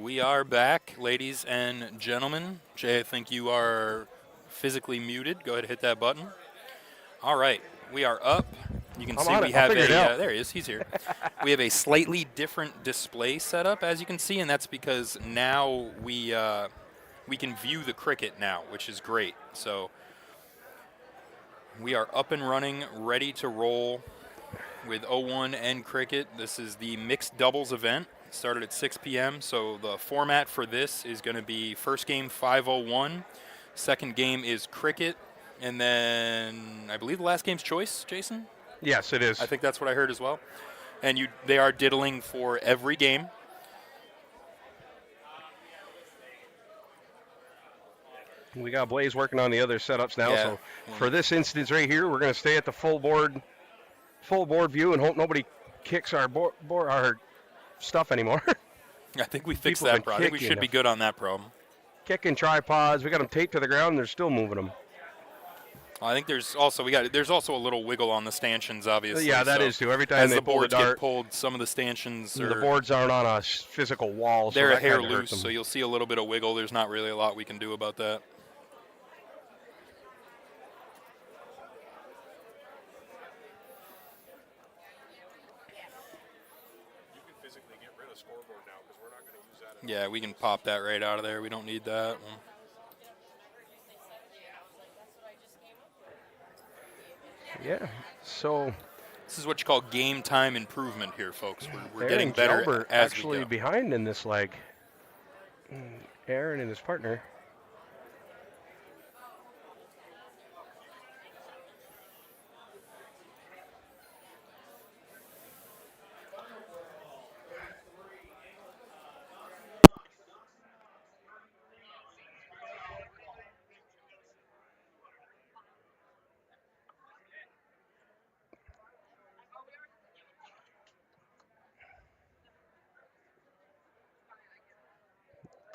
We are back, ladies and gentlemen. Jay, I think you are physically muted. Go ahead and hit that button. All right, we are up. You can I'm see on we it. I'll have figure it out. there he is, he's here. We have a slightly different display setup, as you can see, and that's because now we can view the cricket now, which is great. So we are up and running, ready to roll with O1 and cricket. This is the mixed doubles event. It started at 6 p.m. So the format for this is going to be first game 501, second game is cricket, and then I believe the last game's choice, Jason? Yes, it I is. think that's what I heard as well. And they are diddling for every game. We got Blaze working on the other setups now. Yeah. So for this instance right here, we're going to stay at the full board view and hope nobody kicks our stuff anymore. I think we fixed People have that been problem. I think we kicking should be good on that problem. kicking tripods. We got them taped to the ground and they're still moving them. I think there's also a little wiggle on the stanchions, obviously. Yeah, that so is too. Every time as they the pull the boards get dart, pulled, some of the stanchions the boards aren't on a physical wall, so they're a that hair kind of hurts loose, them. so you'll see a little bit of wiggle. There's not really a lot we can do about that. Yeah, we can pop that right out of there. We don't need that. Yeah, so This is what you call game time improvement here, folks. We're getting Aaron better Jalbert as actually we go. behind in this leg. Aaron and his partner.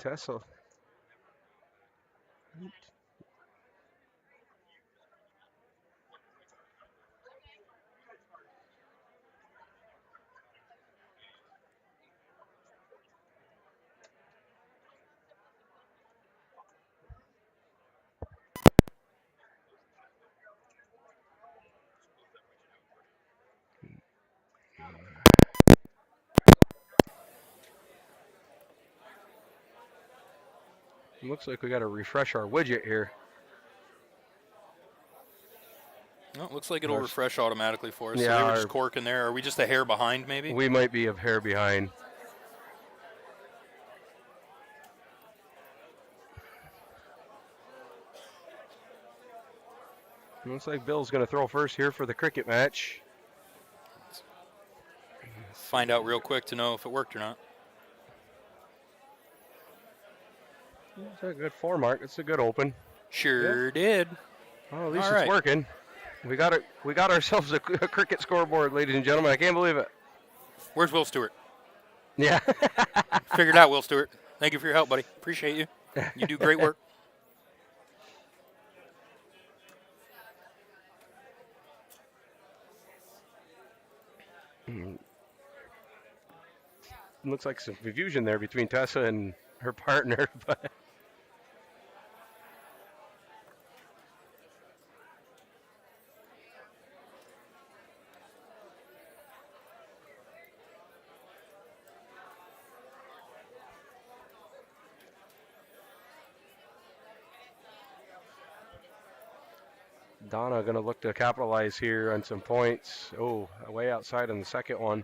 Tessa. Looks like we got to refresh our widget here. No, it looks like it'll refresh automatically for us. Yeah, so they were just corking there. Are we just a hair behind, maybe? We might be a hair behind. Looks like Bill's going to throw first here for the cricket match. Find out real quick to know if it worked or not. It's a good four mark. It's a good open. Sure did. Well, at least it's working. We got it. We got ourselves a cricket scoreboard, ladies and gentlemen. I can't believe it. Where's Will Stewart? Yeah. Figured out, Will Stewart. Thank you for your help, buddy. Appreciate you. You do great work. Looks like some confusion there between Tessa and her partner, but Donna going to look to capitalize here on some points. Oh, way outside on the second one.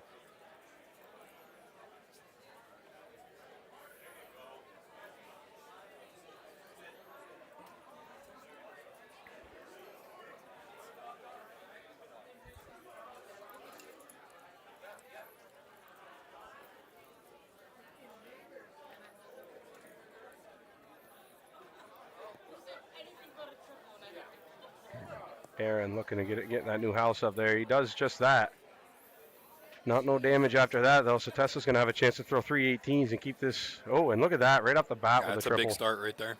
Aaron looking to get that new house up there. He does just that. Not no damage after that, though, so Tessa's going to have a chance to throw 3 18s and keep this. Oh, and look at that, right off the bat with That's a triple. That's a big start right there.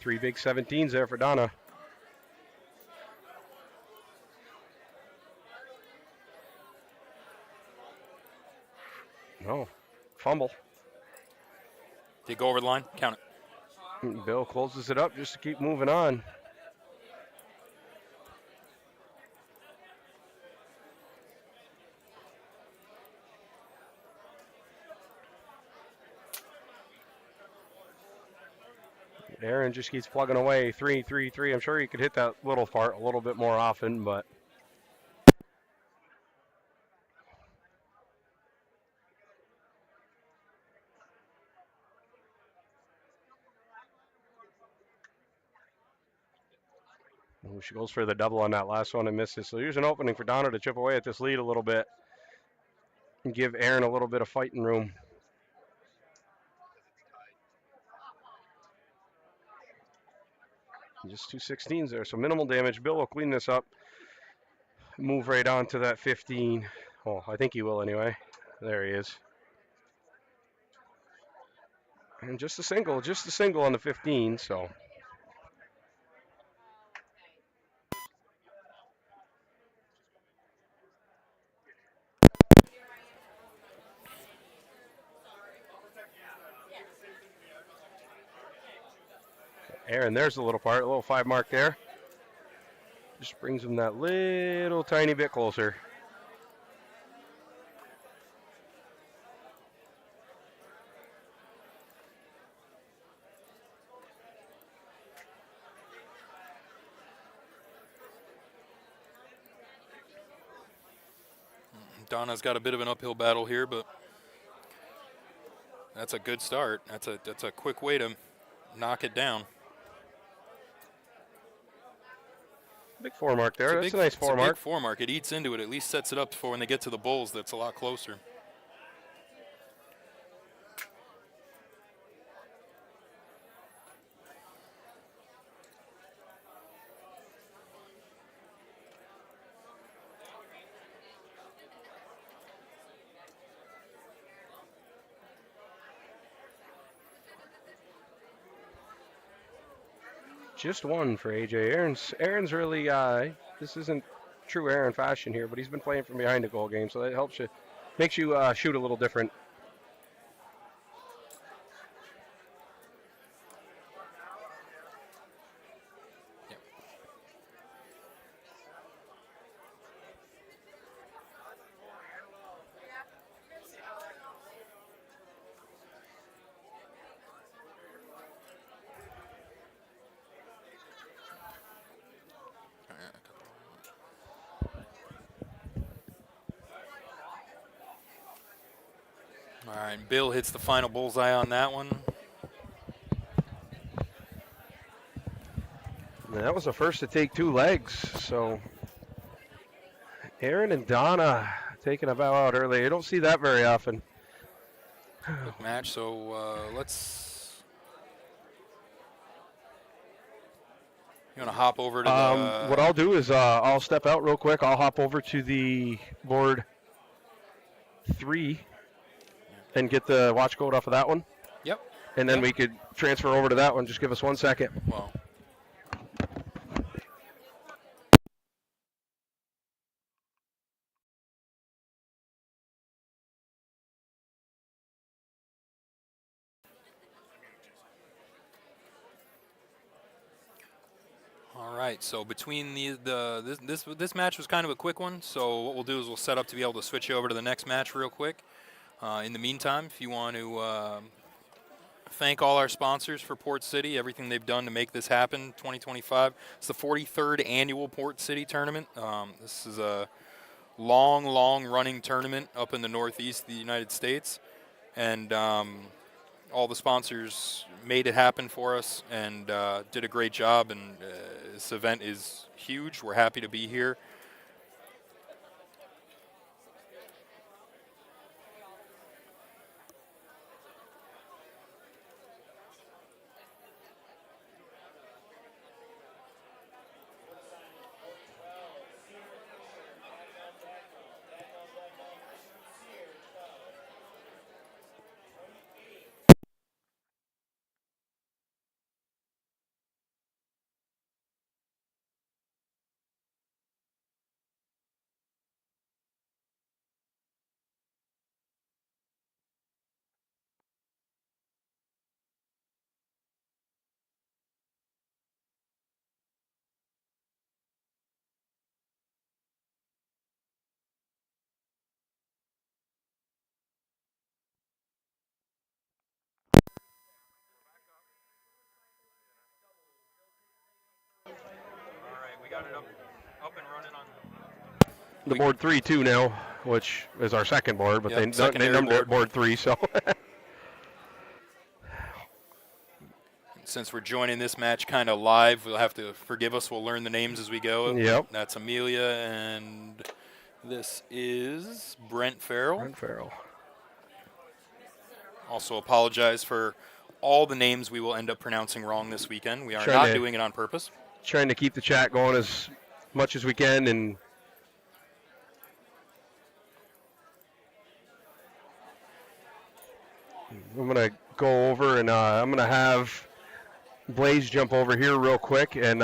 3 big 17s there for Donna. No, fumble. They go over the line. Count it. Bill closes it up just to keep moving on. Aaron just keeps plugging away. 3, 3, 3. I'm sure he could hit that little part a little bit more often, but she goes for the double on that last one and misses. So here's an opening for Donna to chip away at this lead a little bit and give Aaron a little bit of fighting room. Just 2 16s there, so minimal damage. Bill will clean this up, move right on to that 15. Oh, I think he will anyway. There he is. And just a single on the 15, so. Aaron, there's the little part, a little 5 mark there. Just brings him that little tiny bit closer. Donna's got a bit of an uphill battle here, but that's a good start. That's a quick way to knock it down. Big 4 mark there. That's a nice 4 mark. Big 4 mark. It eats into it. At least sets it up for when they get to the Bulls. That's a lot closer. Just 1 for AJ. Aaron's really, this isn't true Aaron fashion here, but he's been playing from behind a goal game, so that helps you, makes you shoot a little different. Yep. All right, Bill hits the final bullseye on that one. And that was the first to take 2 legs, so Aaron and Donna taking a bow out early. You don't see that very often. Quick match, so let's... You want to hop over to the... What I'll do is I'll step out real quick. I'll hop over to the board 3 and get the watch code off of that one. Yep. And then we could transfer over to that one. Just give us 1 second. Well... All right, so between this match was kind of a quick one, so what we'll do is we'll set up to be able to switch you over to the next match real quick. In the meantime, if you want to thank all our sponsors for Port City, everything they've done to make this happen, 2025. It's the 43rd annual Port City tournament. This is a long running tournament up in the northeast of the United States, and all the sponsors made it happen for us and did a great job, and this event is huge. We're happy to be here. got it up and running on. The board 3-2 now, which is our second board, but Yep, they secondary numbed board. it board 3, so. Since we're joining this match kind of live, we'll have to forgive us. We'll learn the names as we go. Yep. That's Amelia, and this is Brent Farrell. Brent Farrell. Also apologize for all the names we will end up pronouncing wrong this weekend. We are Trying not to- doing it on purpose. Trying to keep the chat going as much as we can, and I'm going to go over and I'm going to have Blaze jump over here real quick and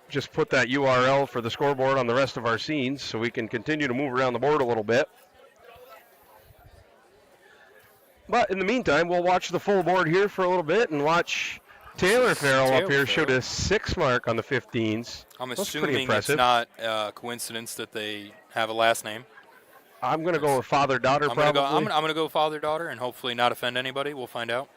just put that URL for the scoreboard on the rest of our scenes so we can continue to move around the board a little bit. But in the meantime, we'll watch the full board here for a little bit and watch Taylor Farrell up here showed a 6 mark on the 15s. I'm That's pretty assuming it's impressive. not a coincidence that they have a last name. I'm going to go with father-daughter probably. I'm gonna go father-daughter and hopefully not offend anybody. We'll find out.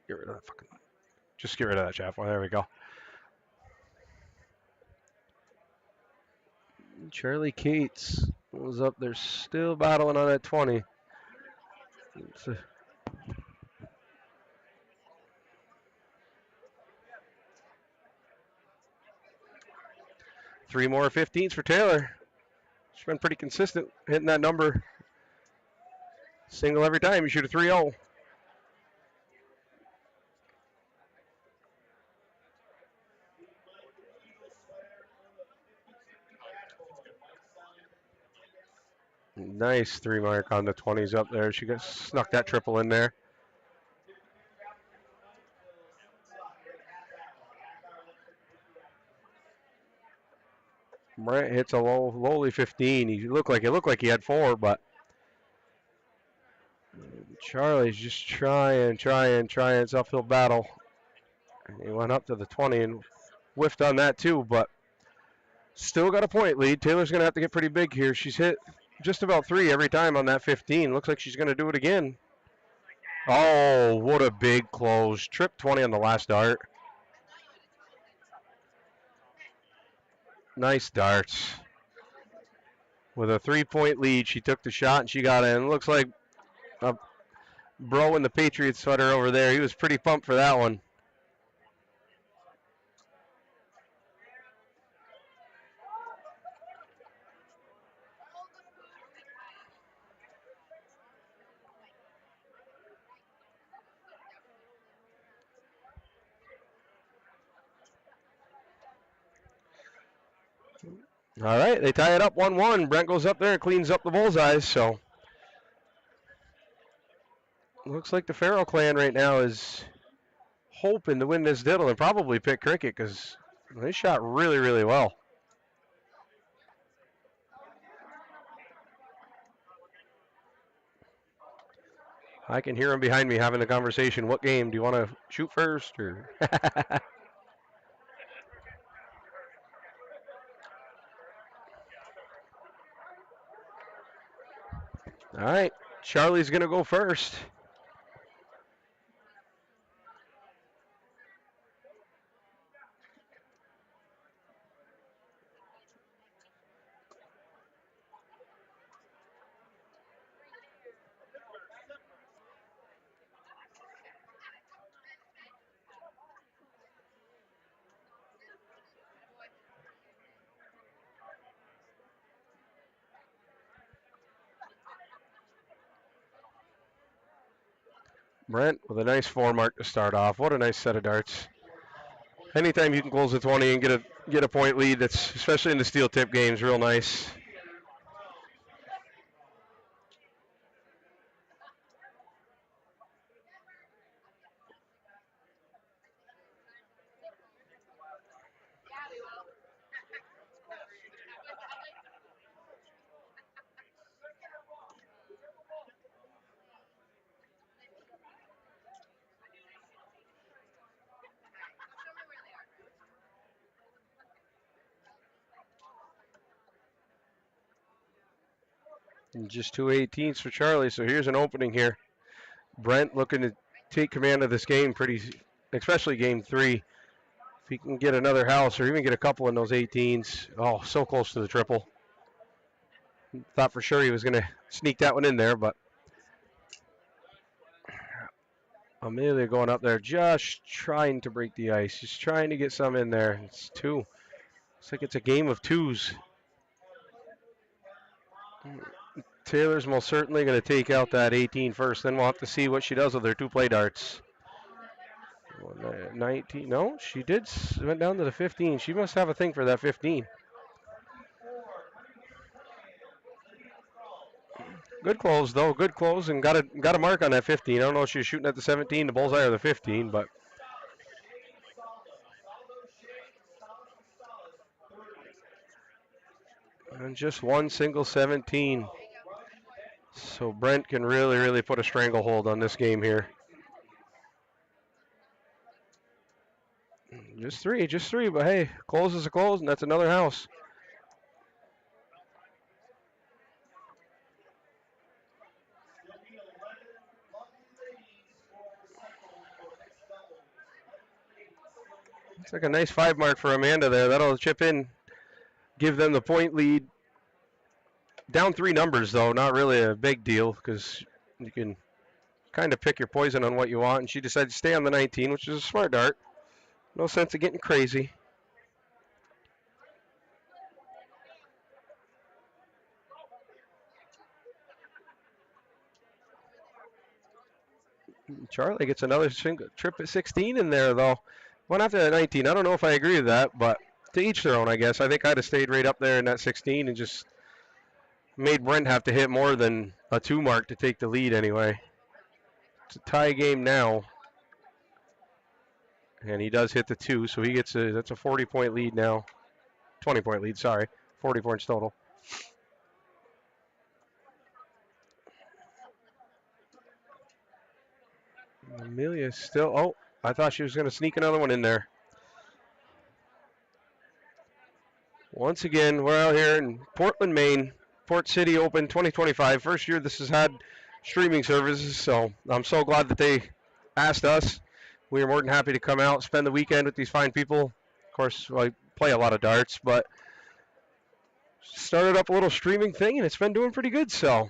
Get rid of that fucking. Just get rid of that chaff. Well, there we go. Charlie Cates was up there still battling on that 20. Three more 15s for Taylor. She's been pretty consistent hitting that number. Single every time. You shoot a 3-0. Nice 3 mark on the 20s up there. She got snuck that triple in there. Brent hits a lowly 15. It looked like he had 4, but Charlie's just trying. It's uphill battle. He went up to the 20 and whiffed on that too, but still got a point lead. Taylor's going to have to get pretty big here. She's hit just about 3 every time on that 15. Looks like she's going to do it again. Oh, what a big close. Trip 20 on the last dart. Nice darts. With a 3-point lead, she took the shot and she got in. Looks like a bro in the Patriots sweater over there. He was pretty pumped for that one. All right, they tie it up 1-1. Brent goes up there and cleans up the bullseyes. So looks like the Farrell clan right now is hoping to win this diddle and probably pick cricket because they shot really, really well. I can hear them behind me having the conversation. What game? Do you want to shoot first? Or all right, Charlie's going to go first. Brent with a nice 4 mark to start off. What a nice set of darts. Anytime you can close the 20 and get a point lead, that's especially in the steel tip games, real nice. And just 2 18s for Charlie, so here's an opening here. Brent looking to take command of this game especially game 3. If he can get another house or even get a couple in those 18s. Oh, so close to the triple. Thought for sure he was going to sneak that one in there, but Amelia going up there just trying to break the ice. Just trying to get some in there. It's 2. Looks like it's a game of 2s. Taylor's most certainly going to take out that 18 first. Then we'll have to see what she does with her 2 play darts. 19. No, she went down to the 15. She must have a thing for that 15. Good close though. Good close and got a mark on that 15. I don't know if she was shooting at the 17, the bullseye, or the 15, but and just one single 17. So Brent can really, really put a stranglehold on this game here. Just three, but hey, close is a close, and that's another house. It's like a nice 5 mark for Amanda there. That'll chip in, give them the point lead. Down 3 numbers, though, not really a big deal because you can kind of pick your poison on what you want. And she decided to stay on the 19, which is a smart dart. No sense of getting crazy. Charlie gets another trip at 16 in there, though. Went after that 19. I don't know if I agree with that, but to each their own, I guess. I think I'd have stayed right up there in that 16 and just made Brent have to hit more than a 2 mark to take the lead anyway. It's a tie game now. And he does hit the 2, so he gets that's a 40-point lead now. 20-point lead, sorry. 40 points total. Amelia still, oh, I thought she was going to sneak another one in there. Once again, we're out here in Portland, Maine, Port City Open 2025. First year this has had streaming services, so I'm so glad that they asked us. We are more than happy to come out, spend the weekend with these fine people. Of course, I play a lot of darts, but started up a little streaming thing, and it's been doing pretty good, so.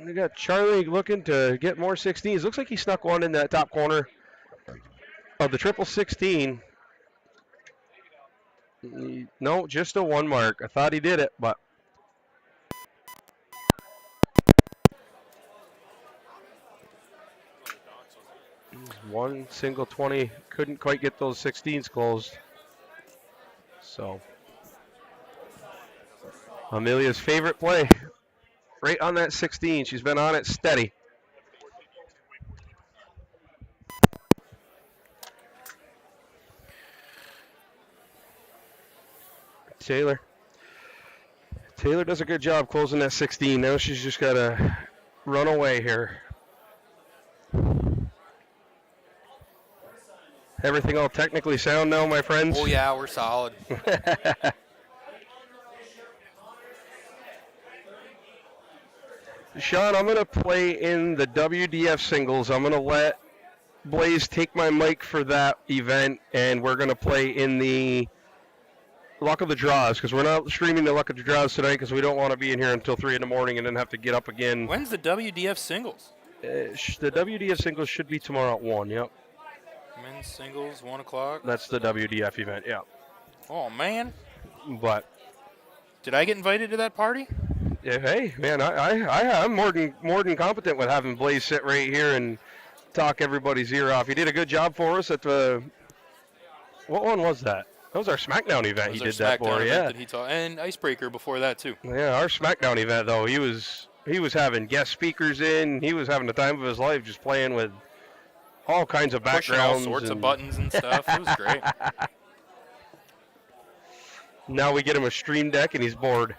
We got Charlie looking to get more 16s. Looks like he snuck one in that top corner of the triple 16. No, just a 1 mark. I thought he did it, but. One single 20. Couldn't quite get those 16s closed. So. Amelia's favorite play. Right on that 16. She's been on it steady. Taylor does a good job closing that 16. Now she's just got to run away here. Everything all technically sound now, my friends? Oh, yeah, we're solid. Sean, I'm going to play in the WDF singles. I'm going to let Blaze take my mic for that event, and we're going to play in the Luck of the Draws, because we're not streaming the Luck of the Draws tonight because we don't want to be in here until 3 in the morning and then have to get up again. When's the WDF singles? The WDF singles should be tomorrow at 1, yep. Men's singles, 1 o'clock. That's the WDF event, yeah. Oh, man. But did I get invited to that party? Yeah, hey, man, I'm more than competent with having Blaze sit right here and talk everybody's ear off. He did a good job for us at the. What one was that? That was our SmackDown event. He did that for, yeah. And Icebreaker before that too. Yeah, our SmackDown event though, he was having guest speakers in. He was having the time of his life, just playing with all kinds of backgrounds, pushing all sorts of buttons and stuff. It was great. Now we get him a Stream Deck and he's bored.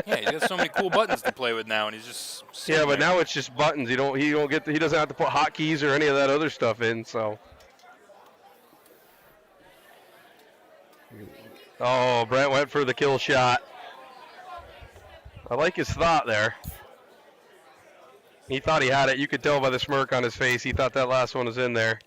Yeah, he's got so many cool buttons to play with now, and he's just yeah. But now it's just buttons. He doesn't have to put hotkeys or any of that other stuff in. So. Oh, Brent went for the kill shot. I like his thought there. He thought he had it. You could tell by the smirk on his face. He thought that last one was in there.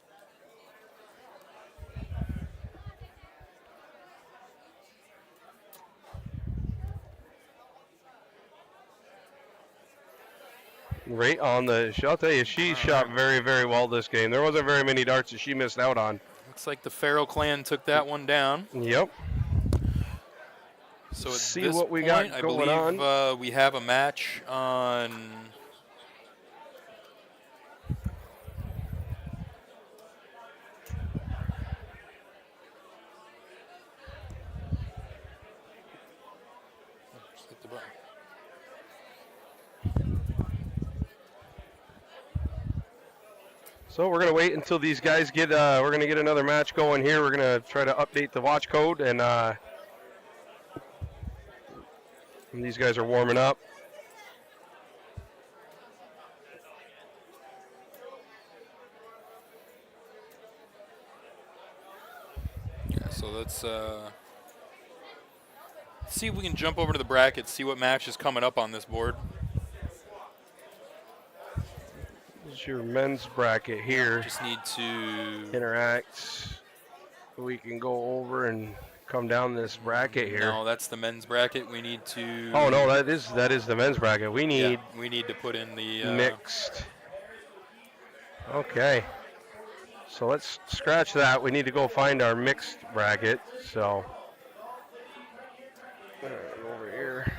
Right on the, I'll tell you, she shot very, very well this game. There wasn't very many darts that she missed out on. Looks like the Farrell clan took that one down. Yep. So at See this what we point, got I going believe on. we have a match on. Just hit the button. So we're going to wait until these guys get, we're going to get another match going here. We're going to try to update the watch code, and these guys are warming up. Yeah, so let's see if we can jump over to the bracket, see what match is coming up on this board. This is your men's bracket here. Just need to Interact. We can go over and come down this bracket here. No, that's the men's bracket. We need to. Oh no, that is the men's bracket. We need we need to put in the mixed. Okay. So let's scratch that. We need to go find our mixed bracket. So over here.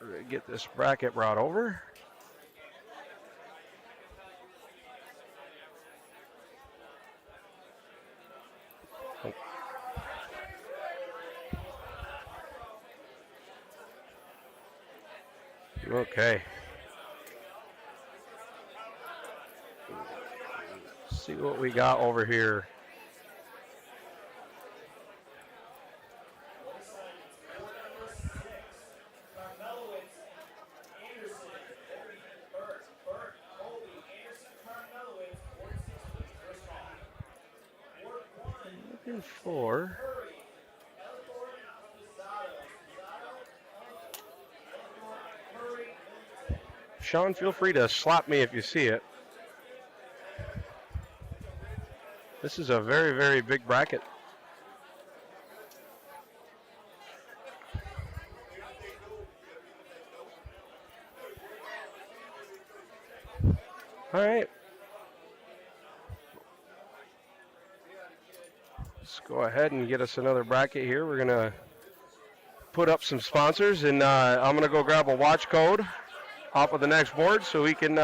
We're gonna get this bracket brought over. Okay. See what we got over here. Looking for. Sean, feel free to slap me if you see it. This is a very, very big bracket. All right. Let's go ahead and get us another bracket here. We're going to put up some sponsors, and I'm going to go grab a watch code off of the next board so we can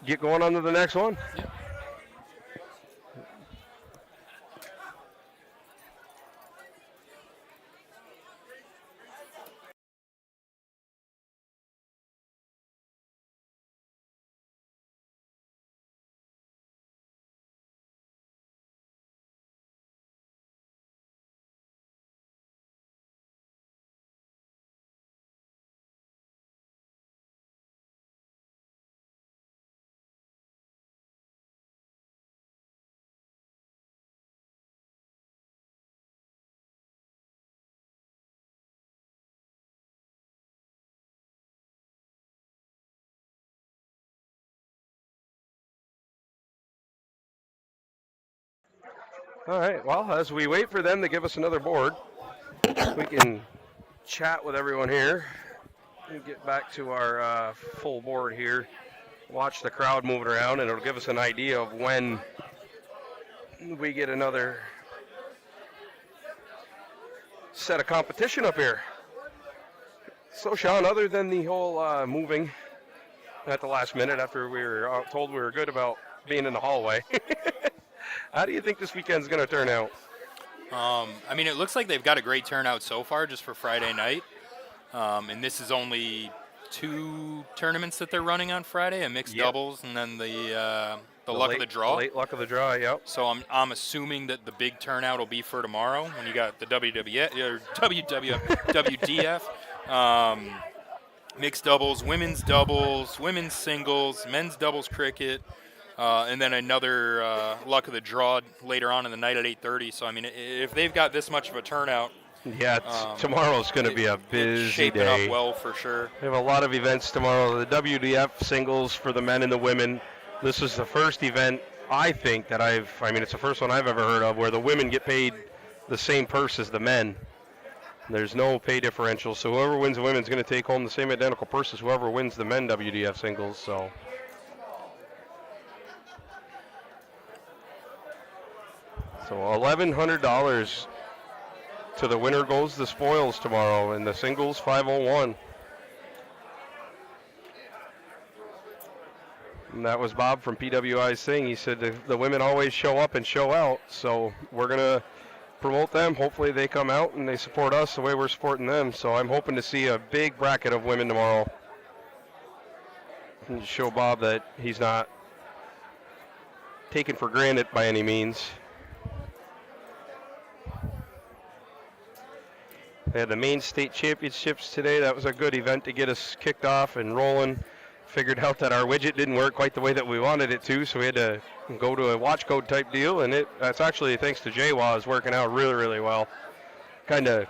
get going on to the next one. Yep. All right, well, as we wait for them to give us another board, we can chat with everyone here and get back to our full board here. Watch the crowd moving around, and it'll give us an idea of when we get another set of competition up here. So, Sean, other than the whole moving at the last minute after we were told we were good about being in the hallway, how do you think this weekend's going to turn out? I mean, it looks like they've got a great turnout so far just for Friday night. And this is only 2 tournaments that they're running on Friday, a mixed doubles and then the luck of the draw. Late luck of the draw, yep. So I'm assuming that the big turnout will be for tomorrow when you got the WDF, mixed doubles, women's singles, men's doubles cricket, And then another luck of the draw later on in the night at 8:30. So I mean, if they've got this much of a turnout, Yeah, tomorrow's going to be a it's busy shaping day. up well for sure. We have a lot of events tomorrow. The WDF singles for the men and the women. This is the first event, I think, that it's the first one I've ever heard of where the women get paid the same purse as the men. There's no pay differential, so whoever wins the women's going to take home the same identical purse as whoever wins the men WDF singles. So $1,100 to the winner goes the spoils tomorrow in the singles 501. And that was Bob from PWI's thing. He said the women always show up and show out, so we're going to promote them. Hopefully they come out and they support us the way we're supporting them. So I'm hoping to see a big bracket of women tomorrow. And show Bob that he's not taken for granted by any means. They had the Maine State Championships today. That was a good event to get us kicked off and rolling. Figured out that our widget didn't work quite the way that we wanted it to, so we had to go to a watch code type deal, and that's actually thanks to JWA is working out really, really well. Kind of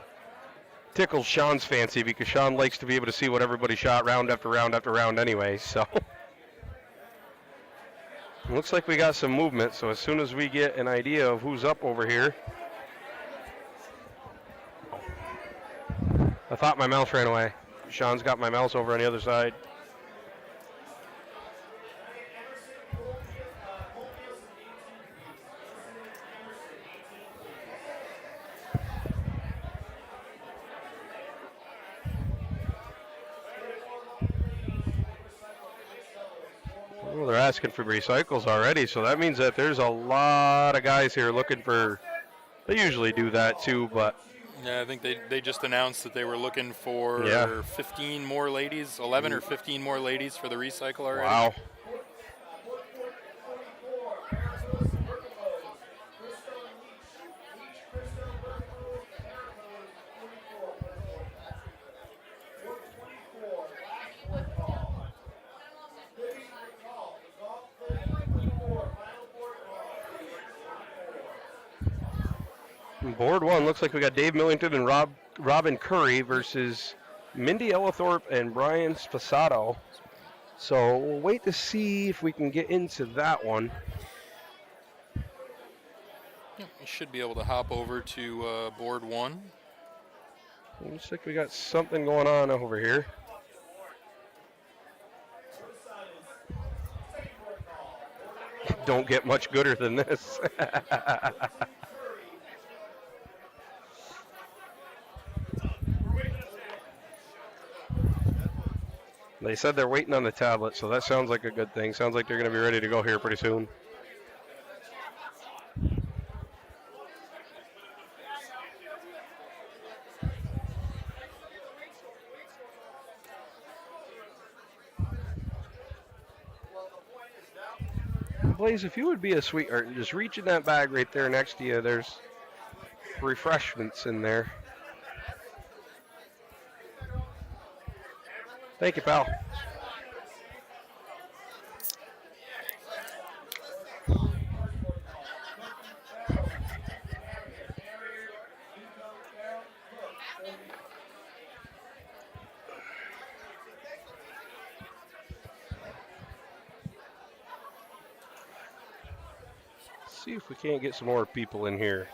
tickles Sean's fancy because Sean likes to be able to see what everybody shot round after round after round anyway, so. Looks like we got some movement, so as soon as we get an idea of who's up over here. I thought my mouse ran away. Sean's got my mouse over on the other side. Well, they're asking for recycles already, so that means that there's a lot of guys here looking for. They usually do that too, but. Yeah, I think they just announced that they were looking for 15 more ladies, 11 or 15 more ladies for the recycle already. Wow. Board one looks like we got Dave Millington and Robin Curry versus Mindy Ellithorpe and Brian Spasato. So we'll wait to see if we can get into that one. Yeah, we should be able to hop over to board one. Looks like we got something going on over here. Don't get much gooder than this. They said they're waiting on the tablet, so that sounds like a good thing. Sounds like they're going to be ready to go here pretty soon. Blaze, if you would be a sweetheart, just reach in that bag right there next to you. There's refreshments in there. Thank you, pal. See if we can't get some more people in here.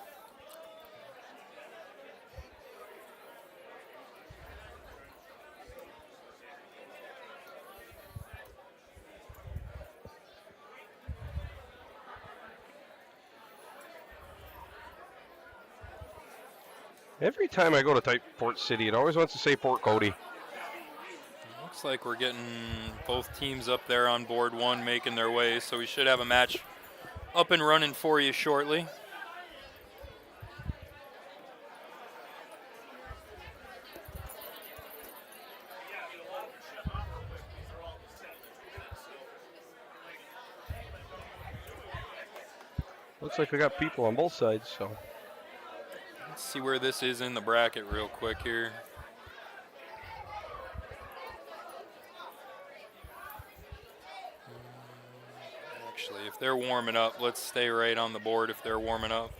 Every time I go to type Port City, it always wants to say Port Cody. Looks like we're getting both teams up there on board one making their way, so we should have a match up and running for you shortly. Looks like we got people on both sides, so. Let's see where this is in the bracket real quick here. Actually, if they're warming up, let's stay right on the board if they're warming up.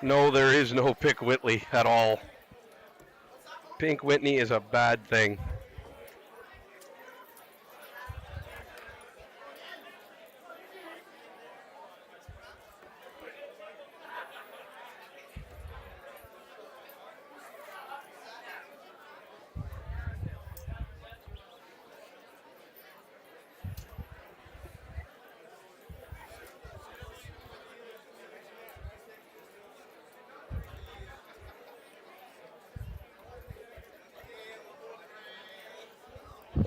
No, there is no Pick Whitley at all. Pink Whitney is a bad thing.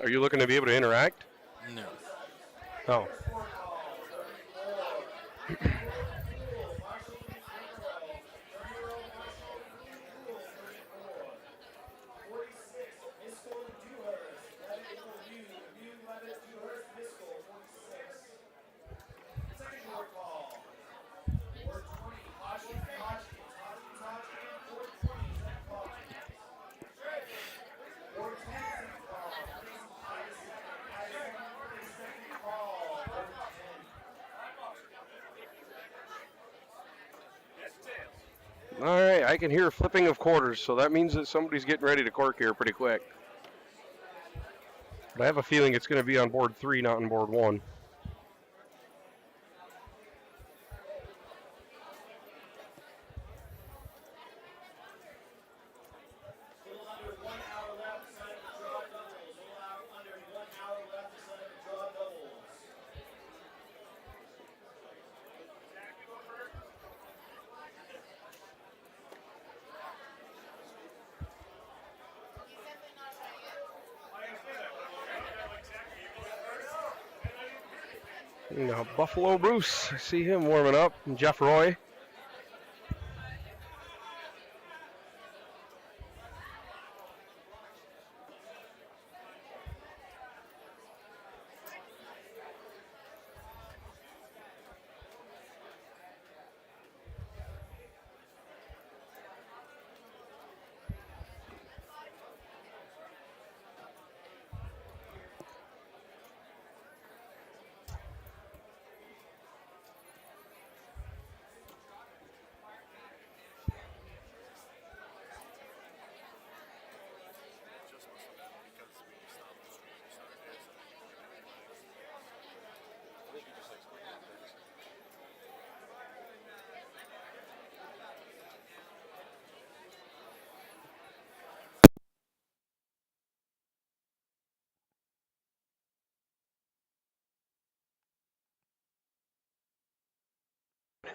Are you looking to be able to interact? No. Oh. All right, I can hear flipping of quarters, so that means that somebody's getting ready to cork here pretty quick. But I have a feeling it's going to be on board 3, not on board 1. Now Buffalo Bruce, I see him warming up, and Jeff Roy.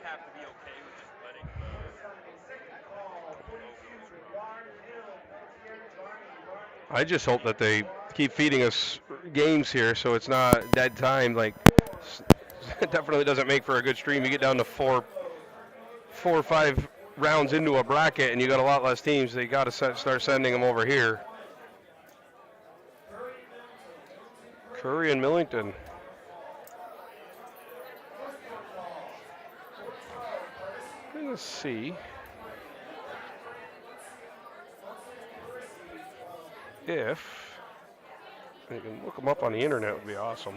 Have to be okay with just letting I just hope that they keep feeding us games here, so it's not dead time. Like, it definitely doesn't make for a good stream. You get down to four or five rounds into a bracket, and you got a lot less teams. They got to start sending them over here. Curry and Millington. Let's see if you can look them up on the internet. Would be awesome.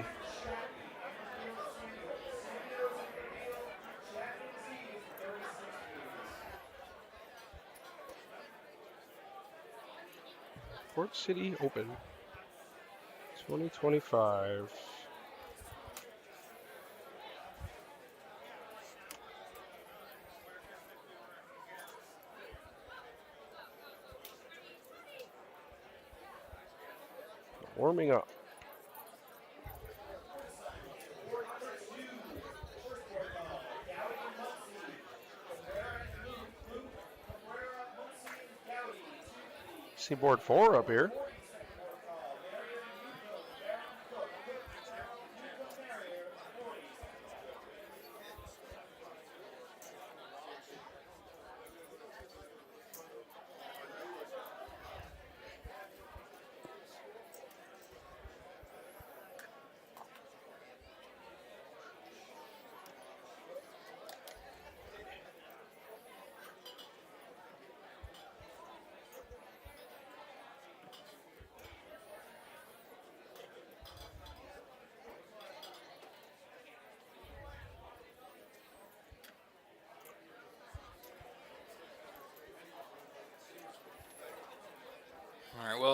Port City Open 2025. Warming up. See board 4 up here.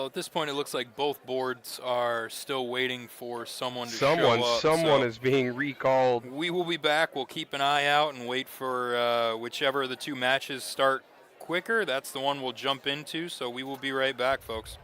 Well, at this point, it looks like both boards are still waiting for someone to Someone, show up. someone So is being recalled. we will be back. We'll keep an eye out and wait for whichever of the two matches start quicker. That's the one we'll jump into. So we will be right back, folks.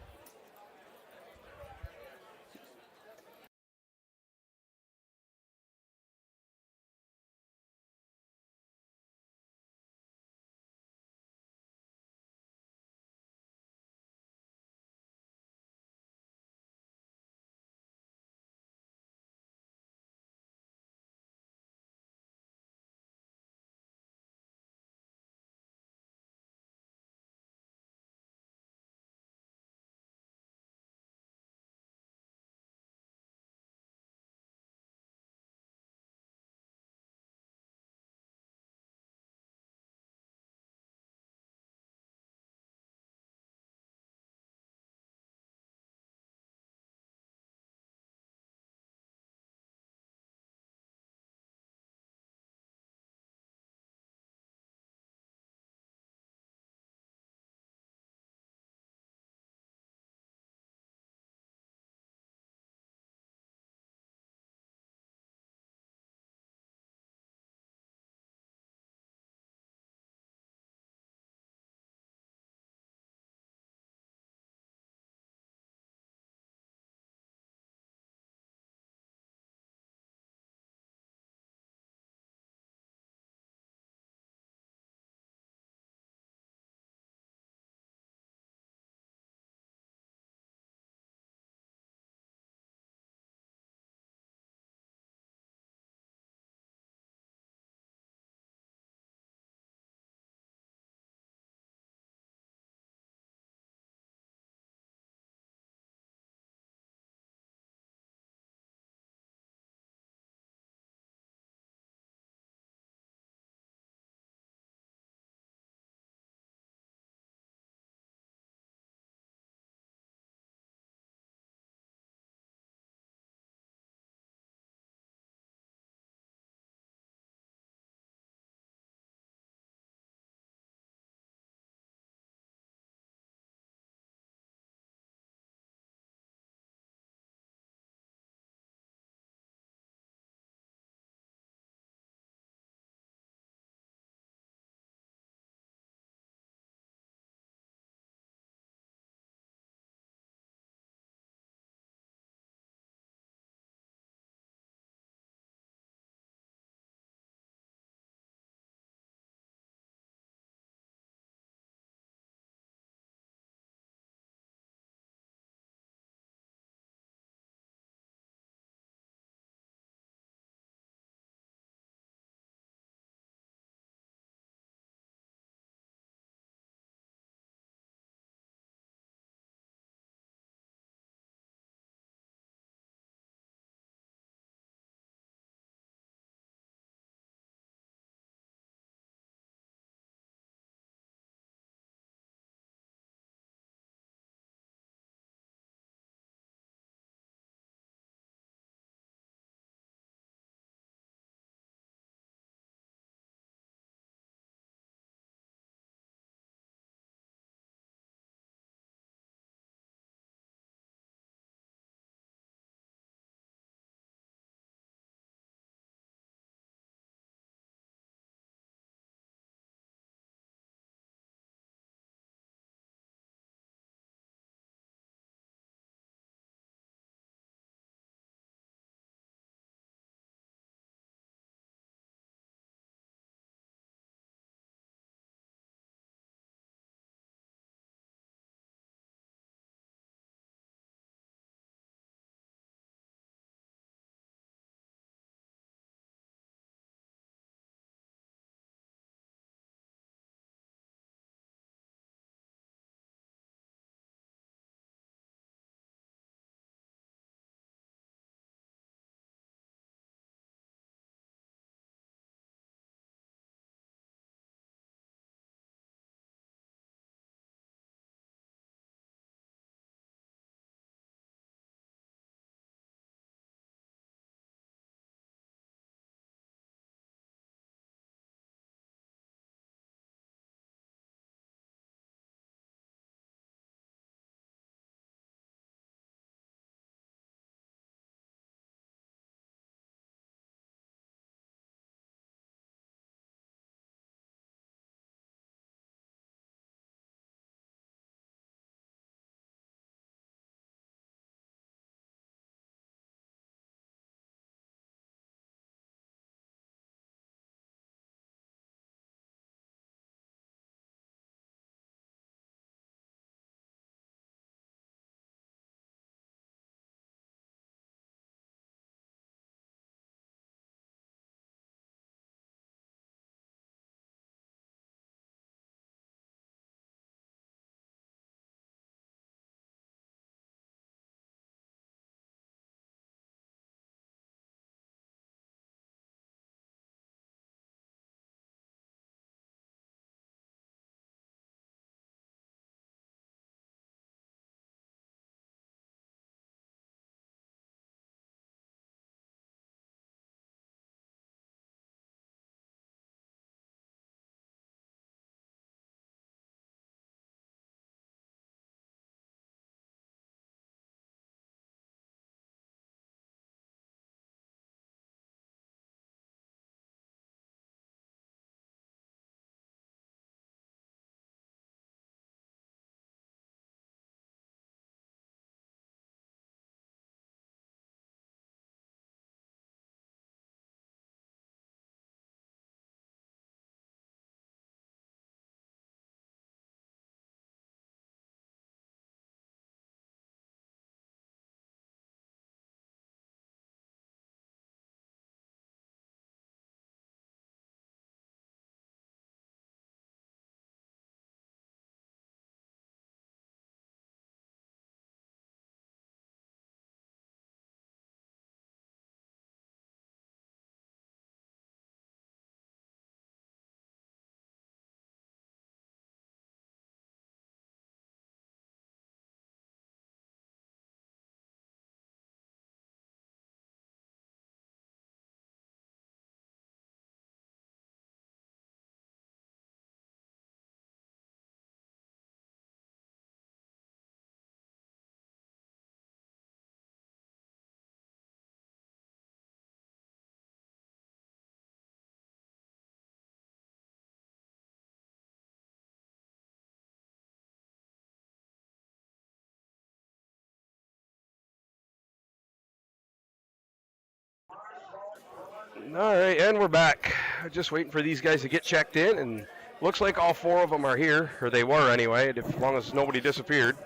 All right, and we're back. Just waiting for these guys to get checked in, and looks like all 4 of them are here, or they were anyway, as long as nobody disappeared.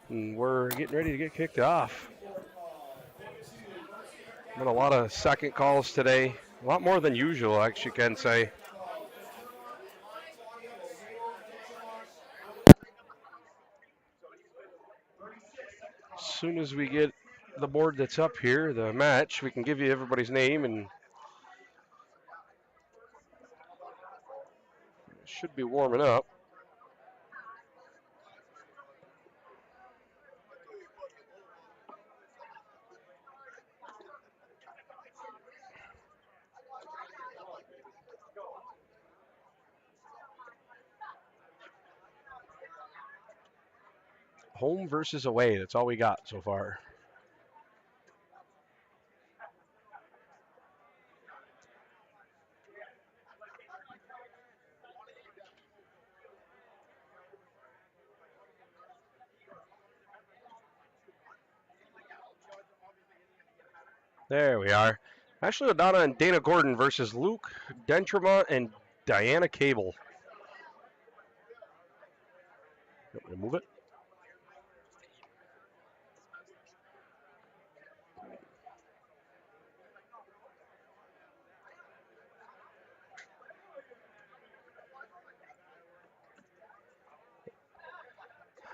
And we're getting ready to get kicked off. Been a lot of second calls today, a lot more than usual, I actually can say. As soon as we get the board that's up here, the match, we can give you everybody's name, and it should be warming up. Home versus away, that's all we got so far. There we are. Ashley O'Donnell and Dana Gordon versus Luke Dentremont and Diana Cable. Move it.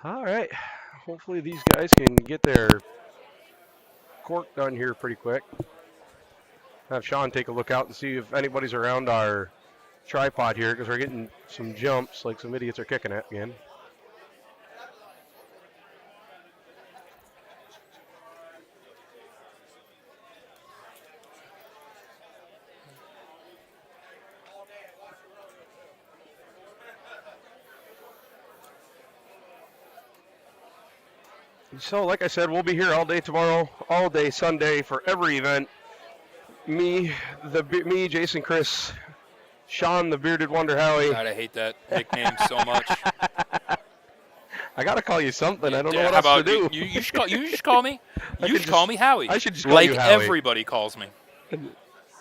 All right. Hopefully these guys can get their cork done here pretty quick. Have Sean take a look out and see if anybody's around our tripod here, because we're getting some jumps like some idiots are kicking at again. So, like I said, we'll be here all day tomorrow, all day Sunday for every event. Me, Jason, Chris, Sean, the Bearded Wonder Howie. God, I hate that nickname so much. I gotta call you something. I don't know How what else to about do. you should call me? You should call me Howie. I should just call like you Howie. everybody calls me.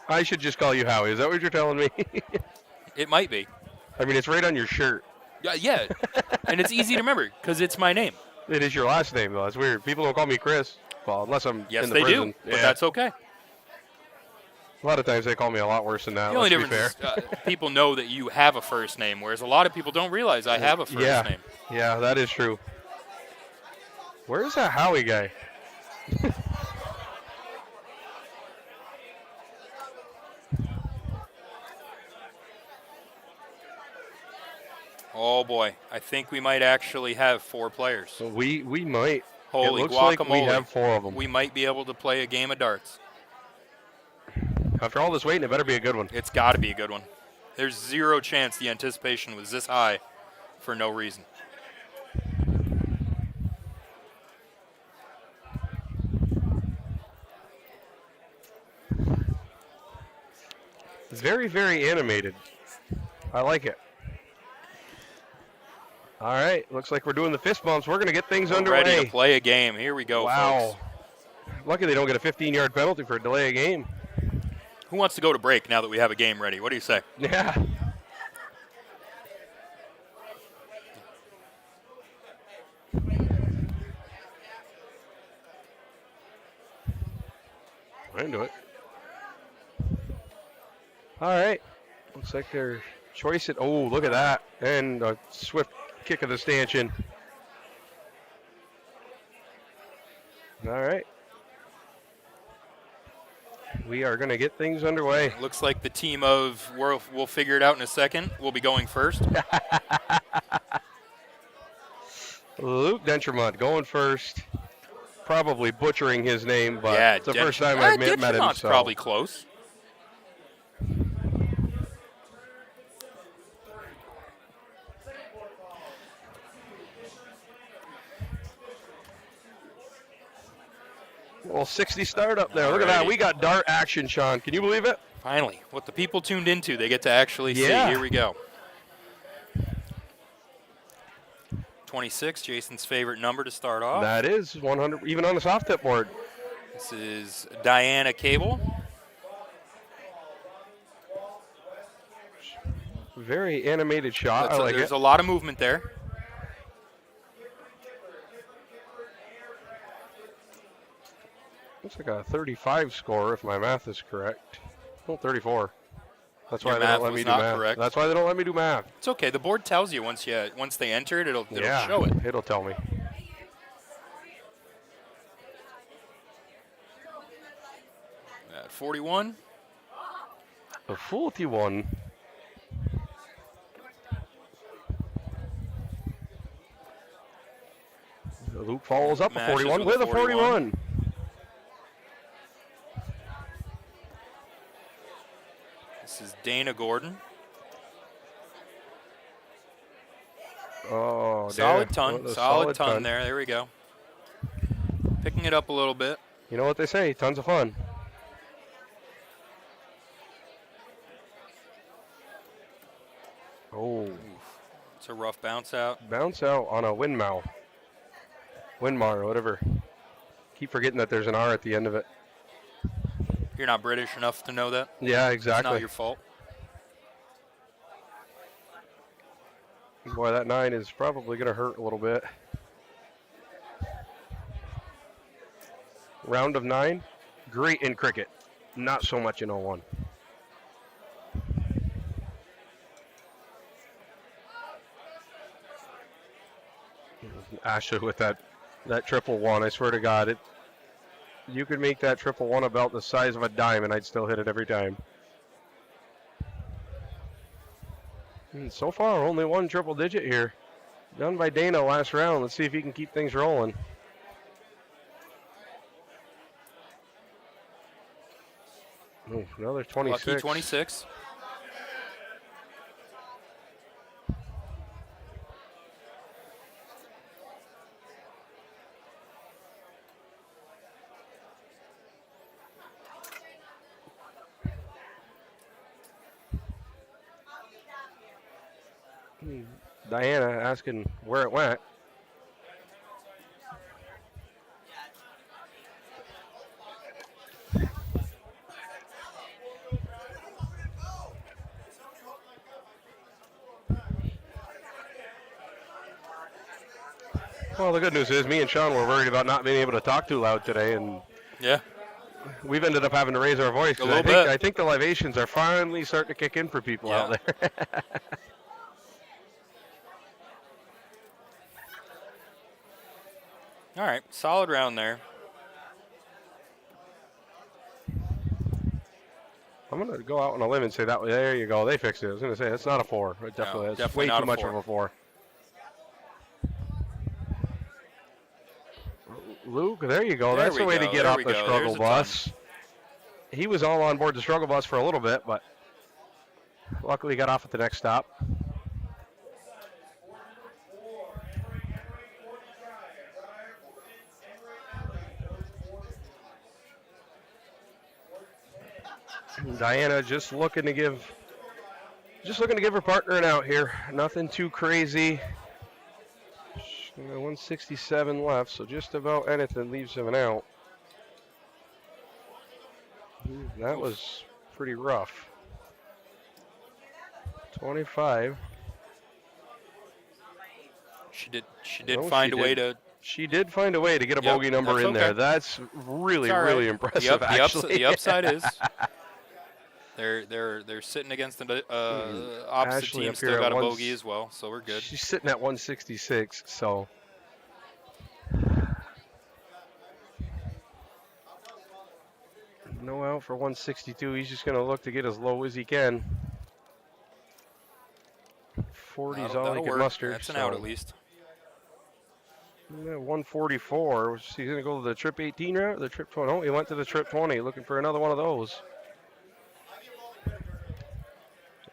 I should just call you Howie. Is that what you're telling me? It might be. I mean, it's right on your shirt. Yeah. And it's easy to remember because it's my name. It is your last name, though. That's weird. People don't call me Chris. Well, unless I'm in the prison. Yes, they do, but that's okay. A lot of times they call me a lot worse than that. The only difference is people know that you have a first name, whereas a lot of people don't realize I have a first name. Yeah, that is true. Where is that Howie guy? Oh boy, I think we might actually have 4 players. So we might. Holy it looks guacamole. like we have 4 of them. We might be able to play a game of darts. After all this waiting, it better be a good one. It's got to be a good one. There's zero chance the anticipation was this high for no reason. It's very, very animated. I like it. All right, looks like we're doing the fist bumps. We're going to get things underway. Ready to play a game. Here we go, wow. folks. Lucky they don't get a 15-yard penalty for a delay of game. Who wants to go to break now that we have a game ready? What do you say? Yeah. I'm into it. All right. Looks like their choice. Oh, look at that. And a swift kick of the stanchion. All right. We are going to get things underway. Looks like the team of we'll figure it out in a second. We'll be going first. Luke Dentremont going first. Probably butchering his name, but yeah, it's the first time I've met him. Dentromont's So. probably close. Well, 60 start up there. Alrighty. Look at that. We got dart action, Sean. Can you believe it? Finally, what the people tuned into, they get to actually see. Here we go. 26, Jason's favorite number to start off. That is 100, even on the soft tip board. This is Diana Cable. Very animated shot. I like There's it. a lot of movement there. Looks like a 35 score if my math is correct. Oh, 34. That's Your why they don't math let me was do not math. correct. That's why they don't let me do math. It's okay. The board tells you once they enter it, it'll Yeah, show it. it'll tell me. At 41. A 41. Luke follows up a Matches 41 with with a a 41. This is Dana Gordon. Oh, Solid damn. ton. Solid ton there. There we go. Picking it up a little bit. You know what they say, tons of fun. Oh. It's a rough bounce out. Bounce out on a windmar. Windmar, whatever. Keep forgetting that there's an R at the end of it. You're not British enough to know that. Yeah, It's exactly. not your fault. Boy, that 9 is probably going to hurt a little bit. Round of 9, great in cricket. Not so much in 01. Ashley with that triple one, I swear to God, you could make that triple one about the size of a dime and I'd still hit it every time. And so far, only one triple digit here. Done by Dana last round. Let's see if he can keep things rolling. Ooh, another 26. Lucky 26. Diana asking where it went. Well, the good news is me and Sean were worried about not being able to talk too loud today, and yeah, we've ended up having to raise our voice. A little I bit. think the libations are finally starting to kick in for people out there. All right, solid round there. I'm going to go out on a limb and say that. There you go. They fixed it. I was going to say it's not a 4. It definitely is. Definitely Way not too a much 4. of a 4. Luke, there you go. That's the way to get off the struggle bus. He was all on board the struggle bus for a little bit, but luckily he got off at the next stop. Diana just looking to give her partner an out here. Nothing too crazy. 167 left, so just about anything leaves him an out. That was pretty rough. 25. She did find a way to. She did find a way to get a bogey number in there. That's really, really impressive. The upside is they're sitting against the opposite Ashley team. Still got a bogey as well, so we're good. She's sitting at 166, so. No out for 162. He's just going to look to get as low as he can. 40 is all he can muster. That's an out at least. 144. He's going to go to the trip 18 route, the trip 20. Oh, he went to the trip 20, looking for another one of those.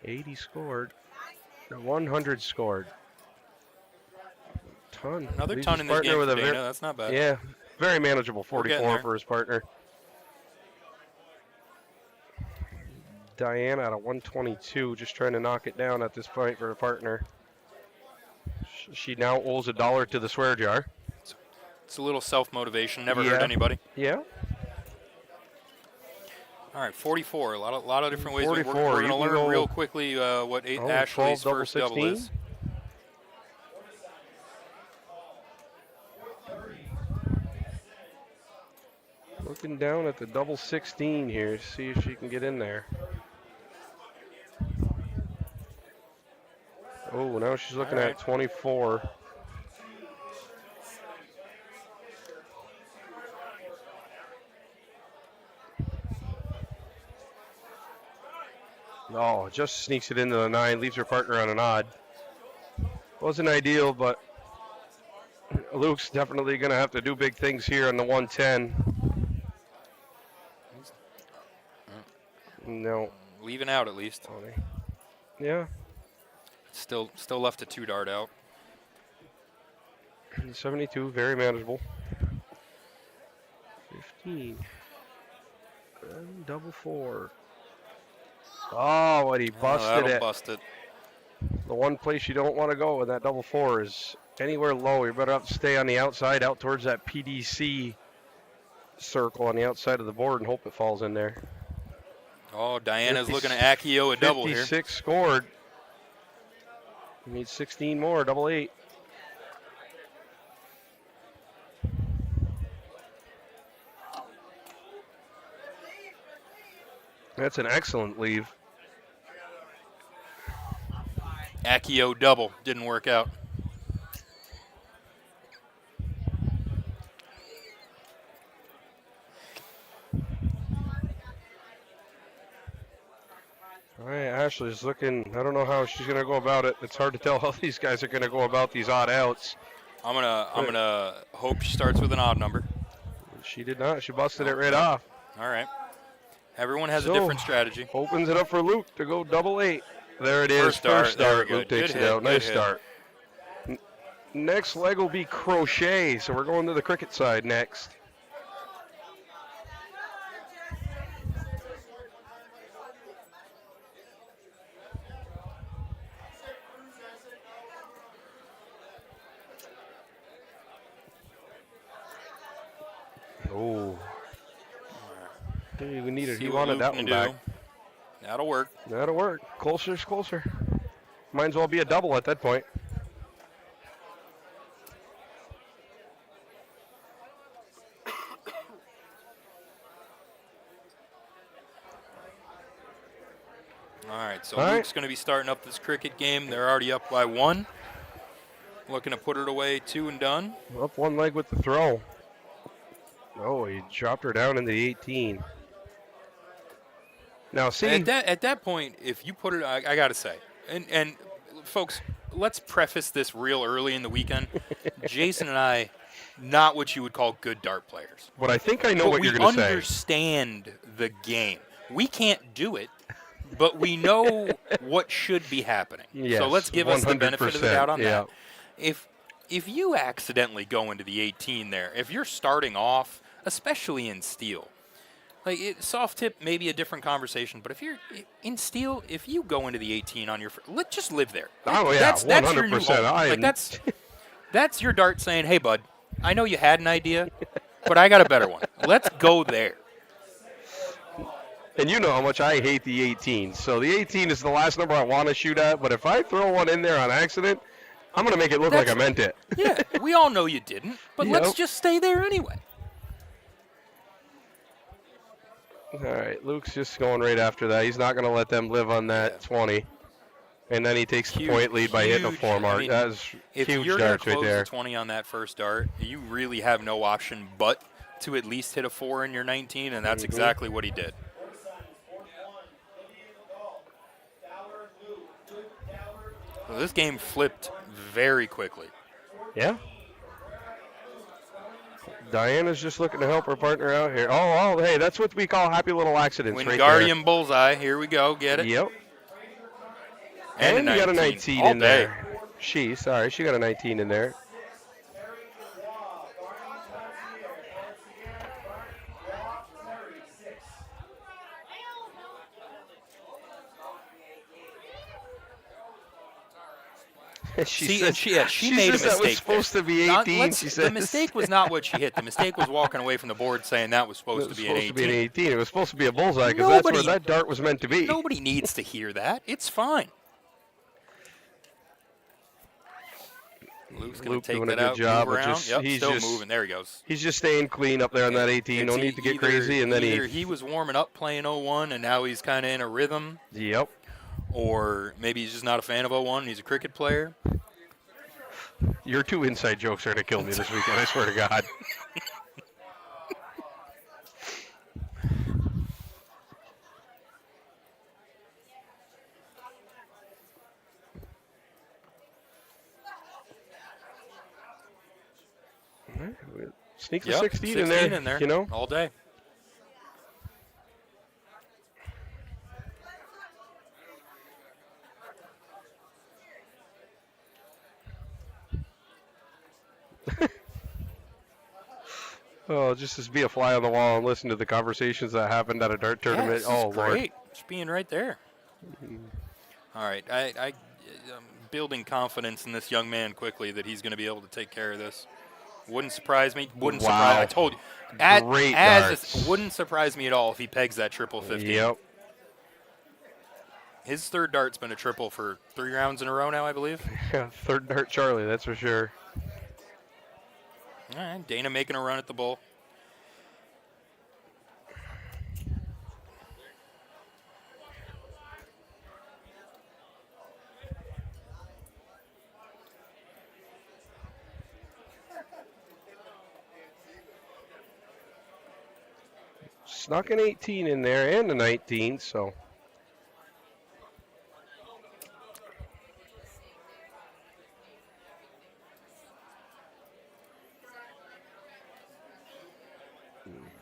80 scored. 100 scored. Ton. Another ton in this game for Dana. That's not bad. Yeah, very manageable. 44 for his partner. Diana at a 122, just trying to knock it down at this point for her partner. She now owes $1 to the swear jar. It's a little self-motivation. Never hurt anybody. Yeah. All right, 44. A lot of different ways. We're 44. going You to can learn go, real quickly what oh, 12 Ashley's double first double 16. is. Looking down at the double 16 here, see if she can get in there. Oh, now she's looking All at right. 24. Oh, just sneaks it into the 9, leaves her partner on an odd. Wasn't ideal, but Luke's definitely going to have to do big things here on the 110. No. Leaving out at least. Yeah. Still left a 2 dart out. 72, very manageable. 15. Double 4. Oh, what he busted that'll it. bust it. The one place you don't want to go with that double 4 is anywhere low. You better have to stay on the outside, out towards that PDC circle on the outside of the board and hope it falls in there. Oh, Diana's looking at Accio a double here. 56 scored. Needs 16 more, double 8. That's an excellent leave. Accio double. Didn't work out. All right, Ashley's looking. I don't know how she's going to go about it. It's hard to tell how these guys are going to go about these odd outs. I'm gonna hope she starts with an odd number. She did not. She busted it right off. All right. Everyone has a different strategy. Opens it up for Luke to go double 8. There it is. First start. Luke takes it out. Nice start. Next leg will be crochet, so we're going to the cricket side next. Oh. We needed. He wanted that one back. That'll work. That'll work. Closer's closer. Might as well be a double at that point. All right, so Luke's going to be starting up this cricket game. They're already up by 1. Looking to put it away 2 and done. Up one leg with the throw. Oh, he dropped her down in the 18. Now, see. At that point, if you put it, I got to say, and folks, let's preface this real early in the weekend. Jason and I, not what you would call good dart players. But I think I know what you're going to say. We understand the game. We can't do it, but we know what should be happening. Yes, so let's give us the benefit of the doubt on yeah. that. If you accidentally go into the 18 there, if you're starting off, especially in steel, like soft tip may be a different conversation, but if you're in steel, if you go into the 18 on your, just live there. Oh yeah, that's 100%. your new home. Like that's your dart saying, hey bud, I know you had an idea, but I got a better one. Let's go there. And you know how much I hate the 18. So the 18 is the last number I want to shoot at, but if I throw one in there on accident, I'm going to make it look like I meant it. Yeah, we all know you didn't, but let's just stay there anyway. All right, Luke's just going right after that. He's not going to let them live on that 20. And then he takes the point lead by hitting a 4 mark. That was if huge you're going to darts right close there. the 20 on that first dart, you really have no option but to at least hit a 4 in your 19, and that's exactly what he did. Well, this game flipped very quickly. Yeah. Diana's just looking to help her partner out here. Oh, hey, that's what we call happy little accidents right Wingardium there. bullseye. Here we go. Get it? Yep. And you got a 19 in there. She got a 19 in there. She See, and says, she made a that was mistake there. supposed to be Not, 18. She the says mistake was not what she hit. The mistake was walking away from the board saying that was supposed it to was be an supposed to be an 18. 18. It was supposed to be a bullseye because that's where Nobody, that dart was meant to be. nobody needs to hear that. It's fine. Luke's going to Luke take doing a that good out, job move of around. just Yep, still moving. There he goes. he's just staying clean up there on that 18. No need to get crazy, and then either he was warming up playing 01 and now he's kind of in a rhythm, Yep. or maybe he's just not a fan of 01 and he's a cricket player. Your two inside jokes are going to kill me this weekend, I swear to God. Sneak the Yep, 16 in there, you know. all day. Oh, just to be a fly on the wall and listen to the conversations that happened at a dart tournament. Yeah, this Oh, is Lord. great. Just being right there. All right, I'm building confidence in this young man quickly that he's going to be able to take care of this. Wouldn't surprise me. Wouldn't surprise. I told you. Great darts. Wouldn't surprise me at all if he pegs that triple 15. Yep. His third dart's been a triple for 3 rounds in a row now, I believe. Yeah, third dart Charlie, that's for sure. All right, Dana making a run at the bull. Snuck an 18 in there and a 19, so.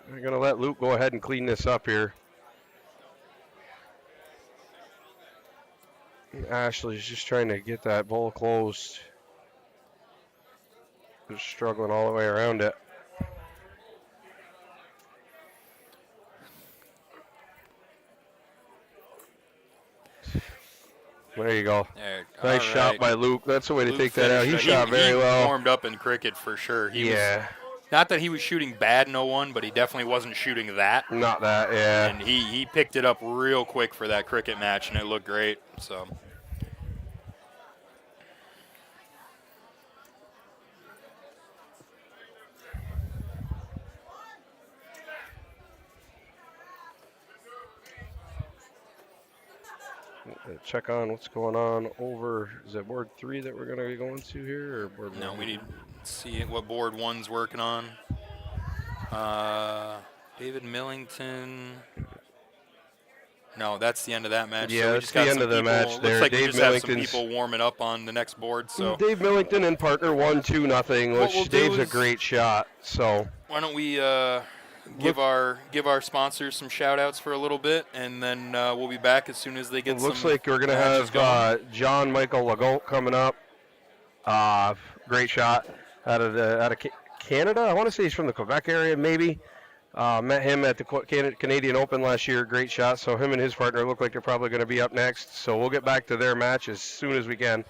I'm going to let Luke go ahead and clean this up here. Ashley's just trying to get that bowl closed. They're struggling all the way around it. There you go. There, Nice shot right. by Luke. That's the way Luke to take that out. He shot very well. He warmed up in cricket for sure. Yeah. Not that he was shooting bad in 01, but he definitely wasn't shooting that. Not that, yeah. And he picked it up real quick for that cricket match, and it looked great. So. Check on what's going on over. Is it board 3 that we're going to be going to here, or board 1? No, we need to see what board 1's working on. David Millington. No, that's the end of that match. Yeah, so we that's just the got end of the match looks there. like Dave we just have some Millington's people warming up on the next board. So Dave Millington and partner 1-2 nothing, What which we'll do Dave's a is- great shot. So why don't we give our sponsors some shout outs for a little bit, and then we'll be back as soon as they get it looks some like we're gonna matches have going. John Michael Legault coming up. Great shot out of Canada. I want to say he's from the Quebec area, maybe. Met him at the Canadian Open last year. Great shot. So him and his partner look like they're probably going to be up next. So we'll get back to their match as soon as we can.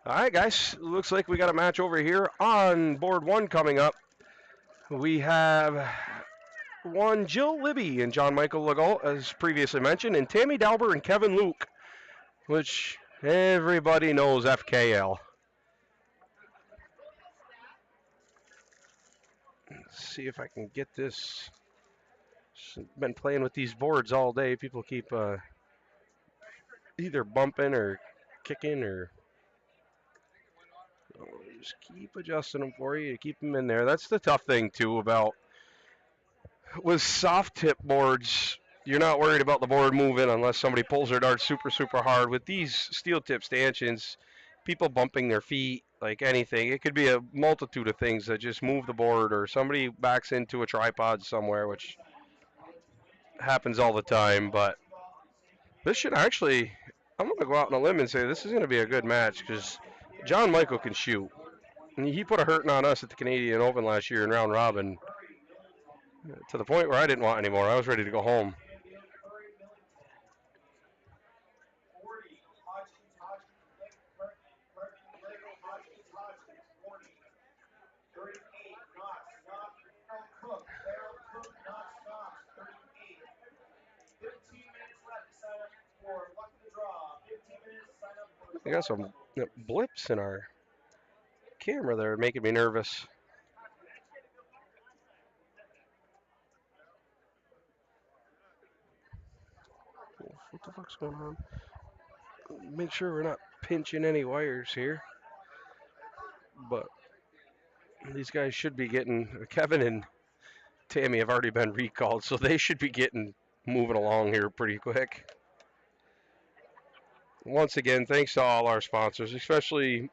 All right, guys. Looks like we got a match over here on board one coming up. We have one Jill Libby and John Michael Legault, as previously mentioned, and Tammy Dauber and Kevin Luke, which everybody knows FKL. Let's see if I can get this. Been playing with these boards all day. People keep either bumping or kicking or just keep adjusting them for you to keep them in there. That's the tough thing too about with soft tip boards. You're not worried about the board moving unless somebody pulls their dart super super hard. With these steel tip stanchions, people bumping their feet, like anything. It could be a multitude of things that just move the board, or somebody backs into a tripod somewhere, which happens all the time. But this should actually, I'm going to go out on a limb and say this is going to be a good match because John Michael can shoot. And he put a hurting on us at the Canadian Open last year in round robin to the point where I didn't want anymore. I was ready to go home. We got some blips in our camera there making me nervous. What the fuck's going on? Make sure we're not pinching any wires here. But these guys should be getting, Kevin and Tammy have already been recalled, so they should be getting moving along here pretty quick. Once again, thanks to all our sponsors, especially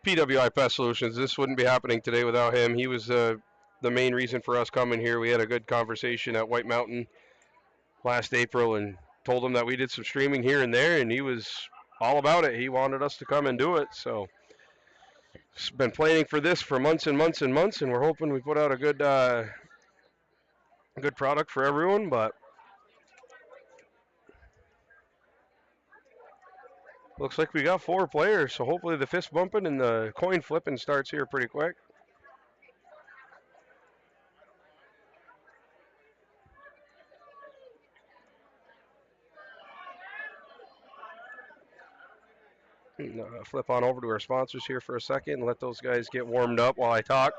PWI Pest Solutions. This wouldn't be happening today without him. He was the main reason for us coming here. We had a good conversation at White Mountain last April and told him that we did some streaming here and there, and he was all about it. He wanted us to come and do it, so been planning for this for months and months and months, and we're hoping we put out a good product for everyone. But looks like we got 4 players, so hopefully the fist bumping and the coin flipping starts here pretty quick. Flip on over to our sponsors here for a second and let those guys get warmed up while I talk.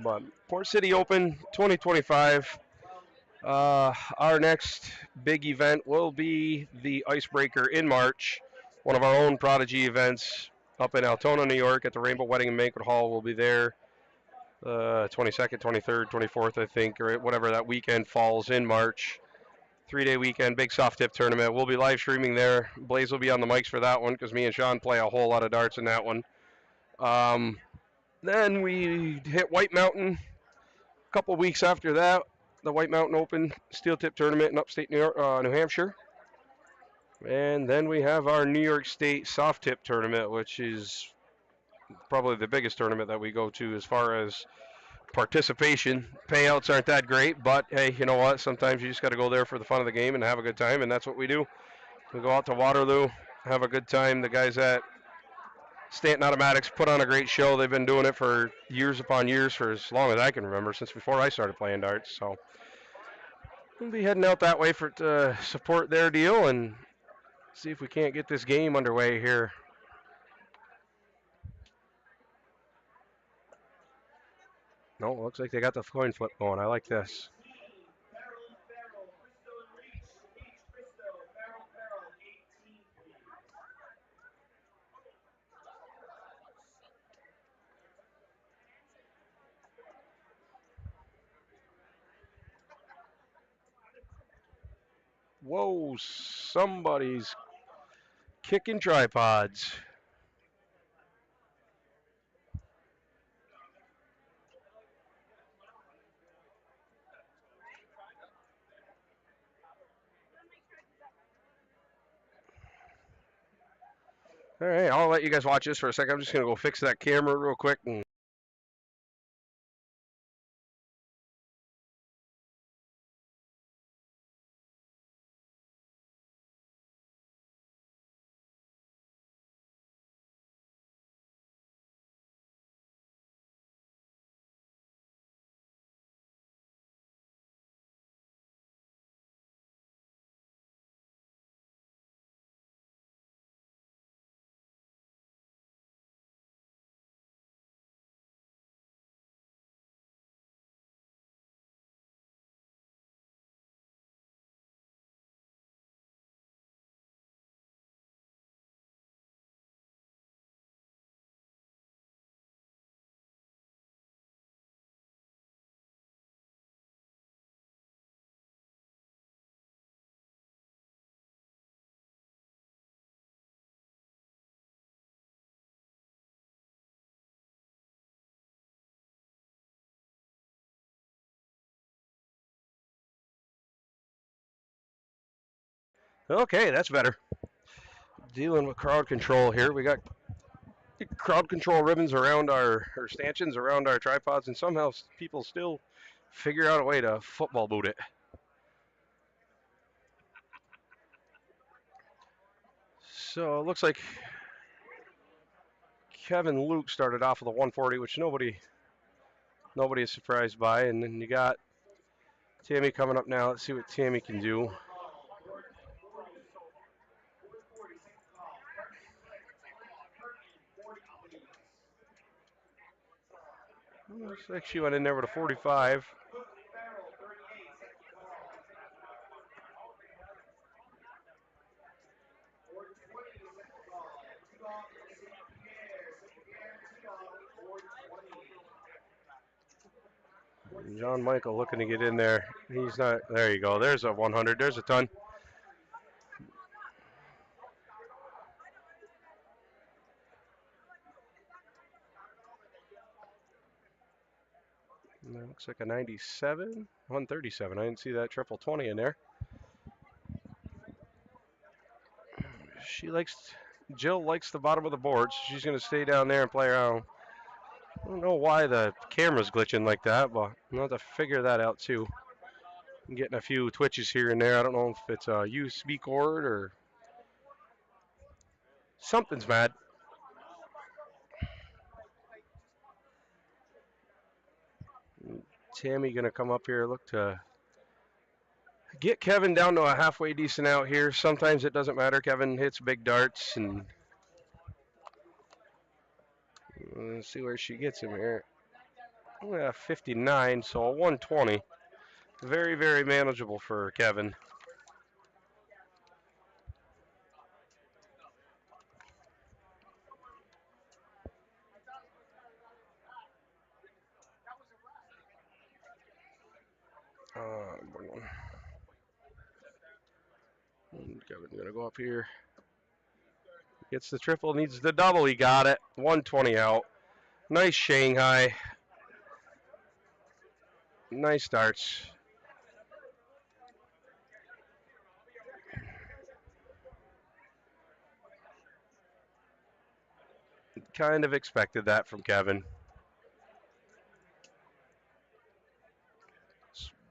But Port City Open 2025. Our next big event will be the Icebreaker in March, one of our own Prodigy events up in Altona, New York at the Rainbow Wedding and Banquet Hall. We'll be there 22nd, 23rd, 24th, I think, or whatever that weekend falls in March. 3-day weekend, big soft tip tournament. We'll be live streaming there. Blaze will be on the mics for that one because me and Sean play a whole lot of darts in that one. Then we hit White Mountain. A couple weeks after that, the White Mountain Open Steel Tip Tournament in upstate New York, New Hampshire. And then we have our New York State Soft Tip Tournament, which is probably the biggest tournament that we go to as far as participation. Payouts aren't that great, but hey, you know what? Sometimes you just got to go there for the fun of the game and have a good time, and that's what we do. We go out to Waterloo, have a good time. The guys at Stanton Automatics put on a great show. They've been doing it for years upon years, for as long as I can remember, since before I started playing darts. So we'll be heading out that way for to support their deal and see if we can't get this game underway here. No, looks like they got the coin flip going. I like this. Whoa, somebody's kicking tripods. All right, I'll let you guys watch this for a second. I'm just going to go fix that camera real quick and Okay, that's better. Dealing with crowd control here. We got crowd control ribbons around our stanchions, around our tripods, and somehow people still figure out a way to football boot it. So it looks like Kevin Luke started off with a 140, which nobody is surprised by, and then you got Tammy coming up now. Let's see what Tammy can do. Looks like she went in there with a 45. John Michael looking to get in there. He's not. There you go. There's a 100. There's a ton. That looks like a 97, 137. I didn't see that triple 20 in there. Jill likes the bottom of the board, so she's going to stay down there and play around. I don't know why the camera's glitching like that, but I'll have to figure that out too. I'm getting a few twitches here and there. I don't know if it's a USB cord or something's mad. Tammy going to come up here, look to get Kevin down to a halfway decent out here. Sometimes it doesn't matter. Kevin hits big darts, and let's see where she gets him here. 59, so a 120. Very, very manageable for Kevin. Kevin's going to go up here. Gets the triple, needs the double. He got it. 120 out. Nice Shanghai. Nice darts. Kind of expected that from Kevin.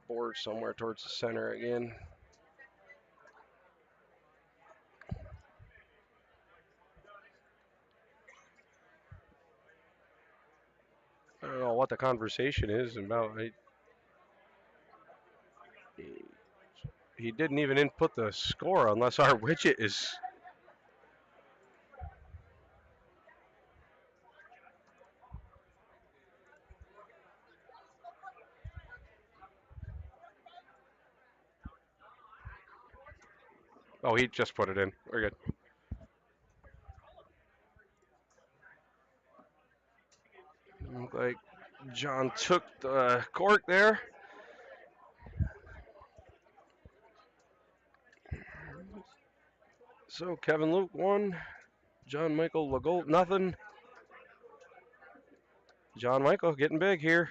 Board somewhere towards the center again. I don't know what the conversation is about. He didn't even input the score unless our widget is. Oh, he just put it in. We're good. Look like John took the cork there. So Kevin Luke won. John Michael Legault nothing. John Michael getting big here.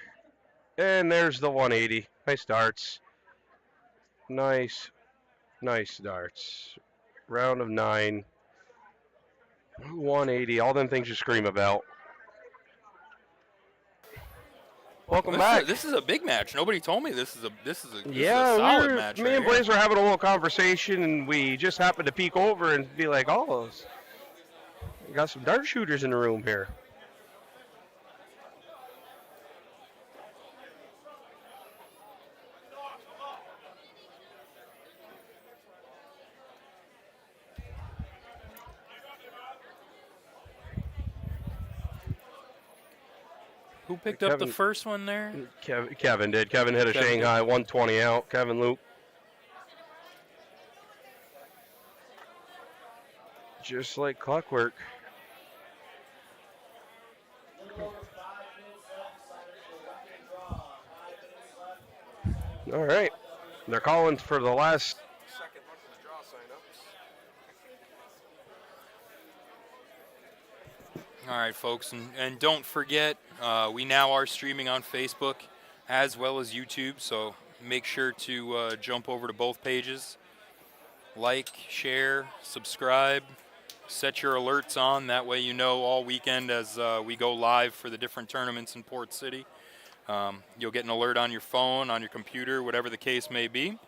And there's the 180. Nice darts. Nice darts. Round of 9. 180. All them things you scream about. Welcome back. This is a big match. Nobody told me this is a solid match. Me and right Blaze were having a little conversation, and we just happened to peek over and be like, "Oh, we got some dart shooters in the room here." Who picked up the first one there? Kevin did. Kevin hit a Shanghai 120 out. Kevin Luke. Just like clockwork. All right. They're calling for the last second look at the draw signups. All right, folks, and don't forget, we now are streaming on Facebook as well as YouTube, so make sure to jump over to both pages. like, share, subscribe, set your alerts on. That way you know all weekend as we go live for the different tournaments in Port City. You'll get an alert on your phone, on your computer, whatever the case may be.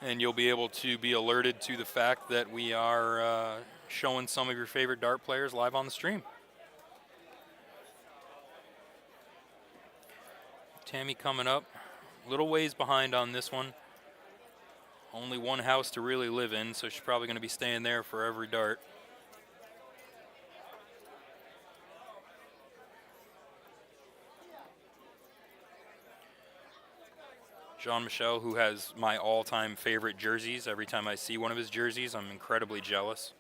And you'll be able to be alerted to the fact that we are showing some of your favorite dart players live on the stream. Tammy coming up. Little ways behind on this one. Only one house to really live in, so she's probably going to be staying there for every dart. Jean-Michel, who has my all-time favorite jerseys. Every time I see one of his jerseys, I'm incredibly jealous.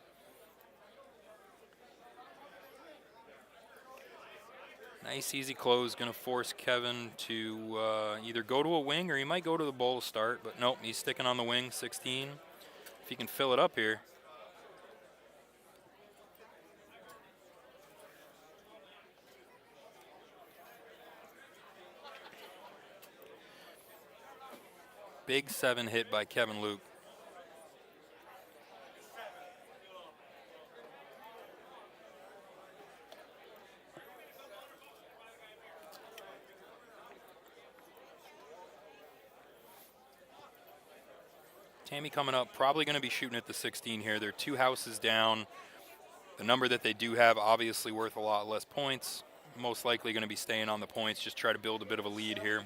Nice, easy close. Going to force Kevin to either go to a wing or he might go to the bowl start. But nope, he's sticking on the wing, 16. If he can fill it up here. Big 7 hit by Kevin Luke. Tammy coming up, probably going to be shooting at the 16 here. They're 2 houses down. The number that they do have obviously worth a lot less points. Most likely going to be staying on the points, just try to build a bit of a lead here.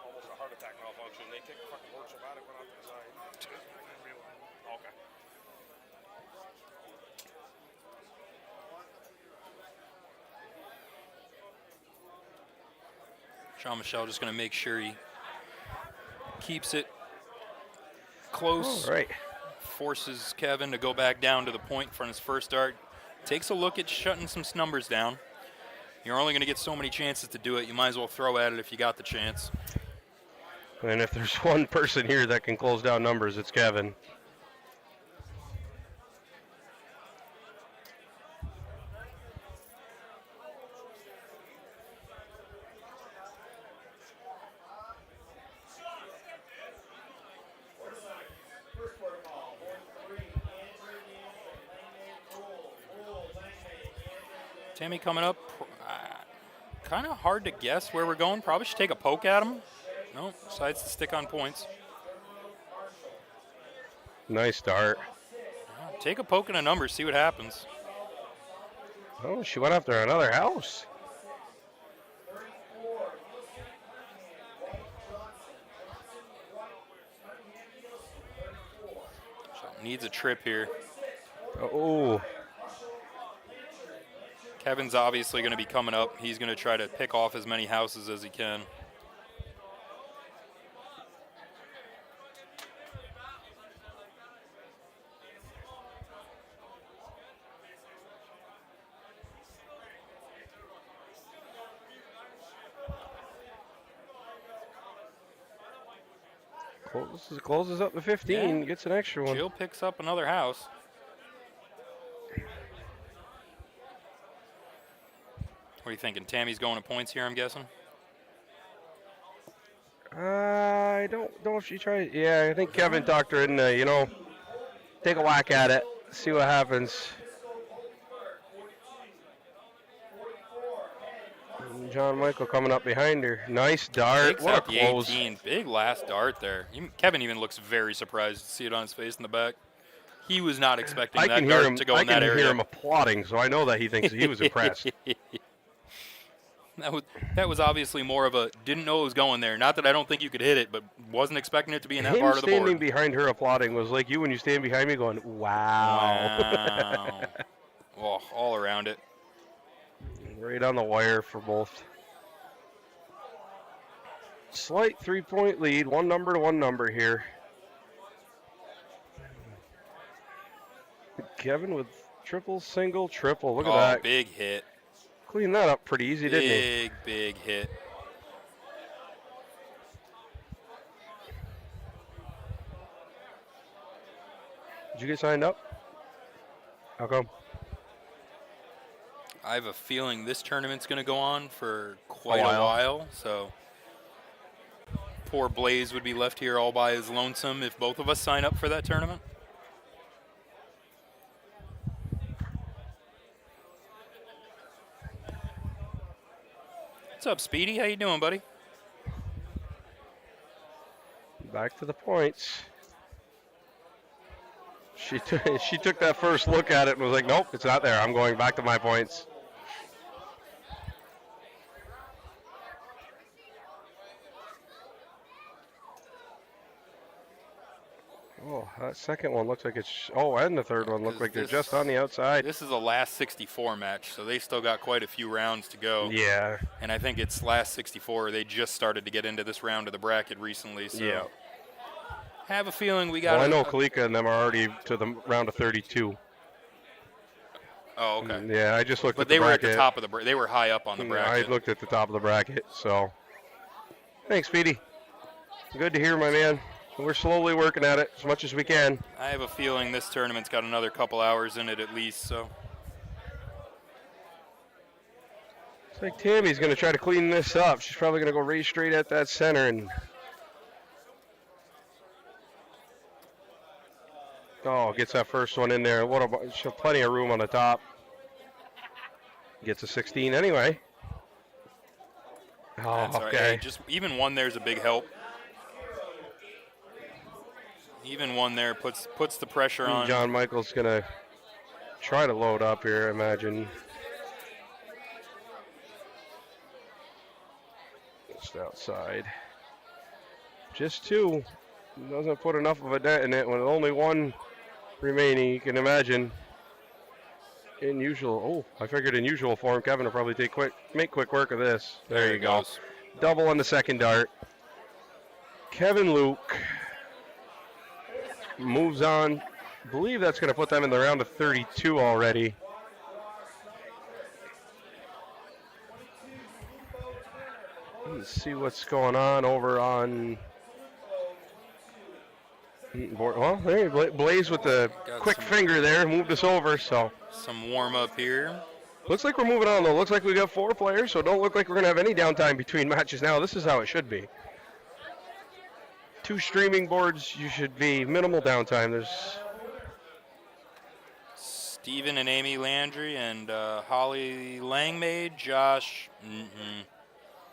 Almost a heart attack malfunction. They take the fucking word somatic one off to the side. Okay. Jean-Michel just going to make sure he keeps it close. All right. Forces Kevin to go back down to the point for his first dart. Takes a look at shutting some numbers down. You're only going to get so many chances to do it. You might as well throw at it if you got the chance. And if there's one person here that can close down numbers, it's Kevin. Tammy coming up. Kind of hard to guess where we're going. Probably should take a poke at him. No, decides to stick on points. Nice dart. Take a poke and a number, see what happens. Oh, she went after another house. Needs a trip here. Oh. Kevin's obviously going to be coming up. He's going to try to pick off as many houses as he can. Closes up the 15, gets an extra one. Jill picks up another house. What are you thinking? Tammy's going to points here, I'm guessing? I don't know if she tried. Yeah, I think Kevin talked her into, take a whack at it, see what happens. John Michael coming up behind her. Nice dart. Picks What a up the close. 18. Big last dart there. Kevin even looks very surprised to see it on his face in the back. He was not expecting that dart to go in that area. I can hear him applauding, so I know that he thinks he was impressed. That was obviously more of a didn't know it was going there. Not that I don't think you could hit it, but wasn't expecting it to be in that part of the board. Standing behind her applauding was like you when you stand behind me going, wow. Wow. Oh, all around it. Right on the wire for both. Slight 3-point lead, one number to one number here. Kevin with triple, single, triple. Look at that. Big hit. Cleaned that up pretty easy, didn't he? Big hit. Did you get signed up? How come? I have a feeling this tournament's going to go on for quite a while. while. So poor Blaze would be left here all by his lonesome if both of us sign up for that tournament. What's up, Speedy? How you doing, buddy? Back to the points. She took that first look at it and was like, nope, it's not there. I'm going back to my points. Oh, that second one looks like it's... Oh, and the third one look like they're just on the outside. This is a last 64 match, so they still got quite a few rounds to go. Yeah. And I think it's last 64. They just started to get into this round of the bracket recently. So Yeah. have a feeling we got. Well, I know Kalika and them are already to the round of 32. Oh, okay. Yeah, I just looked But at the they were bracket. at the top of the bracket. They were high up on the bracket. I looked at the top of the bracket, so. Thanks, Speedy. Good to hear, my man. We're slowly working at it as much as we can. I have a feeling this tournament's got another couple hours in it at least, so. It's like Tammy's going to try to clean this up. She's probably going to go right straight at that center and. Oh, gets that first one in there. What about? She'll have plenty of room on the top. Gets a 16 anyway. Oh, That's all right. okay. Hey, just even one there's a big help. Even one there puts the pressure on. John Michael's going to try to load up here, I imagine. Just outside. Just two. Doesn't put enough of a dent in it with only one remaining. You can imagine. In usual, I figured in usual form, Kevin will probably make quick work of this. There you go. Goes. Double on the second dart. Kevin Luke moves on. I believe that's going to put them in the round of 32 already. Let's see what's going on over on. Well, there, Blaze with the quick finger there moved us over, so. Some warm up here. Looks like we're moving on, though. Looks like we got 4 players, so don't look like we're going to have any downtime between matches now. This is how it should be. 2 streaming boards, you should be minimal downtime. There's Steven and Amy Landry and Holly Langmaid, Josh.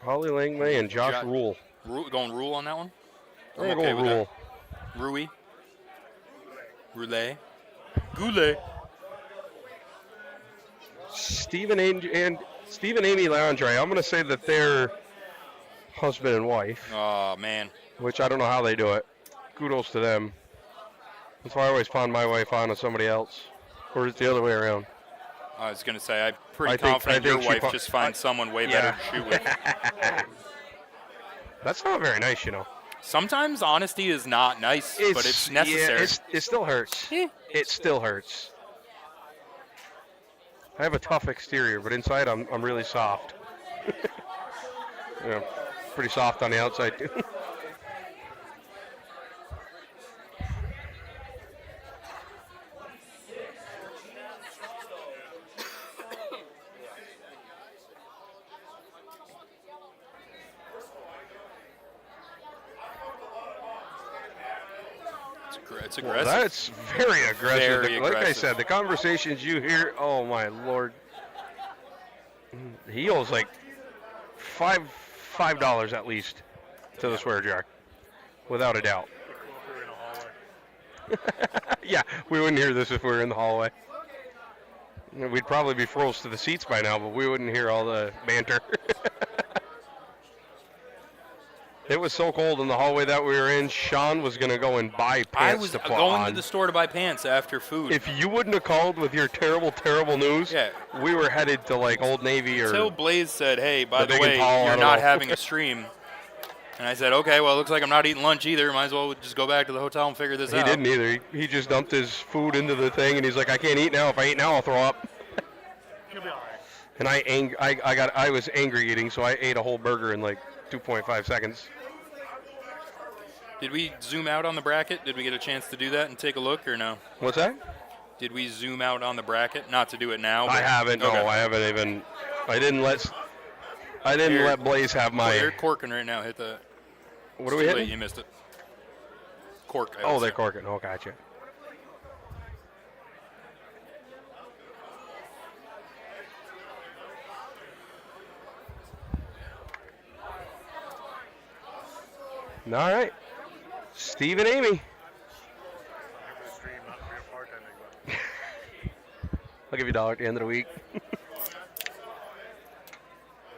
Holly Langmay and Josh Rule. Going Rule on that one? I'm going to go Rule. Rui. Roulette. Goulet. Stephen and Amy Landry, I'm going to say that they're husband and wife. Oh, man. Which I don't know how they do it. Kudos to them. That's why I always pawn my wife on to somebody else. Or is it the other way around? I was going to say, I'm pretty confident your wife just finds someone way better to shoot with. That's not very nice, you know. Sometimes honesty is not nice, but it's necessary. Yeah, it still hurts. It still hurts. I have a tough exterior, but inside I'm really soft. Pretty soft on the outside, too. It's aggressive. Well, that's very aggressive. Very like aggressive. I said, the conversations you hear, oh my Lord. He owes like $5 at least to the swear jar, without a doubt. Yeah, we wouldn't hear this if we were in the hallway. We'd probably be froze to the seats by now, but we wouldn't hear all the banter. It was so cold in the hallway that we were in, Sean was going to go and buy pants to put on. I was going to the store to buy pants after food. If you wouldn't have called with your terrible, terrible news, we were headed to like Old Navy or... Until Blaze said, hey, by the Big way, and Tall, you're not having a stream. And I said, okay, well, it looks like I'm not eating lunch either. Might as well just go back to the hotel and figure this out. He didn't either. He just dumped his food into the thing, and he's like, I can't eat now. If I eat now, I'll throw up. You'll be all right. And I was angry eating, so I ate a whole burger in like 2.5 seconds. Did we zoom out on the bracket? Did we get a chance to do that and take a look, or no? What's that? Did we zoom out on the bracket? Not to do it now. I But, haven't. okay. No, I haven't even. I didn't let. I didn't Here, let Blaze have Well, my. they're corking right now. Hit the. What It's are we too late. hitting? You missed it. Cork. I Oh, would they're say. corking. Oh, gotcha. All right. Steve and Amy. I'm here for the stream, not for your bartending. But I'll give you $1 at the end of the week. what do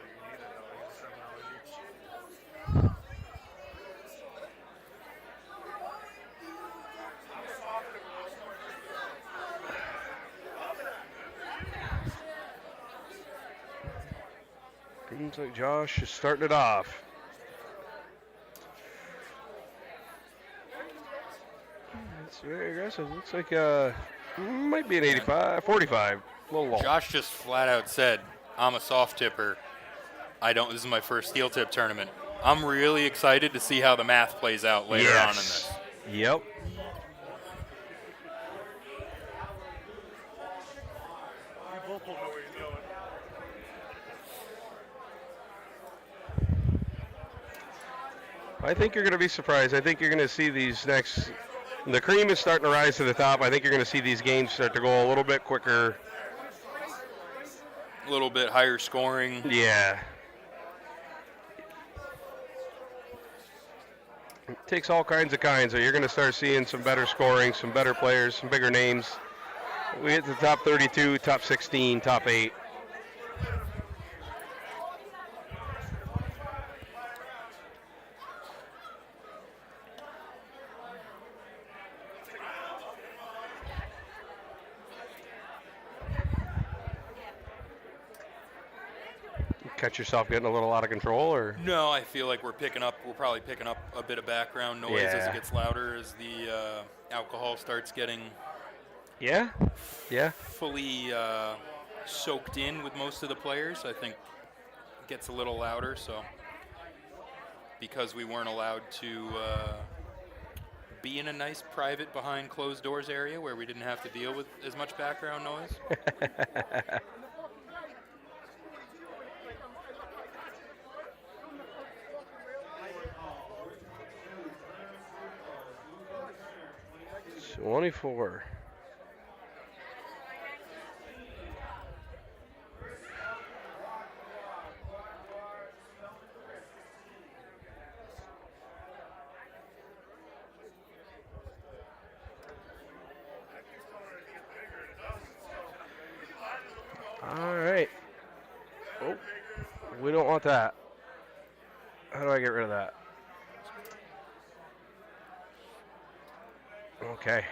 you need it though? He's $7 each. Seems like Josh is starting it off. It's very aggressive. Looks like might be an 85, 45. A little low. Josh just flat out said, "I'm a soft tipper. This is my first steel tip tournament." I'm really excited to see how the math plays out later on in this. Yep. You both will know where he's going. I think you're going to be surprised. I think you're going to see these next. The cream is starting to rise to the top. I think you're going to see these games start to go a little bit quicker. A little bit higher scoring. Yeah. It takes all kinds of kinds. So you're going to start seeing some better scoring, some better players, some bigger names. We hit the top 32, top 16, top 8. Catch yourself getting a little out of control, or? No, I feel like we're probably picking up a bit of background noise as Yeah. it gets louder, as the alcohol starts getting Yeah. Yeah. fully soaked in with most of the players. I think it gets a little louder, so because we weren't allowed to be in a nice private behind closed doors area where we didn't have to deal with as much background noise. So 24. All right. Oh, we don't want that. How do I get rid of that? Okay.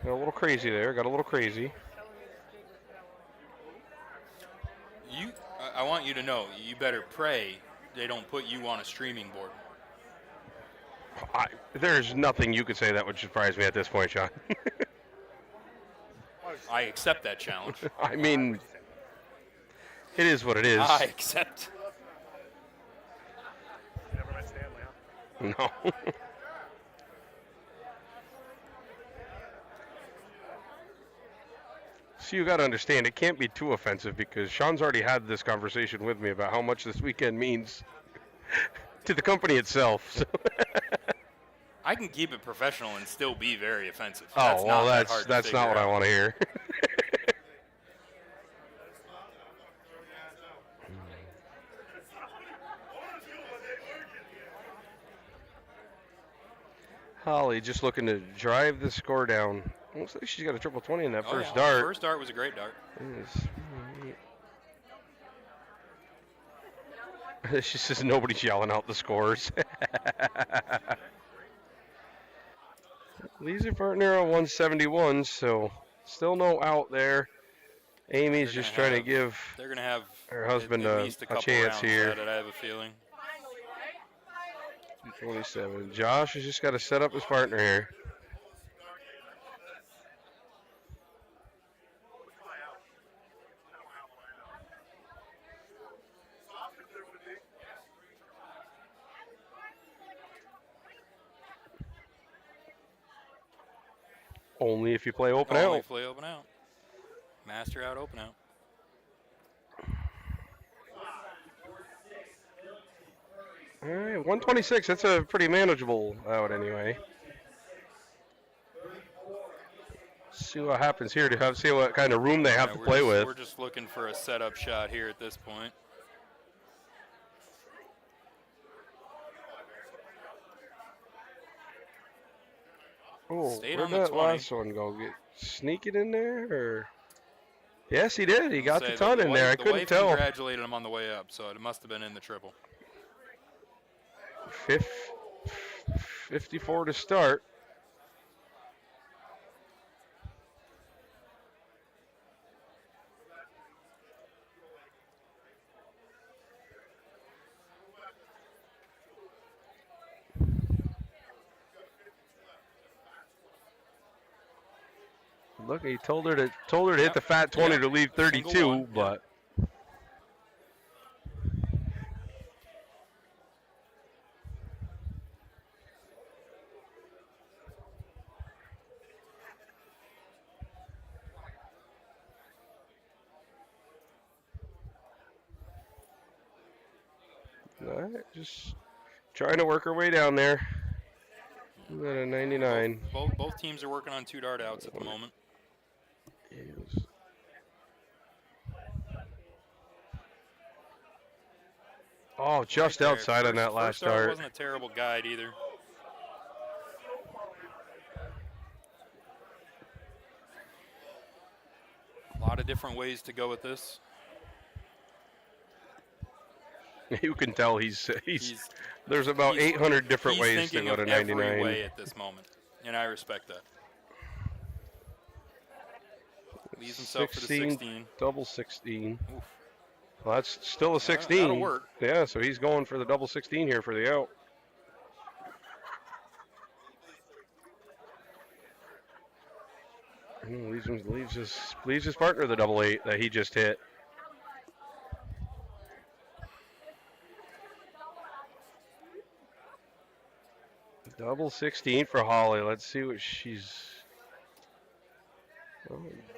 Got a little crazy there. Got a little crazy. I want you to know, you better pray they don't put you on a streaming board. There's nothing you could say that would surprise me at this point, Sean. I accept that challenge. I mean, it is what it is. I accept. You never met Stanley, huh? No. So you got to understand, it can't be too offensive because Sean's already had this conversation with me about how much this weekend means to the company itself. So. I can keep it professional and still be very offensive. Oh, well, not that hard to that's not figure what I out. want to hear. Holly just looking to drive the score down. Looks like she's got a triple 20 in that first yeah. dart. First dart was a great dart. She says nobody's yelling out the scores. Lee's partner on 171, so still no out there. Amy's just trying to give They're going to have her husband at a least a couple chance rounds here. at it, I have a feeling. 27. Josh has just got to set up his partner here. Only if you play open Only out. play open out. Master out, open out. All right, 126. That's a pretty manageable out anyway. See what happens here to see what kind of room they have to play with. We're just looking for a setup shot here at this point. Oh, Stayed where'd on the that 20. last one go? Sneak it in there, or? Yes, he did. He got the Say ton in there. I the couldn't wife tell. congratulated him on the way up, so it must have been in the triple. 54 to start. Look, he told her to hit the fat 20 to leave 32, one, but all right, just trying to work her way down there. We got a 99. Both teams are working on 2 dart outs at the moment. Oh, just right outside on that last first dart dart. Wasn't a terrible guide either. A lot of different ways to go with this. You can tell there's about 800 different he's ways to thinking go to of 99. every way at this moment, and I respect that. Leaves himself for the 16. Double 16. Oof. Well, that's still a 16. That'll work. Yeah, so he's going for the double 16 here for the out. Leaves his partner the double 8 that he just hit. Double 16 for Holly. Let's see what she's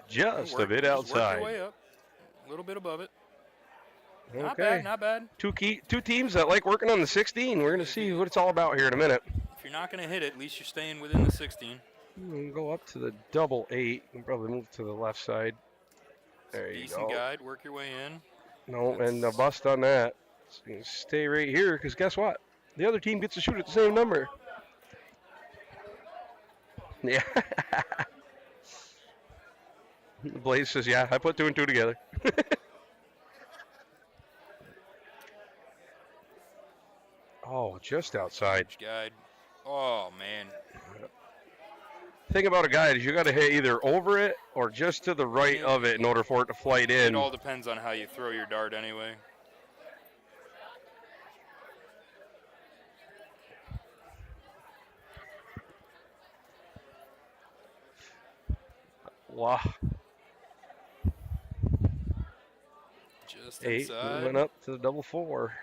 just a bit outside. Work your way up, a little bit above it. Okay. Not bad, not bad. Two teams that like working on the 16. We're going to see what it's all about here in a minute. If you're not going to hit it, at least you're staying within the 16. We'll go up to the double 8 and probably move to the left side. There you go. Decent guide, work your way in. No, and the bust on that. So you can stay right here because guess what? The other team gets to shoot at the same number. Yeah. Blaze says, yeah, I put 2 and 2 together. Oh, just outside. Guide. Oh, man. Thing about a guide is you got to hit either over it or just to the right of it in order for it to flight in. It all depends on how you throw your dart anyway. Wow. Just 8 inside. moving up to the double 4.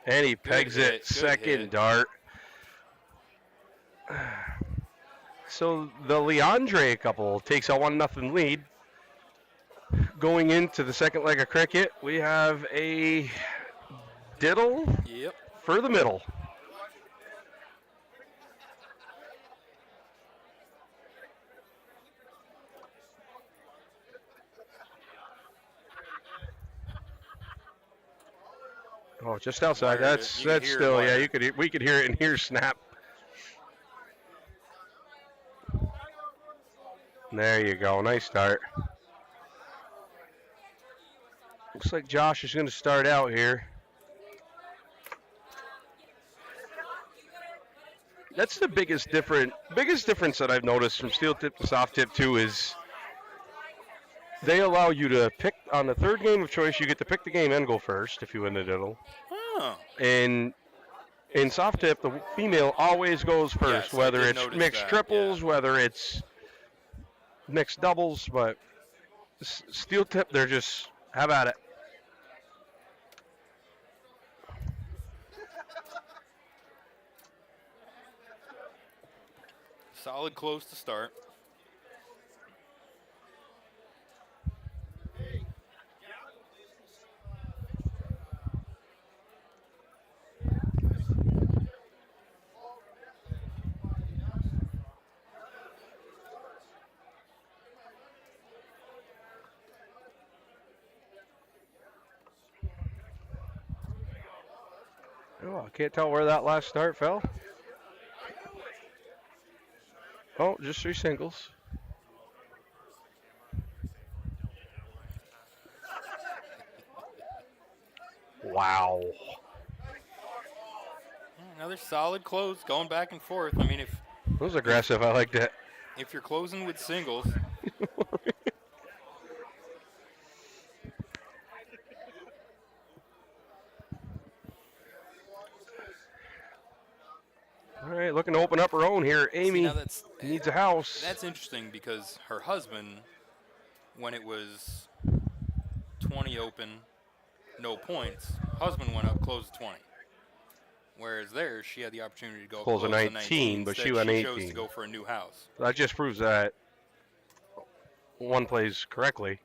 And he pegs it. Second dart. So the Leandre couple takes a 1-0 lead. Going into the second leg of cricket, we have a diddle for the middle. Oh, just outside. That's still, yeah. We could hear it in here snap. There you go. Nice start. Looks like Josh is going to start out here. That's the biggest difference that I've noticed from steel tip to soft tip too is they allow you to pick on the third game of choice. You get to pick the game and go first if you win the diddle. Oh. And in soft tip, the female always goes first, whether it's mixed triples, whether it's mixed doubles. But steel tip, they're just have at it. Solid close to start. Oh, I can't tell where that last start fell. Oh, just 3 singles. Wow. Another solid close, going back and forth. I mean, That was aggressive. I liked it. if you're closing with singles, All right, looking to open up her own here. see, Amy now needs a house. that's interesting because her husband, when it was 20 open, no points, husband went up, closed 20. Whereas there, she had the opportunity to go Close a close 19, but Instead, she went she chose 18. to go for a new house. That just proves that one plays correctly.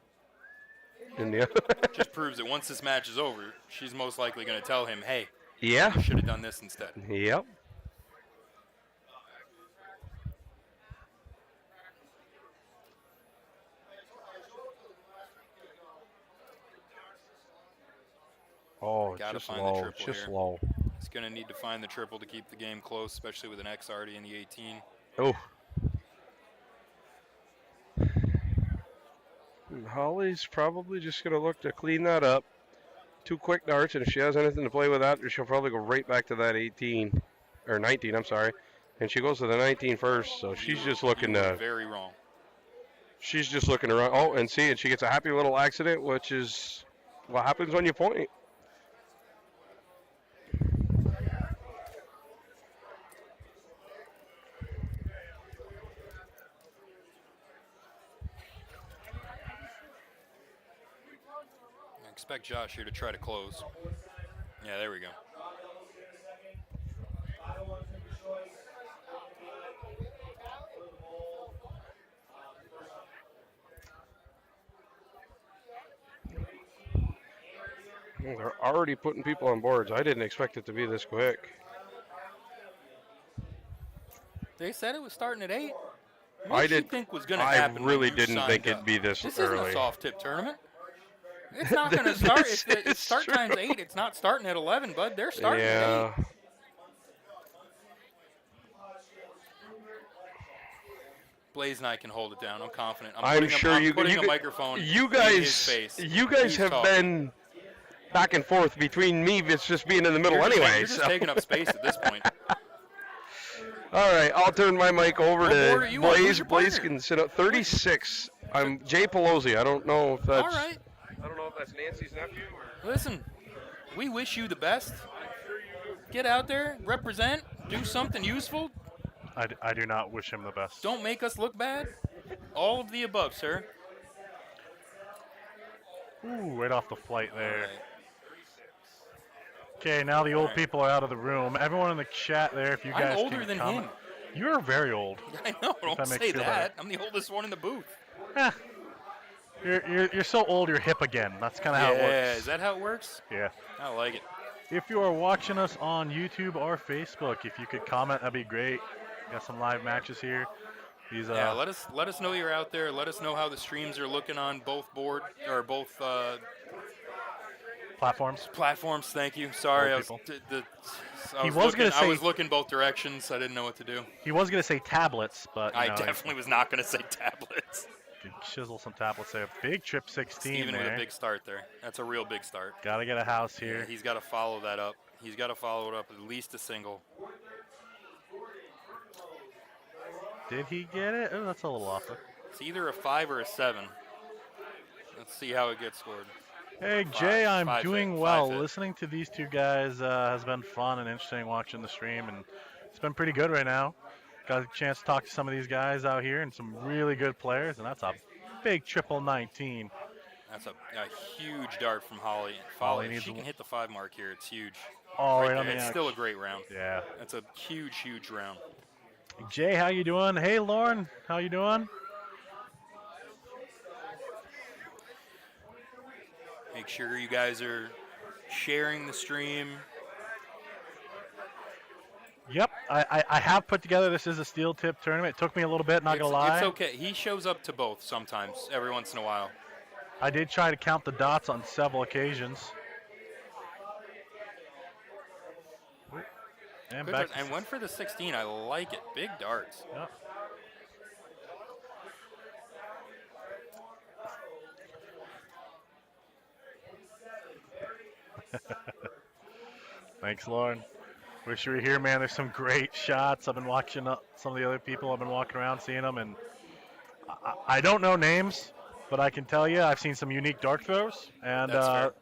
And the other. Just proves that once this match is over, she's most likely going to tell him, hey, Yeah. you should have done this instead. Yep. Oh, Gotta just find the low. triple Just here. low. He's going to need to find the triple to keep the game close, especially with an X already in the 18. Oh. Holly's probably just going to look to clean that up. 2 quick darts, and if she has anything to play with that, she'll probably go right back to that 18. Or 19, I'm sorry. And she goes to the 19 first, so she's just looking You were to. very wrong. She's just looking around. Oh, and see, and she gets a happy little accident, which is what happens when you point. I expect Josh here to try to close. Yeah, there we go. Well, they're already putting people on boards. I didn't expect it to be this quick. They said it was starting at 8. I What did you did- think was going to I happen? when really you didn't signed think up? it'd be this This early. isn't a soft tip tournament. It's not going to start. This If the is start true. time's 8, it's not starting at 11, bud. They're starting at 8. Yeah. Blaze and I can hold it down. I'm confident. I'm sure I'm you putting you, a microphone you in guys his face. you guys He's have talking. been back and forth between me. It's just being in the middle You're anyway. just so. taking up space at this point. All right, I'll turn my mic over What board are to you on? Who's Blaze. your Blaze partner? can sit up 36. I'm Jay Pelosi. I don't know if that's. All right. I don't know if that's Nancy's nephew or. Listen, we wish you the best. Get out there, represent, do something useful. I do not wish him the best. Don't make us look bad. All of the above, sir. Ooh, right off the flight All there. right. Okay, now the old Alright. people are out of the room. Everyone in the chat there, if you I'm guys older can than comment. him. You're very old. I know. Don't that makes say you feel that. better. I'm the oldest one in the booth. Eh, you're so old you're hip again. That's kind of how it Yeah, works. is that how it works? Yeah. I like it. If you are watching us on YouTube or Facebook, if you could comment, that'd be great. Got some live matches here. These Yeah, let us know you're out there. Let us know how the streams are looking on both board or both platforms. platforms. Thank you. Sorry, Old I was, people. I was looking. I was looking both directions. I didn't know what to do. He was gonna say tablets, but you I know, definitely was not going to say tablets. could chisel some tablets there. Big trip 16 Steven there. with a big start there. That's a real big start. Gotta get a house Yeah, here. he's got to follow that up. He's got to follow it up at least a single. Did he get it? Oh, that's a little off there. It's either a 5 or a 7. Let's see how it gets scored. Hey Jay, I'm Five doing hit, well. 5 hit. Listening to these two guys has been fun and interesting watching the stream, and it's been pretty good right now. Got a chance to talk to some of these guys out here and some really good players, and that's a big triple 19. That's a huge dart from Holly. Holly If needs she can one. hit the 5 mark here, it's huge. Oh, right there. on the It's edge. still a great round. Yeah. That's a huge, huge round. Jay, how you doing? Hey, Lauren, how you doing? Make sure you guys are sharing the stream. Yep, I have put together. This is a steel tip tournament. It took me a little bit, not gonna It's lie. okay. He shows up to both sometimes, every once in a while. I did try to count the dots on several occasions. And Good back darts. to And went for the 16. I like it. Big darts. Yep. Thanks, Lauren. Wish you were here, man. There's some great shots. I've been watching some of the other people. I've been walking around seeing them, and I don't know names, but I can tell you I've seen some unique dart throws and That's fair.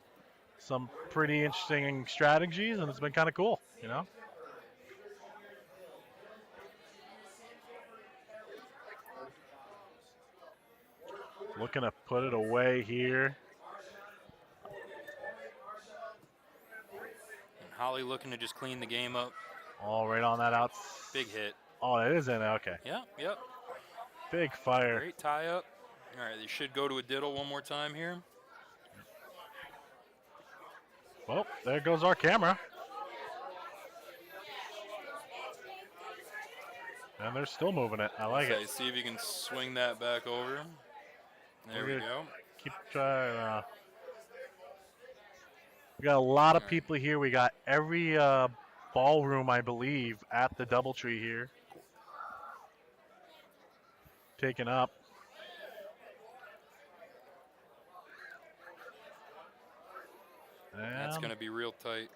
some pretty interesting strategies, and it's been kind of cool, you know? Looking to put it away here. And Holly looking to just clean the game up. All right on that out. Big hit. Oh, it is in there. Okay. Yep. Big fire. Great tie up. All right, they should go to a diddle one more time here. Well, there goes our camera. And they're still moving it. I like it. See if you can swing that back over. There we go. Keep trying. We got a lot of people here. We got every ballroom, I believe, at the DoubleTree here. Taken up. That's going to be real tight.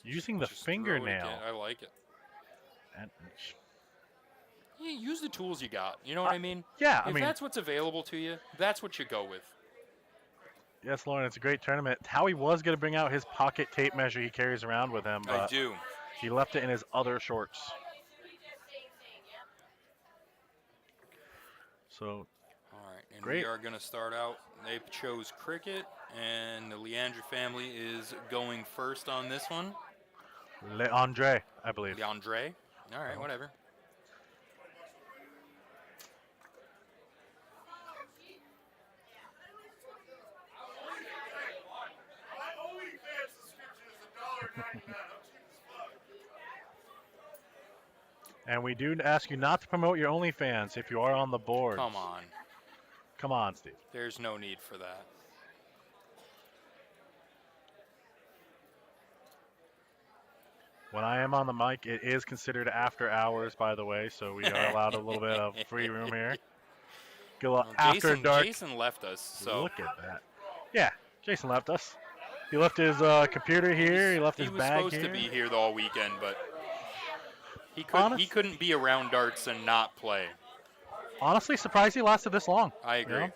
Using the Just throw it fingernail. again. I like it. And Yeah, use the tools you got. You know what I mean? yeah, If that's what's available to you, that's what you go with. Yes, Lauren, it's a great tournament. Howie was going to bring out his pocket tape measure he carries around with him, I but do. he left it in his other shorts. So, All right, and great. we are going to start out. They chose cricket, and the Leandre family is going first on this one. Leandre, I believe. Leandre. All right, whatever. And we do ask you not to promote your OnlyFans if you are on the board. Come on. Come on, Steve. There's no need for that. When I am on the mic, it is considered after hours, by the way, so we are allowed a little bit of free room here. Go after dark. Jason left us, so Look at that. Yeah, Jason left us. He left his computer here. He left his bag here. He was supposed to be here the all weekend, but he couldn't be around darts and not play. Honestly, surprised he lasted this long. I agree. You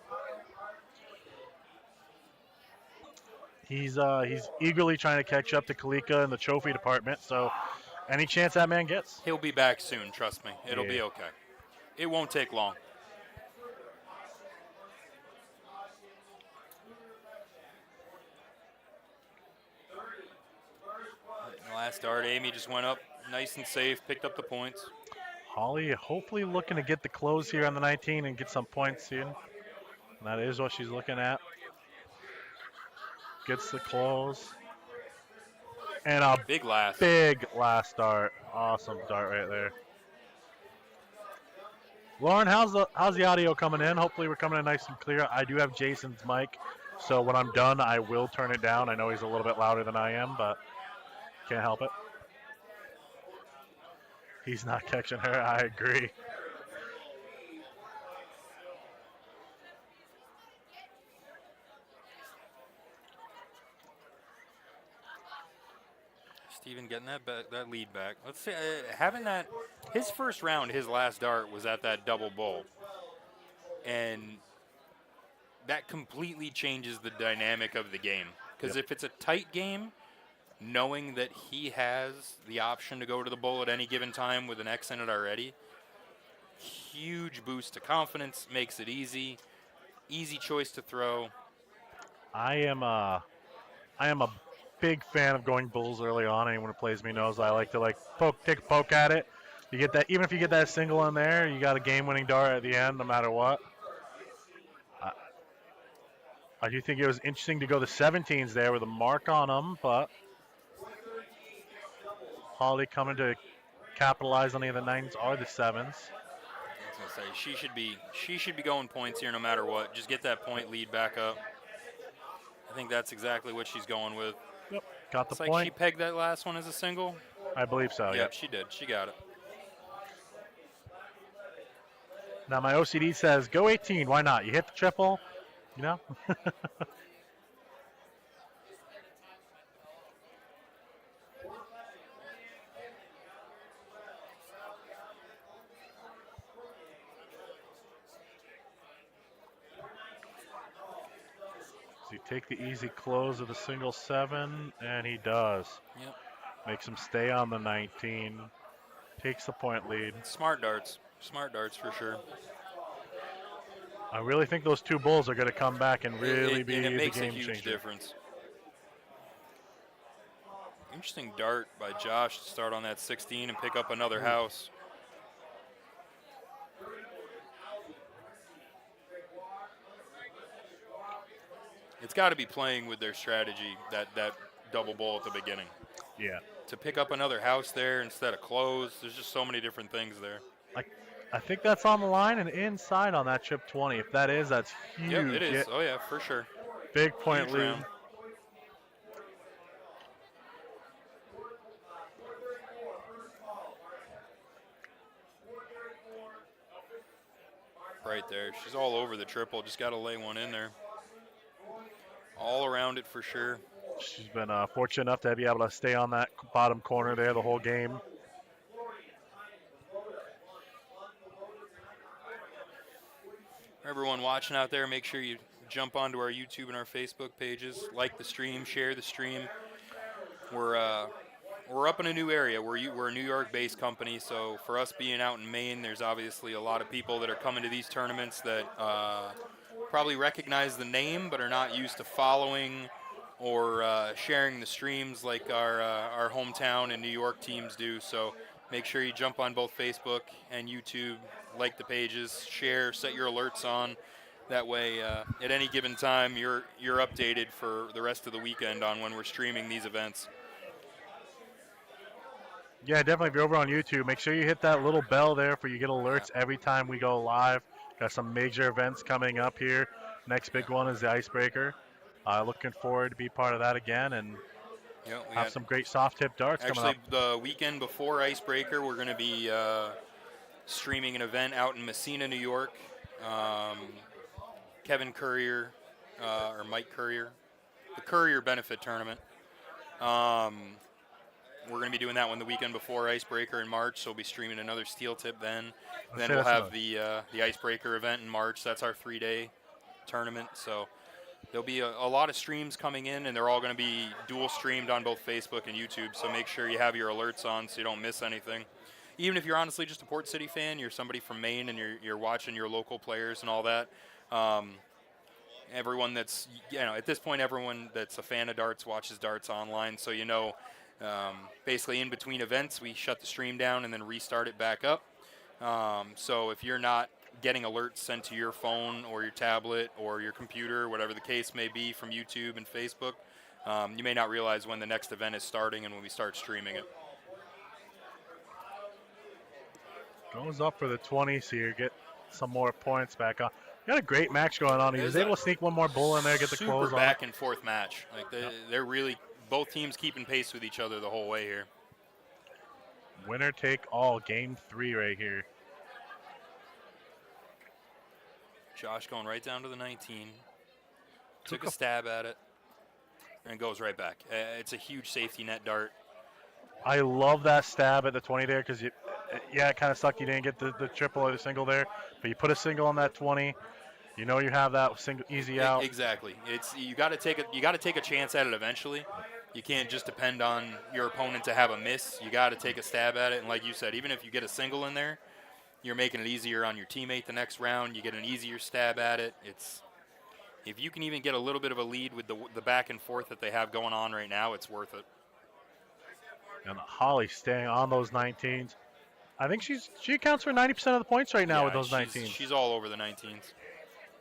know? He's eagerly trying to catch up to Kalika in the trophy department, so any chance that man gets. He'll be back soon, trust me. It'll be okay. It won't take long. Last dart, Amy just went up nice and safe, picked up the points. Holly hopefully looking to get the close here on the 19 and get some points in. And that is what she's looking at. Gets the close. And a big last dart. Awesome dart right there. Lauren, how's the audio coming in? Hopefully we're coming in nice and clear. I do have Jason's mic, so when I'm done, I will turn it down. I know he's a little bit louder than I am, but can't help it. He's not catching her. I agree. Steven getting that lead back. Let's say having that his first round, his last dart was at that double bowl, and that completely changes the dynamic of the game. Because if it's a tight game, knowing that he has the option to go to the bowl at any given time with an X in it already, huge boost to confidence, makes it easy choice to throw. I am a big fan of going bulls early on. Anyone who plays me knows I like to take a poke at it. You get that, even if you get that single in there, you got a game-winning dart at the end, no matter what. I, I do think it was interesting to go the 17s there with a mark on them, but Holly coming to capitalize on either the 9s or the 7s. I was gonna say she should be going points here no matter what. Just get that point lead back up. I think that's exactly what she's going with. Yep, got the It's like she point. pegged that last one as a single. I believe so. Yep, Yep. she did. She got it. Now my OCD says go 18. Why not? You hit the triple, you know. Does he take the easy close of the single 7? And he does. Yep. Makes him stay on the 19. Takes the point lead. Smart darts. Smart darts for sure. I really think those two bulls are going to come back and really be and it the makes game a huge changer. difference. Interesting dart by Josh to start on that 16 and pick up another house. It's got to be playing with their strategy, that double bull at the beginning. Yeah. To pick up another house there instead of close, there's just so many different things there. I think that's on the line and inside on that chip 20. If that is, that's huge. Yep, it is. Oh, yeah, for sure. Big point Huge lead. round. Right there. She's all over the triple. Just got to lay one in there. All around it for sure. She's been fortunate enough to be able to stay on that bottom corner there the whole game. Everyone watching out there, make sure you jump onto our YouTube and our Facebook pages. Like the stream, share the stream. We're up in a new area. We're a New York-based company, so for us being out in Maine, there's obviously a lot of people that are coming to these tournaments that probably recognize the name but are not used to following or sharing the streams like our hometown and New York teams do. So make sure you jump on both Facebook and YouTube, like the pages, share, set your alerts on. That way, at any given time, you're updated for the rest of the weekend on when we're streaming these events. Yeah, definitely. If you're over on YouTube, make sure you hit that little bell there for you get alerts every time we go live. Got some major events coming up here. Next big one is the Icebreaker. Looking forward to be part of that again and have some great soft tip darts coming up. Actually, the weekend before Icebreaker, we're going to be streaming an event out in Messina, New York. Kevin Courier, or Mike Courier, the Courier Benefit Tournament. We're going to be doing that one the weekend before Icebreaker in March, so we'll be streaming another steel tip then. Then we'll have the Icebreaker event in March. That's our 3-day tournament. So there'll be a lot of streams coming in, and they're all going to be dual streamed on both Facebook and YouTube. So make sure you have your alerts on so you don't miss anything. Even if you're honestly just a Port City fan, you're somebody from Maine, and you're watching your local players and all that. Everyone that's, at this point, everyone that's a fan of darts watches darts online, so basically in between events, we shut the stream down and then restart it back up. So if you're not getting alerts sent to your phone or your tablet or your computer, whatever the case may be, from YouTube and Facebook, you may not realize when the next event is starting and when we start streaming it. Goes up for the 20s here, get some more points back on. Got a great match going on. He was able to sneak one more bull in there, get the close on. Super back and forth match. Like they're really both teams keeping pace with each other the whole way here. Winner take all, game 3 right here. Josh going right down to the 19. Took a stab at it and goes right back. It's a huge safety net dart. I love that stab at the 20 there because it kind of sucked you didn't get the triple or the single there, but you put a single on that 20. You know you have that single easy out. Exactly. You got to take a chance at it eventually. You can't just depend on your opponent to have a miss. You got to take a stab at it, and like you said, even if you get a single in there, you're making it easier on your teammate the next round. You get an easier stab at it. If you can even get a little bit of a lead with the back and forth that they have going on right now, it's worth it. And Holly staying on those 19s. I think she accounts for 90% of the points right now with those 19s. She's all over the 19s.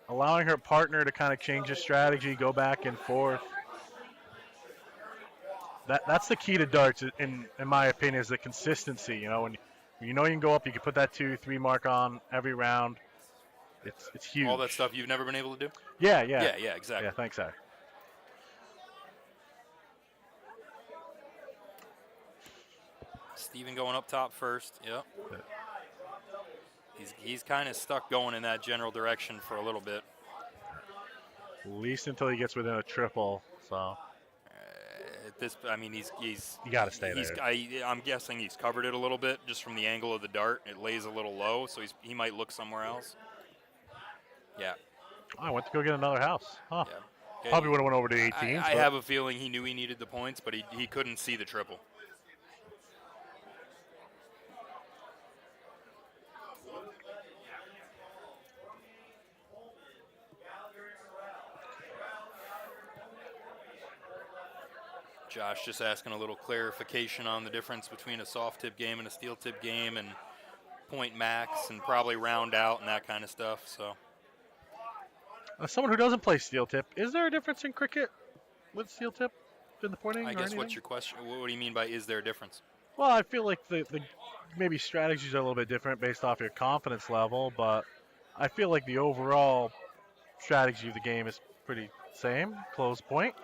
Allowing her partner to kind of change his strategy, go back and forth. That's the key to darts, in my opinion, is the consistency. You know, when you know you can go up, you can put that 2-3 mark on every round. It's huge. All that stuff you've never been able to do? Yeah, exactly. Yeah, thanks, Zach. Steven going up top first. Yep. He's kind of stuck going in that general direction for a little bit. At least until he gets within a triple. So At this, I mean, he's you got to stay there. I'm guessing he's covered it a little bit just from the angle of the dart. It lays a little low, so he might look somewhere else. Yeah. Oh, I went to go get another house. Huh. Yeah. Probably would have went over to 18s. I have a feeling he knew he needed the points, but he couldn't see the triple. Josh just asking a little clarification on the difference between a soft tip game and a steel tip game, and point max and probably round out and that kind of stuff. So, as someone who doesn't play steel tip, is there a difference in cricket with steel tip in the pointing? I or guess anything? what's your question? What do you mean by is there a difference? Well, I feel like the maybe strategies are a little bit different based off your confidence level, but I feel like the overall strategy of the game is pretty same. Close point.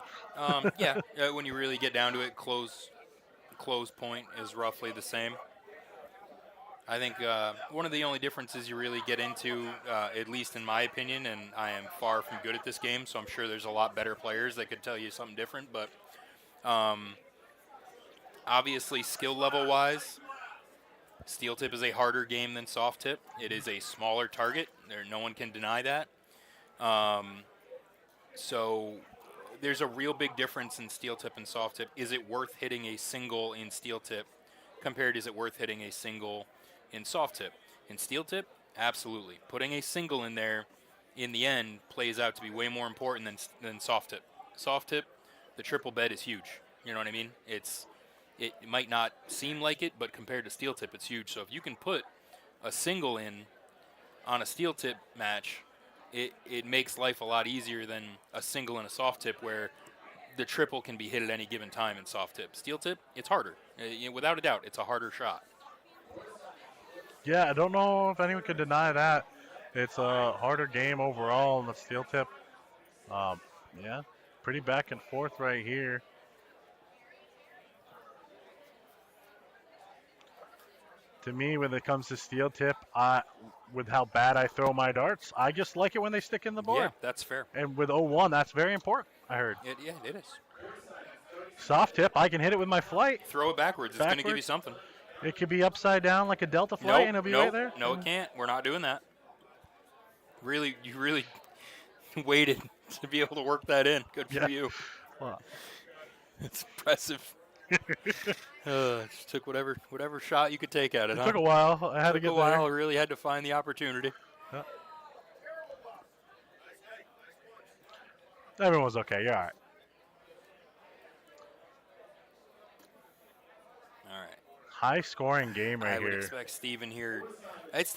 Yeah, when you really get down to it, close point is roughly the same. I think one of the only differences you really get into, at least in my opinion, and I am far from good at this game, so I'm sure there's a lot better players that could tell you something different, but obviously skill level wise, steel tip is a harder game than soft tip. It is a smaller target. No one can deny that. So there's a real big difference in steel tip and soft tip. Is it worth hitting a single in steel tip compared to is it worth hitting a single in soft tip? In steel tip, absolutely. Putting a single in there in the end plays out to be way more important than soft tip. Soft tip, the triple bet is huge. You know what I mean? It might not seem like it, but compared to steel tip, it's huge. So if you can put a single in on a steel tip match, it makes life a lot easier than a single and a soft tip where the triple can be hit at any given time in soft tip. Steel tip, it's harder. Without a doubt, it's a harder shot. Yeah, I don't know if anyone could deny that. It's a harder game overall in the steel tip. Yeah, pretty back and forth right here. To me, when it comes to steel tip, with how bad I throw my darts, I just like it when they stick in the board. Yeah, that's fair. And with 0-1, that's very important, I heard. It is. Soft tip, I can hit it with my flight. Throw it backwards. It's going to give you something. It could be upside down like a Delta flight, and it'll be right there. No, it can't. We're not doing that. You really waited to be able to work that in. Good for you. Well, it's impressive. Just took whatever shot you could take at it. It took a while. I had to get a while. I really had to find the opportunity. Yeah. Everyone's okay. You're all right. All right. High scoring game right here. I would expect Steven here.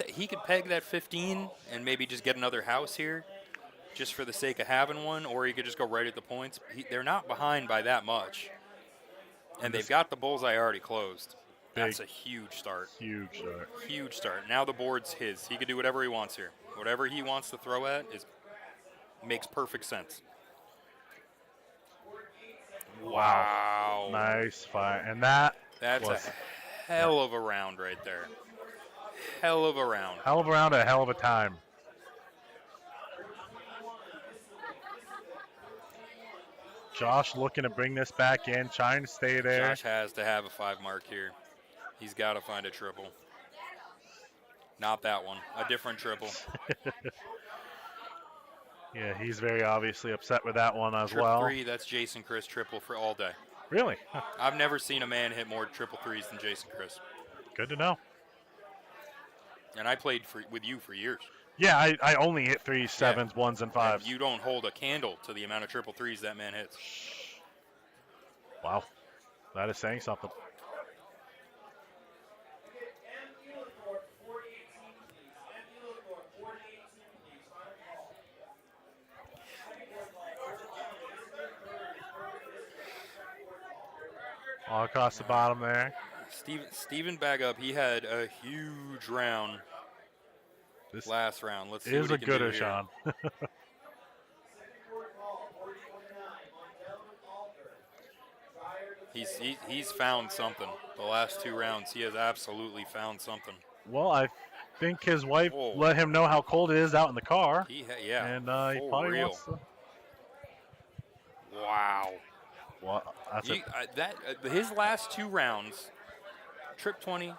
He could peg that 15 and maybe just get another house here just for the sake of having one, or he could just go right at the points. They're not behind by that much. And they've got the bullseye already closed. That's a huge start. Huge start. Huge start. Now the board's his. He can do whatever he wants here. Whatever he wants to throw at makes perfect sense. Wow. Nice fight. And that's a hell of a round right there. Hell of a round. Hell of a round, a hell of a time. Josh looking to bring this back in, trying to stay there. Josh has to have a 5 mark here. He's got to find a triple. Not that one. A different triple. Yeah, he's very obviously upset with that one as well. 3, that's Jason Chris triple for all day. Really? I've never seen a man hit more triple threes than Jason Chris. Good to know. And I played with you for years. Yeah, I only hit threes, sevens, ones, and And fives. you don't hold a candle to the amount of triple threes that man hits. Wow, that is saying something. All across the bottom there. Steven back up. He had a huge round This last round. Let's see is what he a can do gooder, here. Sean. He's found something. The last 2 rounds, he has absolutely found something. Well, I think his wife Whoa. let him know how cold it is out in the car, Yeah, and he for probably real. wants to. Wow. Well, that's it. His last 2 rounds, trip 20,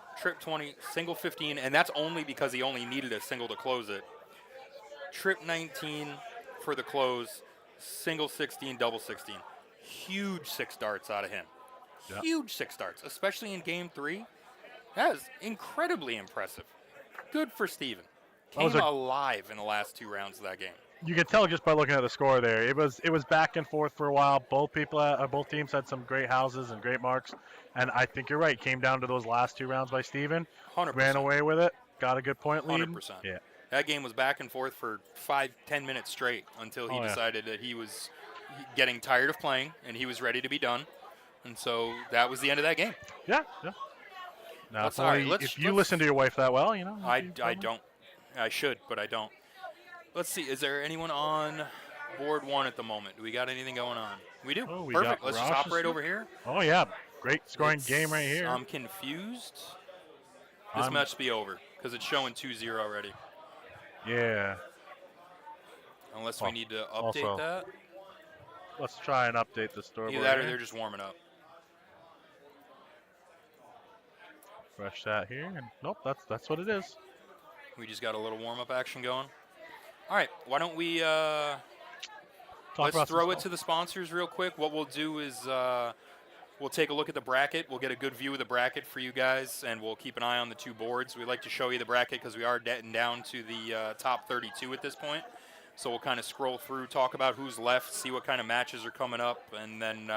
single 15, and that's only because he only needed a single to close it. Trip 19 for the close, single 16, double 16. Huge 6 darts out of him. Yeah. Huge 6 darts, especially in game 3. That is incredibly impressive. Good for Steven. That was Came alive in the last 2 rounds of that game. You can tell just by looking at the score there. It was back and forth for a while. Both teams had some great houses and great marks, and I think you're right. Came down to those last 2 rounds by Steven. 100%. Ran away with it. Got a good point lead. 100%. Yeah. That game was back and forth for 5-10 minutes straight until he decided that he was getting tired of playing and he was ready to be done. And so that was the end of that game. Yeah. Now, if you listen to your wife that well, I don't. I should, but I don't. Let's see. Is there anyone on board 1 at the moment? Do we got anything going on? We do. Oh, we Perfect. got Let's just hop right over here. Oh, yeah. Great scoring game right here. I'm confused. This must be over because it's showing 2-0 already. Yeah. Unless we need to update that. Let's try and update the scoreboard. Either that or they're just warming up. Fresh that here. And nope, that's what it is. We just got a little warm-up action going. All right, why don't we let's throw it to the sponsors real quick. What we'll do is we'll take a look at the bracket. We'll get a good view of the bracket for you guys, and we'll keep an eye on the 2 boards. We like to show you the bracket because we are getting down to the top 32 at this point. So we'll kind of scroll through, talk about who's left, see what kind of matches are coming up, and then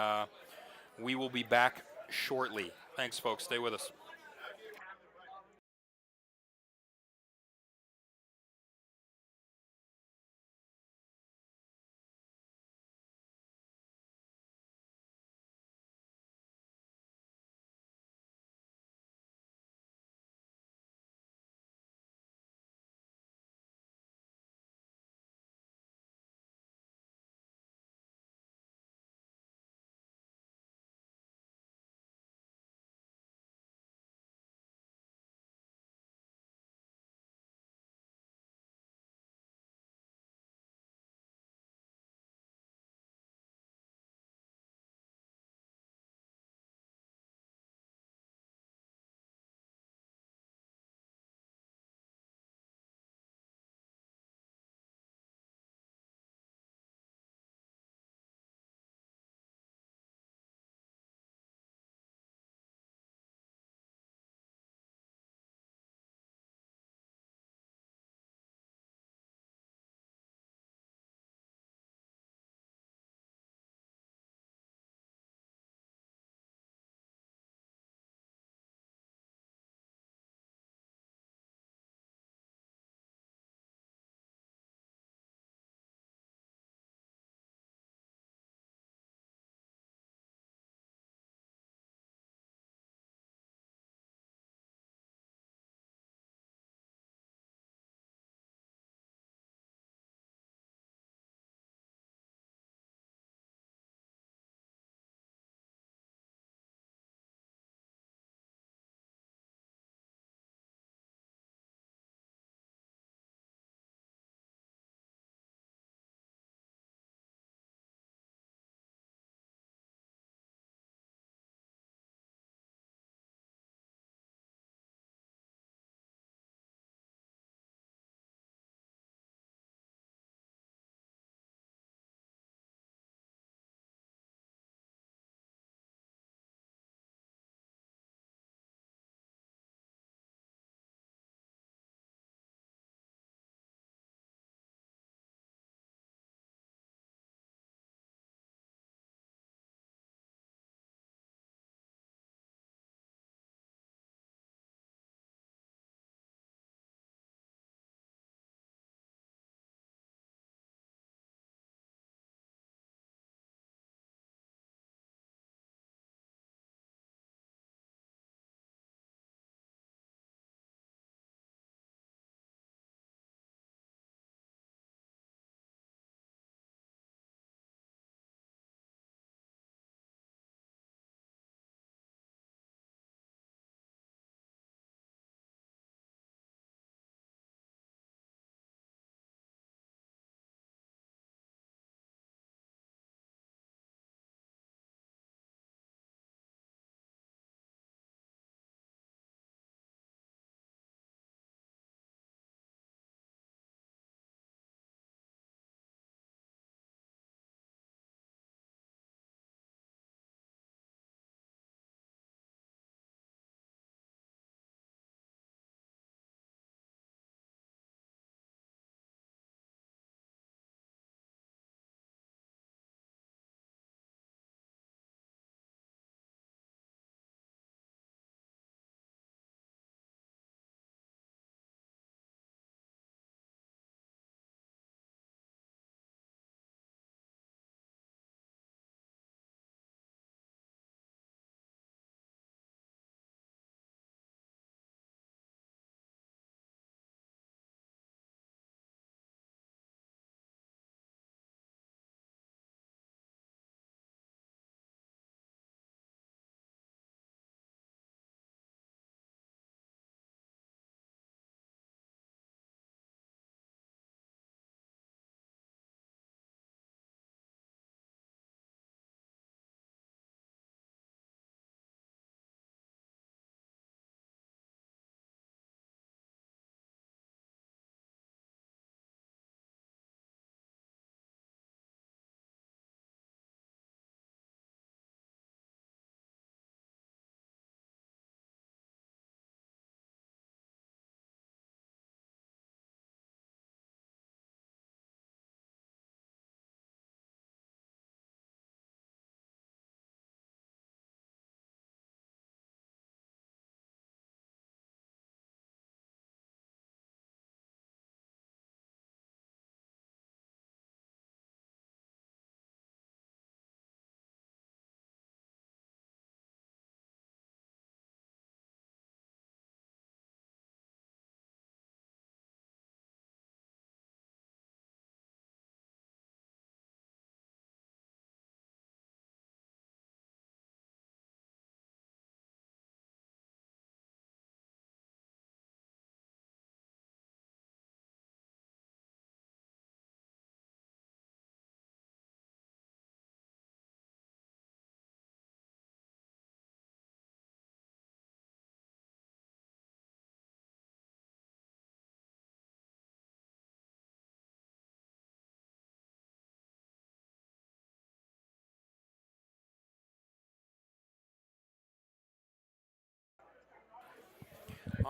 we will be back shortly. Thanks, folks. Stay with us.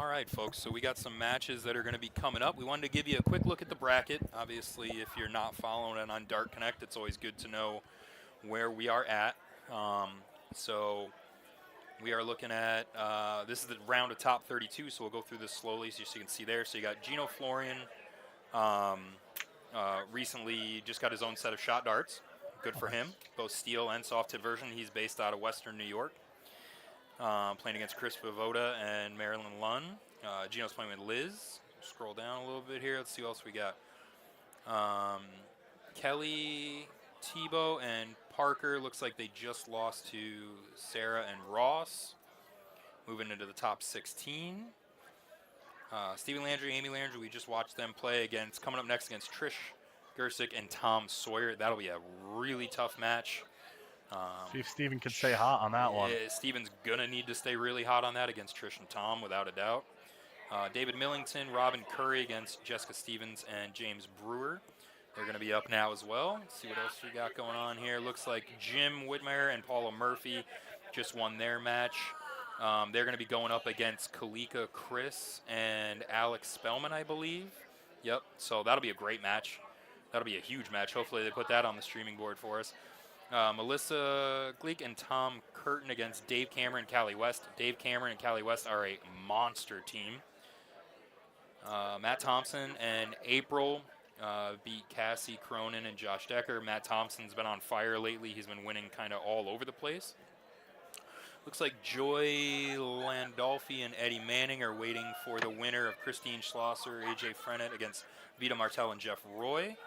All right, folks, so we got some matches that are going to be coming up. We wanted to give you a quick look at the bracket. Obviously, if you're not following it on Dart Connect, it's always good to know where we are at. So we are looking at, this is the round of top 32, so we'll go through this slowly so you can see there. So you got Gino Florian, recently just got his own set of shot darts. Good for him, both steel and soft tip version. He's based out of Western New York. Playing against Chris Vivoda and Marilyn Lunn. Gino's playing with Liz. Scroll down a little bit here. Let's see what else we got. Kelly, Tebow, and Parker. Looks like they just lost to Sarah and Ross. Moving into the top 16. Stevie Landry, Amy Landry, we just watched them play against, coming up next against Trish Gersick and Tom Sawyer. That'll be a really tough match. See if Steven can stay hot on that one. Steven's going to need to stay really hot on that against Trish and Tom, without a doubt. David Millington, Robin Curry against Jessica Stevens and James Brewer. They're going to be up now as well. Let's see what else we got going on here. Looks like Jim Whitmire and Paula Murphy just won their match. They're going to be going up against Kalika Chris and Alex Spellman, I believe. Yep, so that'll be a great match. That'll be a huge match. Hopefully they put that on the streaming board for us. Melissa Gleek and Tom Curtin against Dave Cameron and Callie West. Dave Cameron and Callie West are a monster team. Matt Thompson and April beat Cassie Cronin and Josh Decker. Matt Thompson's been on fire lately. He's been winning kind of all over the place. Looks like Joy Landolfi and Eddie Manning are waiting for the winner of Christine Schlosser, AJ Frenette against Vita Martell and Jeff Roy.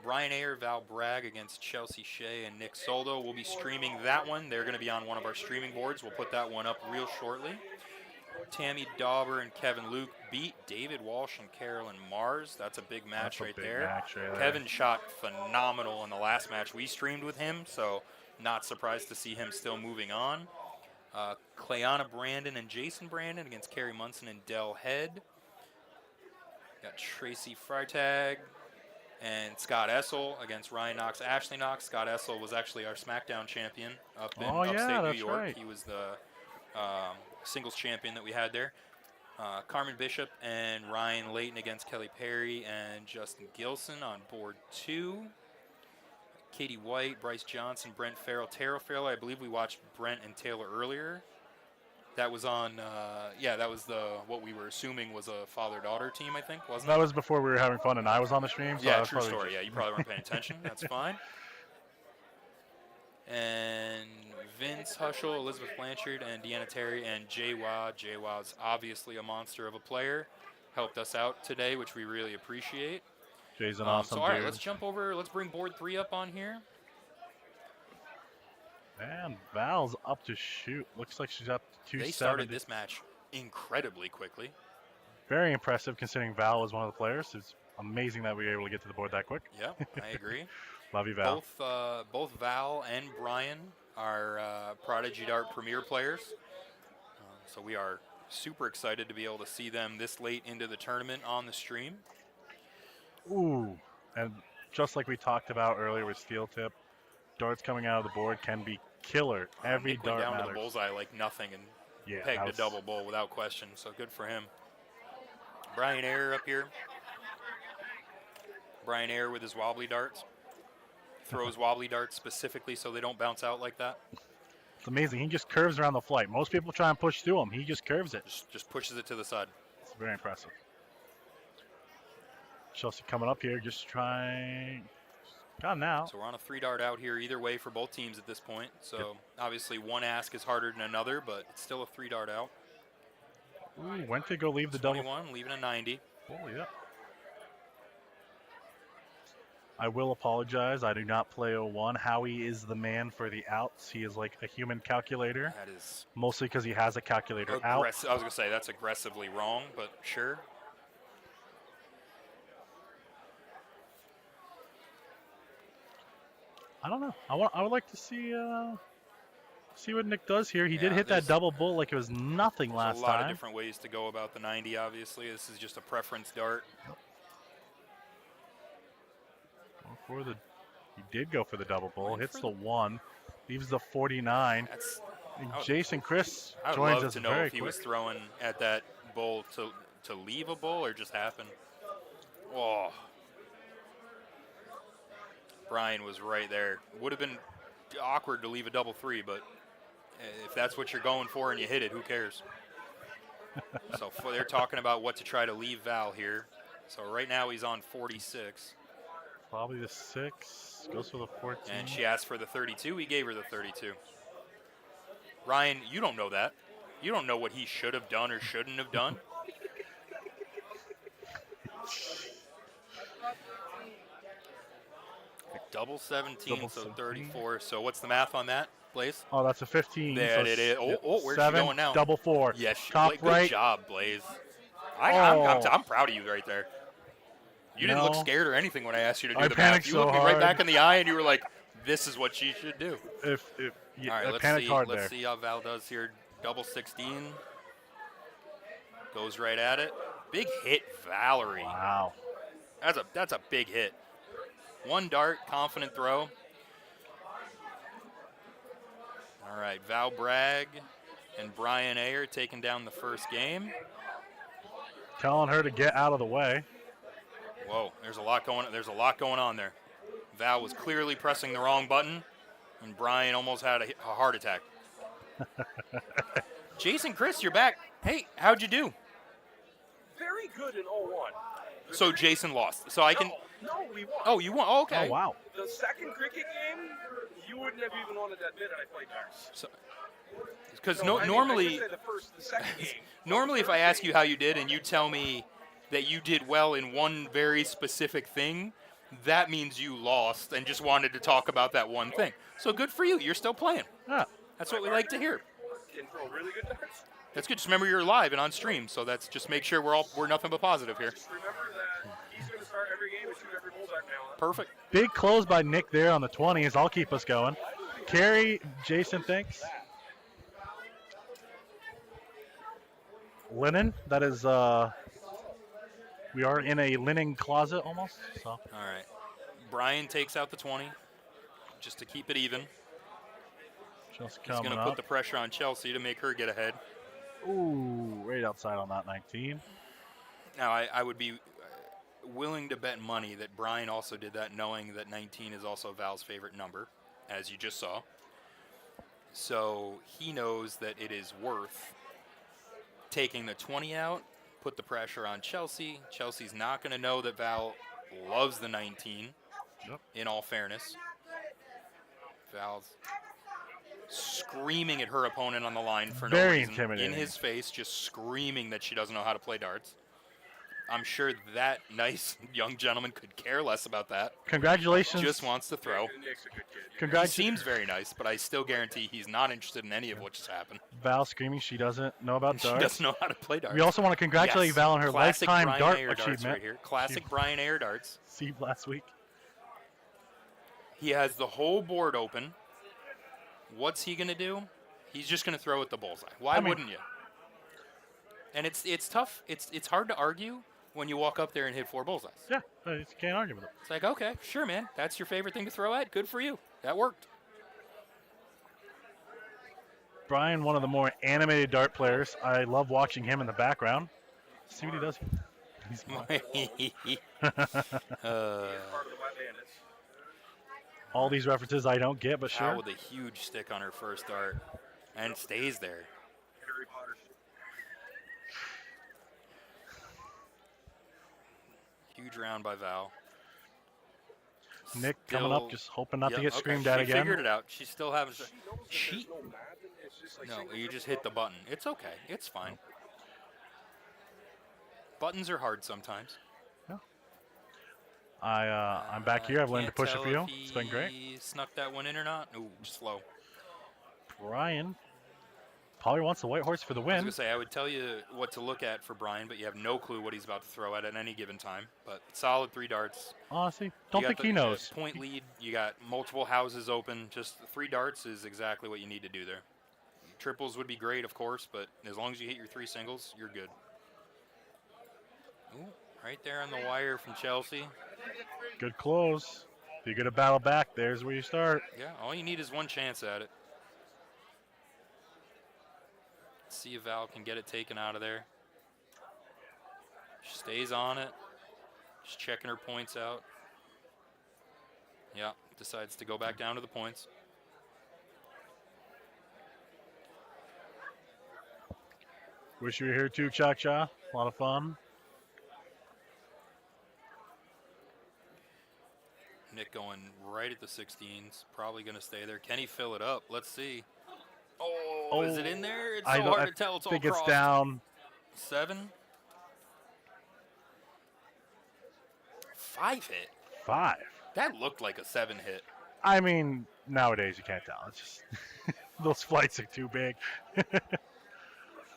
Brian Ayer, Val Bragg against Chelsea Shea and Nick Soldo. We'll be streaming that one. They're going to be on one of our streaming boards. We'll put that one up real shortly. Tammy Dauber and Kevin Luke beat David Walsh and Carolyn Mars. That's a big match right there. Kevin shot phenomenal in the last match we streamed with him, so not surprised to see him still moving on. Clayana Brandon and Jason Brandon against Carrie Munson and Dell Head. Got Tracy Freitag and Scott Essel against Ryan Knox, Ashley Knox. Scott Essel was actually our SmackDown champion up in upstate New York. Right. He was the singles champion that we had there. Carmen Bishop and Ryan Layton against Kelly Perry and Justin Gilson on board 2. Katie White, Bryce Johnson, Brent Farrell, Tara Farrell. I believe we watched Brent and Taylor earlier. That was on, that was what we were assuming was a father-daughter team, I think, wasn't it? That was before we were having fun and I was on the stream. So yeah, true story. Yeah, you probably weren't paying attention. That's fine. And Vince Hushel, Elizabeth Blanchard, and Deanna Terry, and Jay-Wah. Jay-Wah's obviously a monster of a player. Helped us out today, which we really appreciate. Jay's an awesome So, all right, dude. let's jump over. Let's bring board 3 up on here. And Val's up to shoot. Looks like she's up to 270. They started this match incredibly quickly. Very impressive considering Val was one of the players. It's amazing that we were able to get to the board that quick. Yeah, I agree. Love you, Val. Both Val and Brian are Prodigy Dart Premier players. So we are super excited to be able to see them this late into the tournament on the stream. Ooh, and just like we talked about earlier with Steel Tip, darts coming out of the board can be killer. Every Nick dart went down matters. to the bullseye like nothing and pegged a double bull without question. So good for him. Brian Ayer up here. Brian Ayer with his wobbly darts. Throws wobbly darts specifically so they don't bounce out like that. It's amazing. He just curves around the flight. Most people try and push through him. He just curves it. Just pushes it to the side. It's very impressive. Chelsea coming up here, just trying. Got him now. So we're on a 3-dart out here either way for both teams at this point. So obviously one ask is harder than another, but it's still a 3-dart out. Ooh, went to go leave the double. 21, leaving a 90. Holy yeah. I will apologize. I do not play 01. Howie is the man for the outs. He is like a human calculator. That is mostly because he has a calculator out. I was going to say that's aggressively wrong, but sure. I don't know. I would like to see what Nick does here. He did hit that double bull like it was nothing last time. There's a lot of different ways to go about the 90, obviously. This is just a preference dart. He did go for the double bull. Hits the 1. Leaves the 49. Jason Chris I would joins love us to know very if he quick. was throwing at that bowl to leave a bowl or just happen. Oh. Brian was right there. Would have been awkward to leave a double three, but if that's what you're going for and you hit it, who cares? So they're talking about what to try to leave Val here. So right now he's on 46. Probably the 6. Goes for the 14. And she asked for the 32. He gave her the 32. Ryan, you don't know that. You don't know what he should have done or shouldn't have done. Double 17, Double so 17. 34. So what's the math on that, Blaze? Oh, that's a 15. That so it is. yep, Where's 7, she going now? double 4. Yes, Top good right. job, Blaze. Oh. I'm proud of you right there. You didn't look No. scared or anything when I asked you to do I the panicked math. You so looked me right hard. back in the eye and you were like, "This is what she should do." Yeah, All right, I let's panicked see. hard Let's there. see how Val does here. Double 16. Goes right at it. Big hit, Valerie. Wow. That's a big hit. One dart, confident throw. All right, Val Bragg and Brian Ayer taking down the first game. Telling her to get out of the way. Whoa, there's a lot going on there. Val was clearly pressing the wrong button, and Brian almost had a heart attack. Jason, Chris, you're back. Hey, how'd you do? Very good in 01. So Jason lost. So I can. No, we won. Oh, you won. Oh, okay. Oh, wow. The second cricket game, you wouldn't have even wanted that bit had I played darts. So, because No, I mean, I normally, just said the second game. normally if I ask you how you did and you tell me that you did well in one very specific thing, that means you lost and just wanted to talk about that one thing. So good for you. You're still playing. Yeah. That's what we like to hear. Can throw really good darts. That's good. Just remember you're live and on stream, so that's just make sure we're nothing but positive here. Just remember that he's going to start every game and shoot every bullseye now. Perfect. Big close by Nick there on the 20s. I'll keep us going. Carry, Jason thinks. Linen. That is, we are in a linen closet almost. So All right. Brian takes out the 20 just to keep it even. just He's going coming to put up. the pressure on Chelsea to make her get ahead. Ooh, right outside on that 19. Now, I would be willing to bet money that Brian also did that knowing that 19 is also Val's favorite number, as you just saw. So he knows that it is worth taking the 20 out, put the pressure on Chelsea. Chelsea's not going to know that Val loves the 19, Yep. in all fairness. Val's screaming at her opponent on the line for no Very reason. intimidating. In his face, just screaming that she doesn't know how to play darts. I'm sure that nice young gentleman could care less about that. Congratulations. Just wants to throw. Nick's a good kid. He Congratulations. seems very nice, but I still guarantee he's not interested in any of what just happened. Val screaming she doesn't know about She darts. doesn't know how to play darts. We also want to congratulate Yes. Val on her Classic lifetime Brian dart Ayer darts achievement. right here. Classic She Brian Ayer darts. received last week. He has the whole board open. What's he going to do? He's just going to throw at the bullseye. Why wouldn't you? And it's tough. It's hard to argue when you walk up there and hit 4 bullseyes. Yeah, you can't argue with it. It's like, okay, sure, man. That's your favorite thing to throw at. Good for you. That worked. Brian, one of the more animated dart players. I love watching him in the background. See what he does. He's Part of the Wet Bandits. all these references I don't get, but Val sure. with a huge stick on her first dart. And stays there. Harry Potter. Huge round by Val. Nick coming Still- up, just hoping not to Yep, get okay, screamed she at again. figured it out. She's still having. She knows that She. there's no math in it. It's just like No, single you just triple. hit the button. It's okay. It's fine. Buttons are hard sometimes. I'm back here. I've learned to Can't push a tell few. if It's been great. he snuck that one in or not. Ooh, slow. Brian probably wants the white horse for the I was win. gonna say I would tell you what to look at for Brian, but you have no clue what he's about to throw at any given time. But solid 3 darts. Honestly, don't You got think he knows. Point lead. You got multiple houses open. Just 3 darts is exactly what you need to do there. Triples would be great, of course, but as long as you hit your 3 singles, you're good. Ooh, right there on the wire from Chelsea. Good close. If you're gonna battle back, there's where you start. Yeah, all you need is one chance at it. See if Val can get it taken out of there. She stays on it. Just checking her points out. Yeah, decides to go back down to the points. Wish you were here too, Cha-Cha. A lot of fun. Nick going right at the 16s. Probably going to stay there. Can he fill it up? Let's see. Oh, is it in there? It's so hard to tell. It's all I think crossed. it's down. 7. 5 hit. 5. That looked like a 7 hit. I mean, nowadays you can't tell. It's just those flights are too big.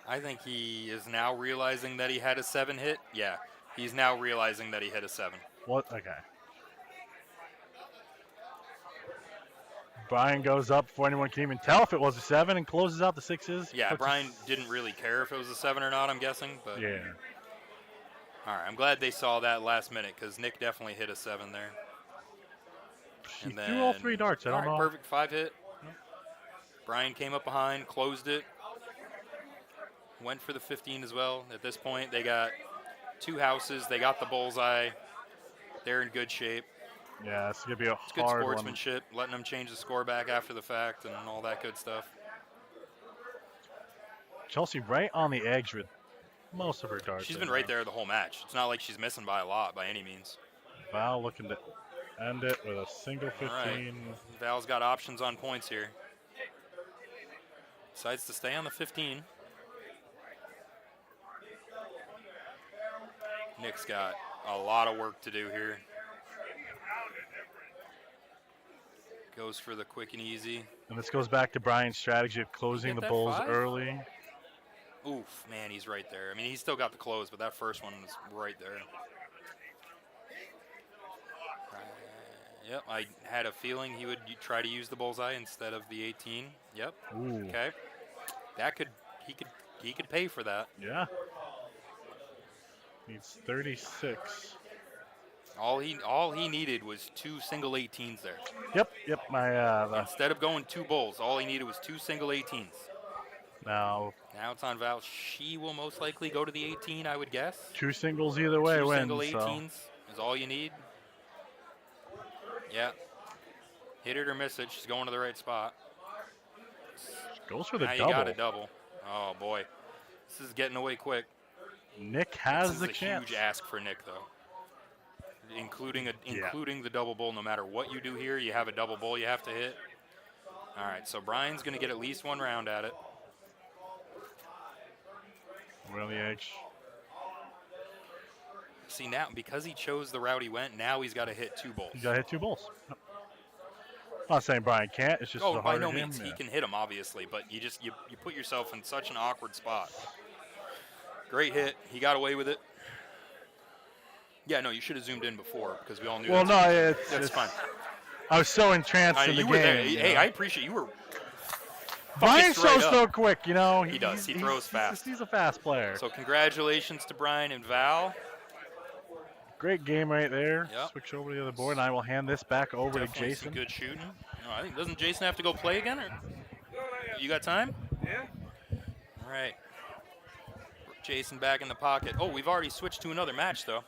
I think he is now realizing that he had a 7 hit. Yeah, he's now realizing that he hit a 7. What? Okay. Brian goes up before anyone can even tell if it was a 7 and closes out the 6s. Yeah, Brian didn't really care if it was a 7 or not, I'm guessing. But Yeah. all right, I'm glad they saw that last minute because Nick definitely hit a 7 there. He threw all 3 darts. I don't know. Perfect 5 hit. Brian came up behind, closed it. Went for the 15 as well. At this point, they got 2 houses. They got the bullseye. They're in good shape. Yeah, it's going to be a It's good hard one. sportsmanship, letting them change the score back after the fact and all that good stuff. Chelsea right on the edge with most of her darts. She's been right there the whole match. It's not like she's missing by a lot by any means. Val looking to end it with a single 15. All right. Val's got options on points here. Decides to stay on the 15. Nick's got a lot of work to do here. Goes for the quick and easy. And this goes back to Brian's strategy of closing the that bulls 5? early. Oof, man, he's right there. I mean, he's still got the close, but that first one was right there. Yep, I had a feeling he would try to use the bullseye instead of the 18. Yep. Ooh. Okay. That he could pay for that. Yeah. Needs 36. All he needed was 2 single 18s there. Yep. My Instead of going 2 bulls, all he needed was 2 single 18s. now Now it's on Val. She will most likely go to the 18, I would guess. 2 singles either way 2 wins. single So 18s is all you need. Yeah. Hit it or miss it. She's going to the right spot. goes for the Now double. you got a double. Oh boy, this is getting away quick. Nick has This is the a chance. huge ask for Nick though. Including the double bull. No matter what you do here, you have a double bull you have to hit. All right, so Brian's going to get at least 1 round at it. We're on the edge. See now, because he chose the route he went, now he's got to hit 2 bulls. You got to hit 2 bulls. I'm not saying Brian can't. It's just Oh, a by harder no game. means Yeah. he can hit him, obviously, but you put yourself in such an awkward spot. Great hit. He got away with it. Yeah, no, you should have zoomed in before because we all knew. Well, no, that's fine. I was so entranced in the You game. were there. you Hey, know. I appreciate you were. Brian's straight so up. quick, you know. He does. He throws fast. He's a fast player. So congratulations to Brian and Val. Great game right there. Yep. Switch over to the other board, and I will hand this back over Definitely to some Jason. good shooting. No, I think doesn't Jason have to go play again? Or you got time? Yeah. All right. Jason back in the pocket. Oh, we've already switched to another match though.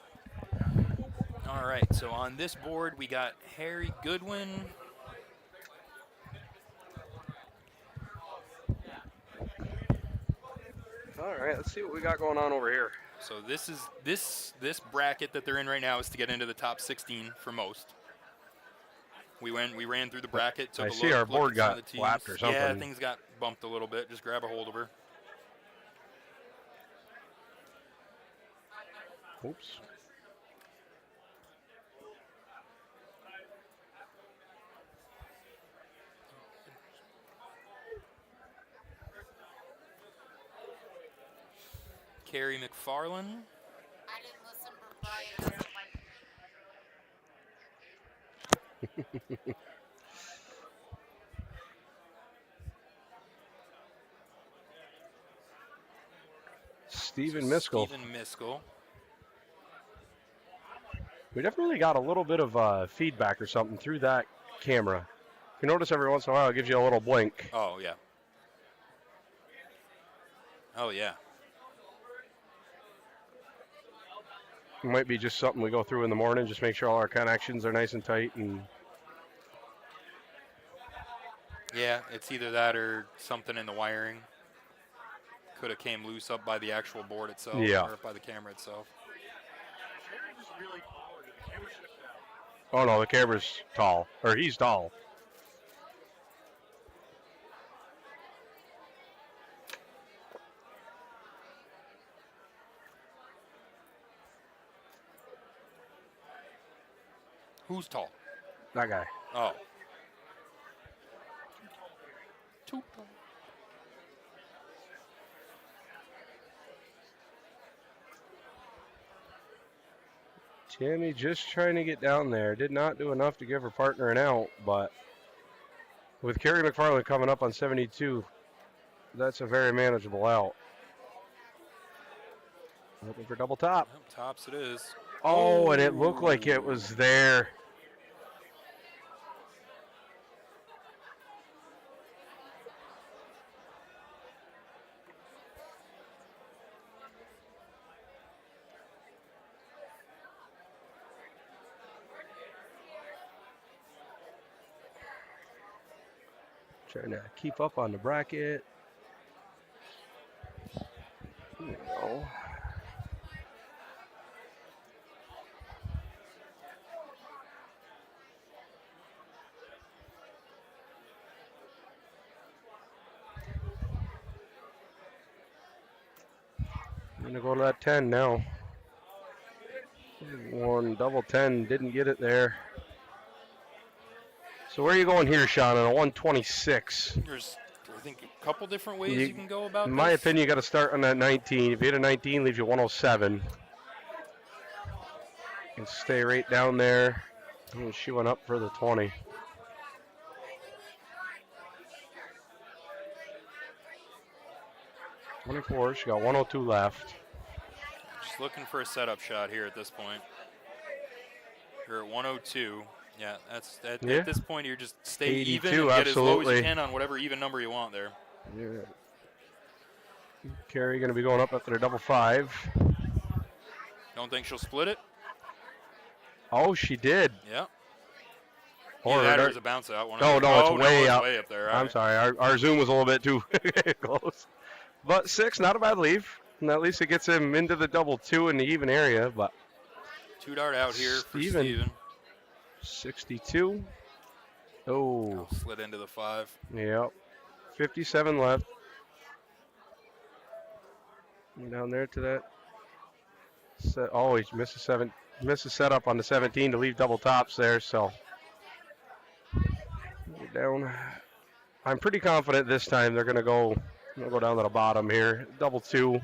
All right. So on this board we got Harry Goodwin. All right, let's see what we got going on over here. So this is this bracket that they're in right now is to get into the top 16 for most. We ran through the bracket. Took I a see look, our looked board at some of got the teams. flapped or Yeah, something. things got bumped a little bit. Just grab a hold of her. Oops. Carrie McFarlane. I didn't listen for Brian. Stephen Miskell. Stephen Miskell. We definitely got a little bit of feedback or something through that camera. If you notice every once in a while, it gives you a little blink. Oh, yeah. Oh, yeah. It might be just something we go through in the morning, just make sure all our connections are nice and tight. And Yeah, it's either that or something in the wiring. Could have came loose up by the actual board itself yeah. or by the camera itself. Oh no, the camera's tall, or he's tall. Who's tall? That guy. Oh. Too tall. Tammy just trying to get down there. Did not do enough to give her partner an out, but with Kerry McFarland coming up on 72, that's a very manageable out. Looking for double top. Yep, tops it is. Oh, and it looked like it was there. Trying to keep up on the bracket. There we go. I'm going to go to that 10 now. One double 10, didn't get it there. So where are you going here, Sean, on a 126? There's, I think, a couple different ways you can go about In this. my opinion, you got to start on that 19. If you hit a 19, leaves you 107. And stay right down there. Oh, she went up for the 20. .24, she got 102 left. Just looking for a setup shot here at this point. You're at 102. Yeah, that's at this point you're just stay 82, even and get as low as absolutely. you can on whatever even number you want there. Yeah. Carrie going to be going up after a double 5. Don't think she'll split it? Oh, she did. Yeah. Or Either that or it's a bounce out. No, it's way up. Way up there. I'm sorry. Our zoom was a little bit too close. But 6, not a bad leave. And at least it gets him into the double 2 in the even area. But 2 dart out here for Steven. 62. Oh. Slid into the 5. Yep. 57 left. Down there to that. Oh, he missed a setup on the 17 to leave double tops there. So down. I'm pretty confident this time they're going to go down to the bottom here. Double 2.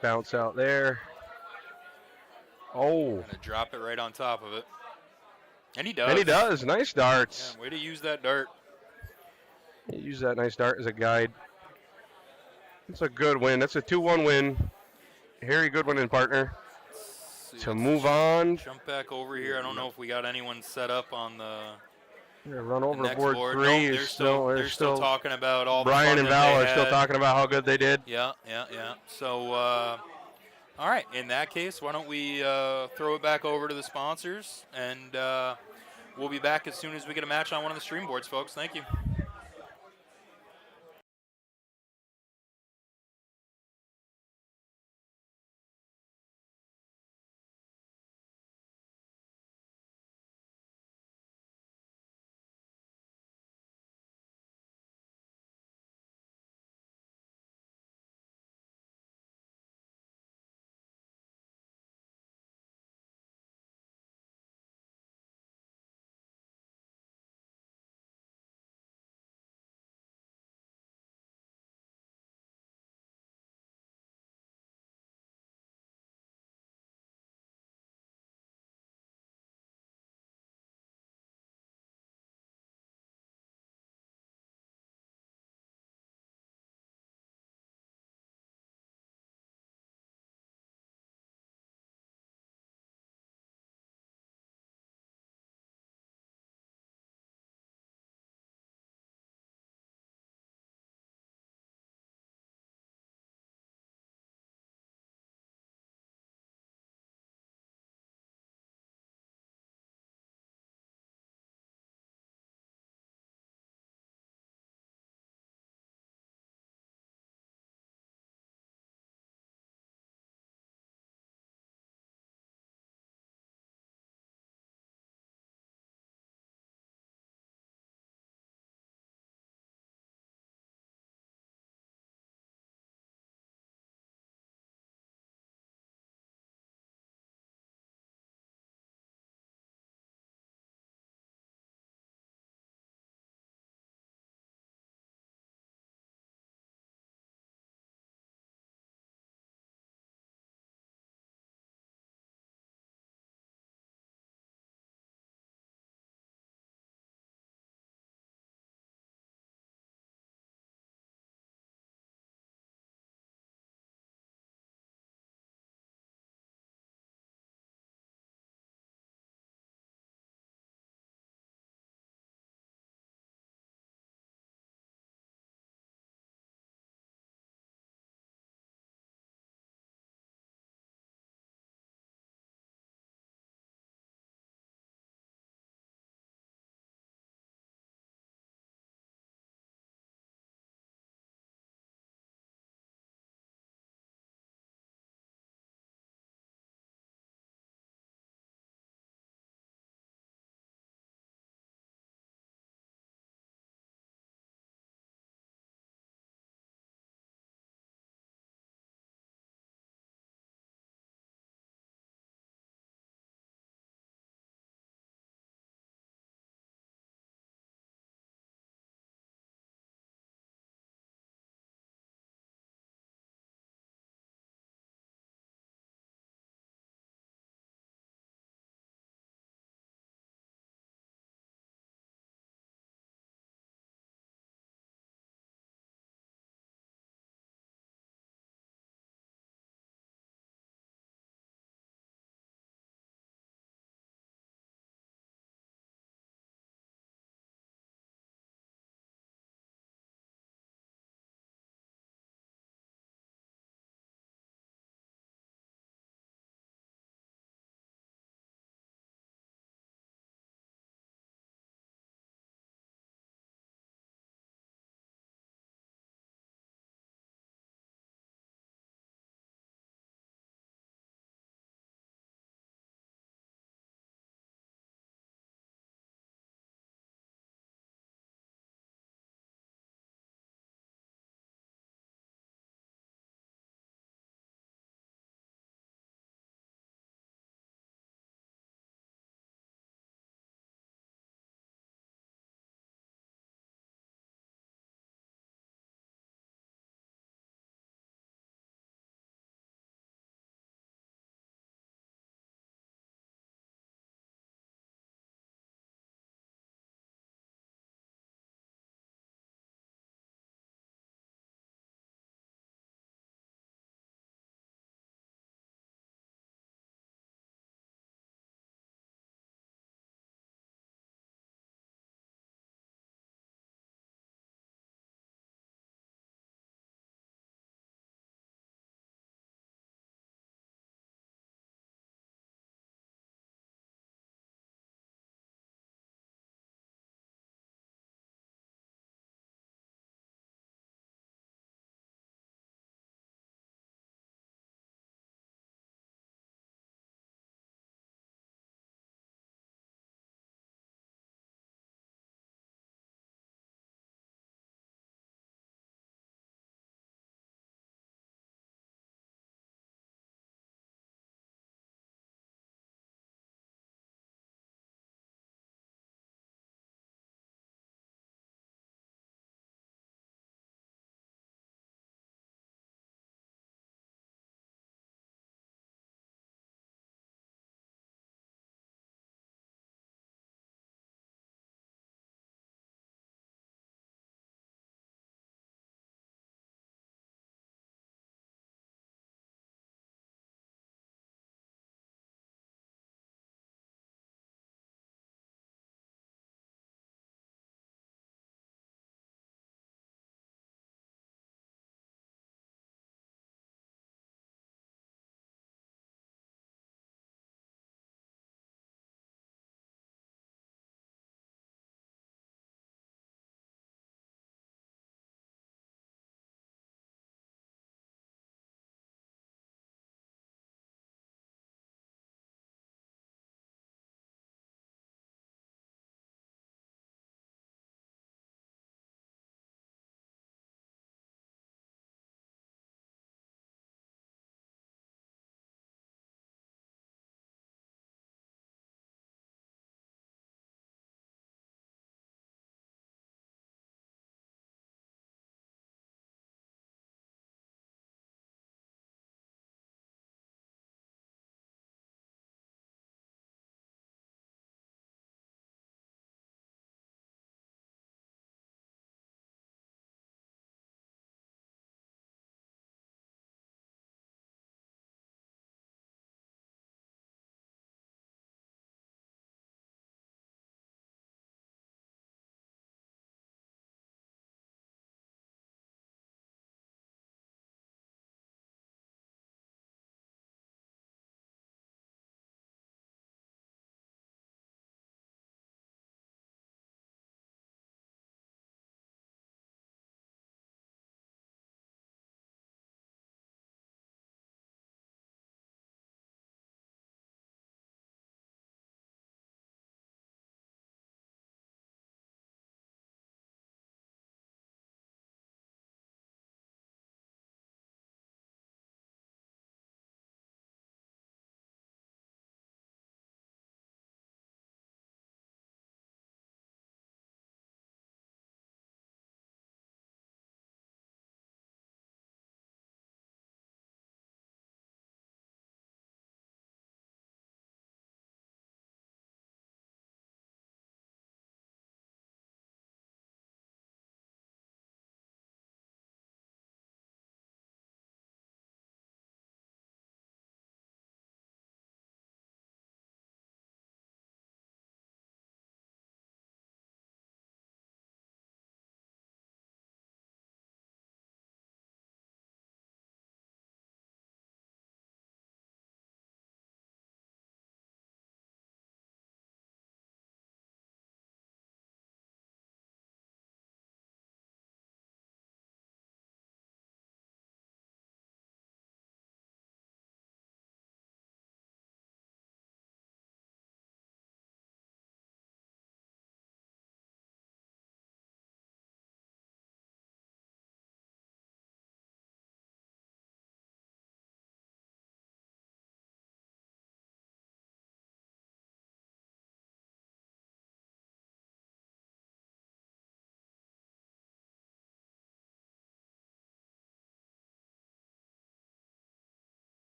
Bounce out there. Oh. Gonna drop it right on top of it. And he does. And he does. Nice darts. Yeah, way to use that dart. Use that nice dart as a guide. It's a good win. That's a 2-1 win. Harry Goodwin and partner. To move on. Jump back over here. I don't know if we got anyone set up on the run over next board board. 3. Nope, they're still talking about all Brian the and fun Val that are they still had. talking about how good they did. Yeah. So, all right. In that case, why don't we throw it back over to the sponsors, and we'll be back as soon as we get a match on one of the stream boards, folks. Thank you.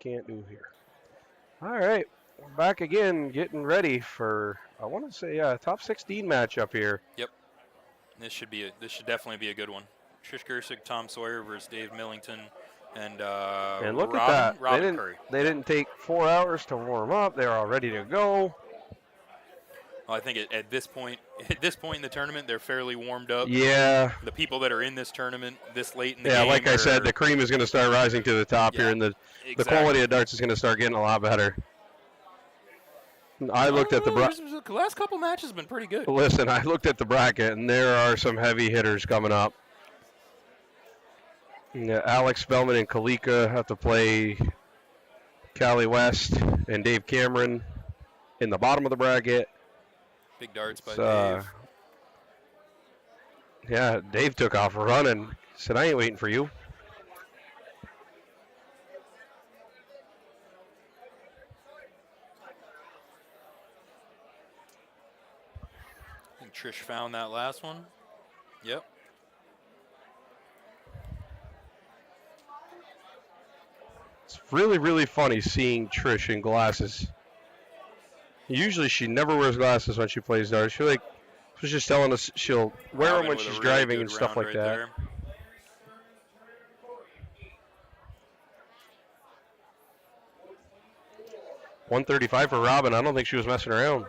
can't do here. All right, we're back again, getting ready for, I want to say, a top 16 matchup here. Yep. This should definitely be a good one. Trish Gersick, Tom Sawyer versus Dave Millington, and And look Robin, at that. Robin Curry. They didn't take 4 hours to warm up. They're all ready to go. Well, I think at this point in the tournament, they're fairly warmed up. Yeah. The people that are in this tournament this late in the Yeah, game. like I said, the cream is going to start rising to the top here, and the quality of darts is going to start getting a lot better. I looked at the the last couple matches have been pretty good. Listen, I looked at the bracket, and there are some heavy hitters coming up. Yeah, Alex Spellman and Kalika have to play Callie West and Dave Cameron in the bottom of the bracket. Big darts by Dave. Yeah, Dave took off running. Said, I ain't waiting for you. I think Trish found that last one. Yep. It's really, really funny seeing Trish in glasses. Usually she never wears glasses when she plays darts. She was just telling us she'll wear them when she's driving and stuff like that. There. 135 for Robin. I don't think she was messing around.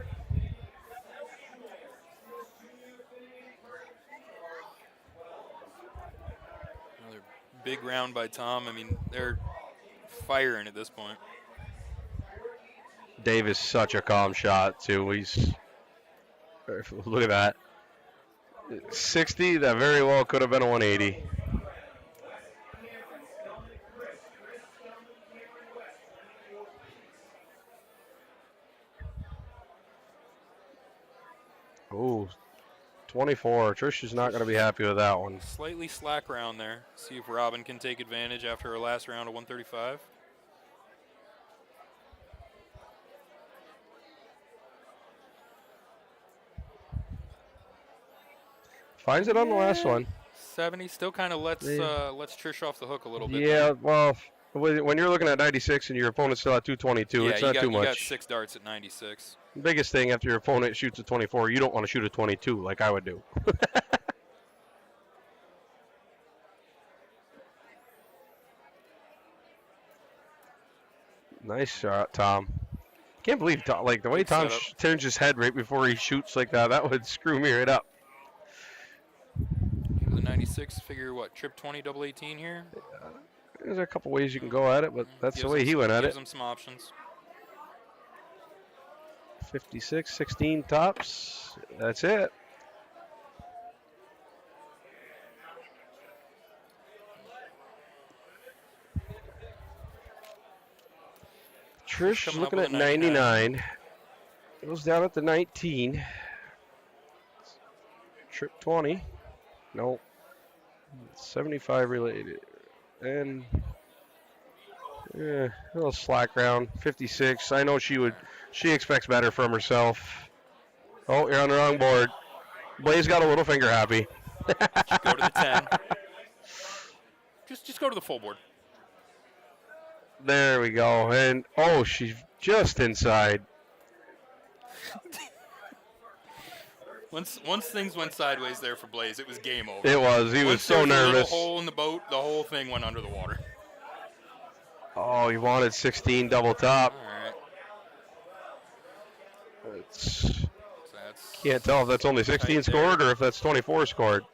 Another big round by Tom. I mean, they're firing at this point. Dave is such a calm shot, too. Look at that. 60, that very well could have been a 180. Ooh, 24. Trish is not going to be happy with that one. Slightly slack round there. See if Robin can take advantage after her last round of 135. Finds it on the last one. 70 still kind of lets Trish off the hook a little bit. Yeah, well, when you're looking at 96 and your opponent's still at 222, it's not too much. You got 6 darts at 96. Biggest thing after your opponent shoots a 24, you don't want to shoot a 22 like I would do. Nice shot, Tom. Can't believe Tom, the way Tom turns his head right before he shoots like that. That would screw me right up. The 96, figure what, trip 20, double 18 here? There's a couple ways you can go at it, but that's the way he went at it. Gives him some options. 56, 16 tops. That's it. Trish is looking at 99. Goes down at the 19. Trip 20. Nope. 75 related. And a little slack round. 56. I know she expects better from herself. Oh, you're on the wrong board. Blaze got a little finger happy. Just go to the 10. Just go to the full board. There we go. And, oh, she's just inside. Once things went sideways there for Blaze, it was game over. It was. He was so nervous. There was a hole in the boat, the whole thing went under the water. Oh, he wanted 16 double top. All right. Can't tell if that's only 16 scored or if that's 24 scored.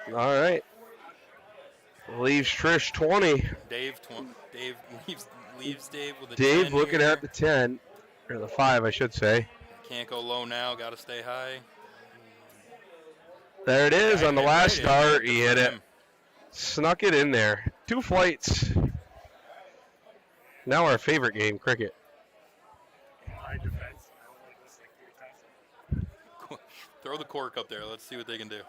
All right. Leaves Trish 20. Dave leaves Dave with a 10 Dave looking here. at the 10, or the 5, I should say. Can't go low now. Got to stay high. There it is on the last right start. He hit it. Snuck it in there. 2 flights. Now our favorite game, cricket. My defense, I don't like this thing 3 times. Throw the cork up there. Let's see what they can do.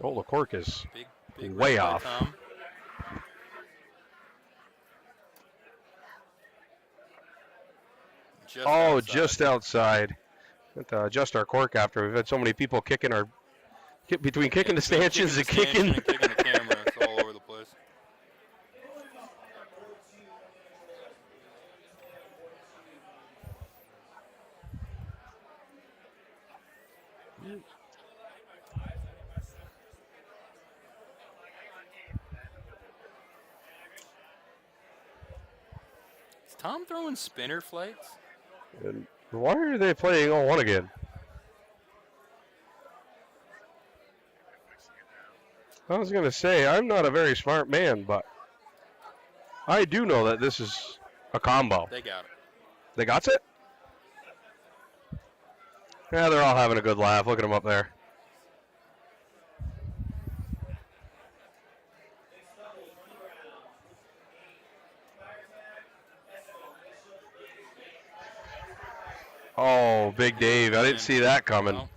Oh, the cork is Big way round by off. Tom. Just outside. Have to adjust our cork after we've had so many people kicking between kicking the stanchions and kicking. the camera. It's Is Tom throwing spinner flights? And why are they playing 0-1 again? I was going to say, I'm not a very smart man, but I do know that this is a combo. They got it. They got it? Yeah, they're all having a good laugh. Look at them up there. Oh, Big Dave. I didn't see that coming. Well,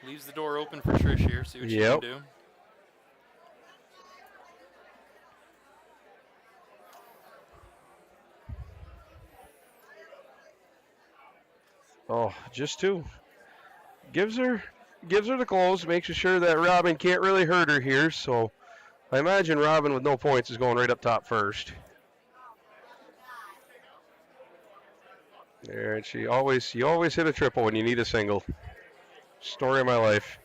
leaves the door open for Trish here. See what she Yep. can do. Oh, just two. Gives her the close, makes sure that Robin can't really hurt her here. So I imagine Robin with no points is going right up top first. There, and you always hit a triple when you need a single. Story of my life.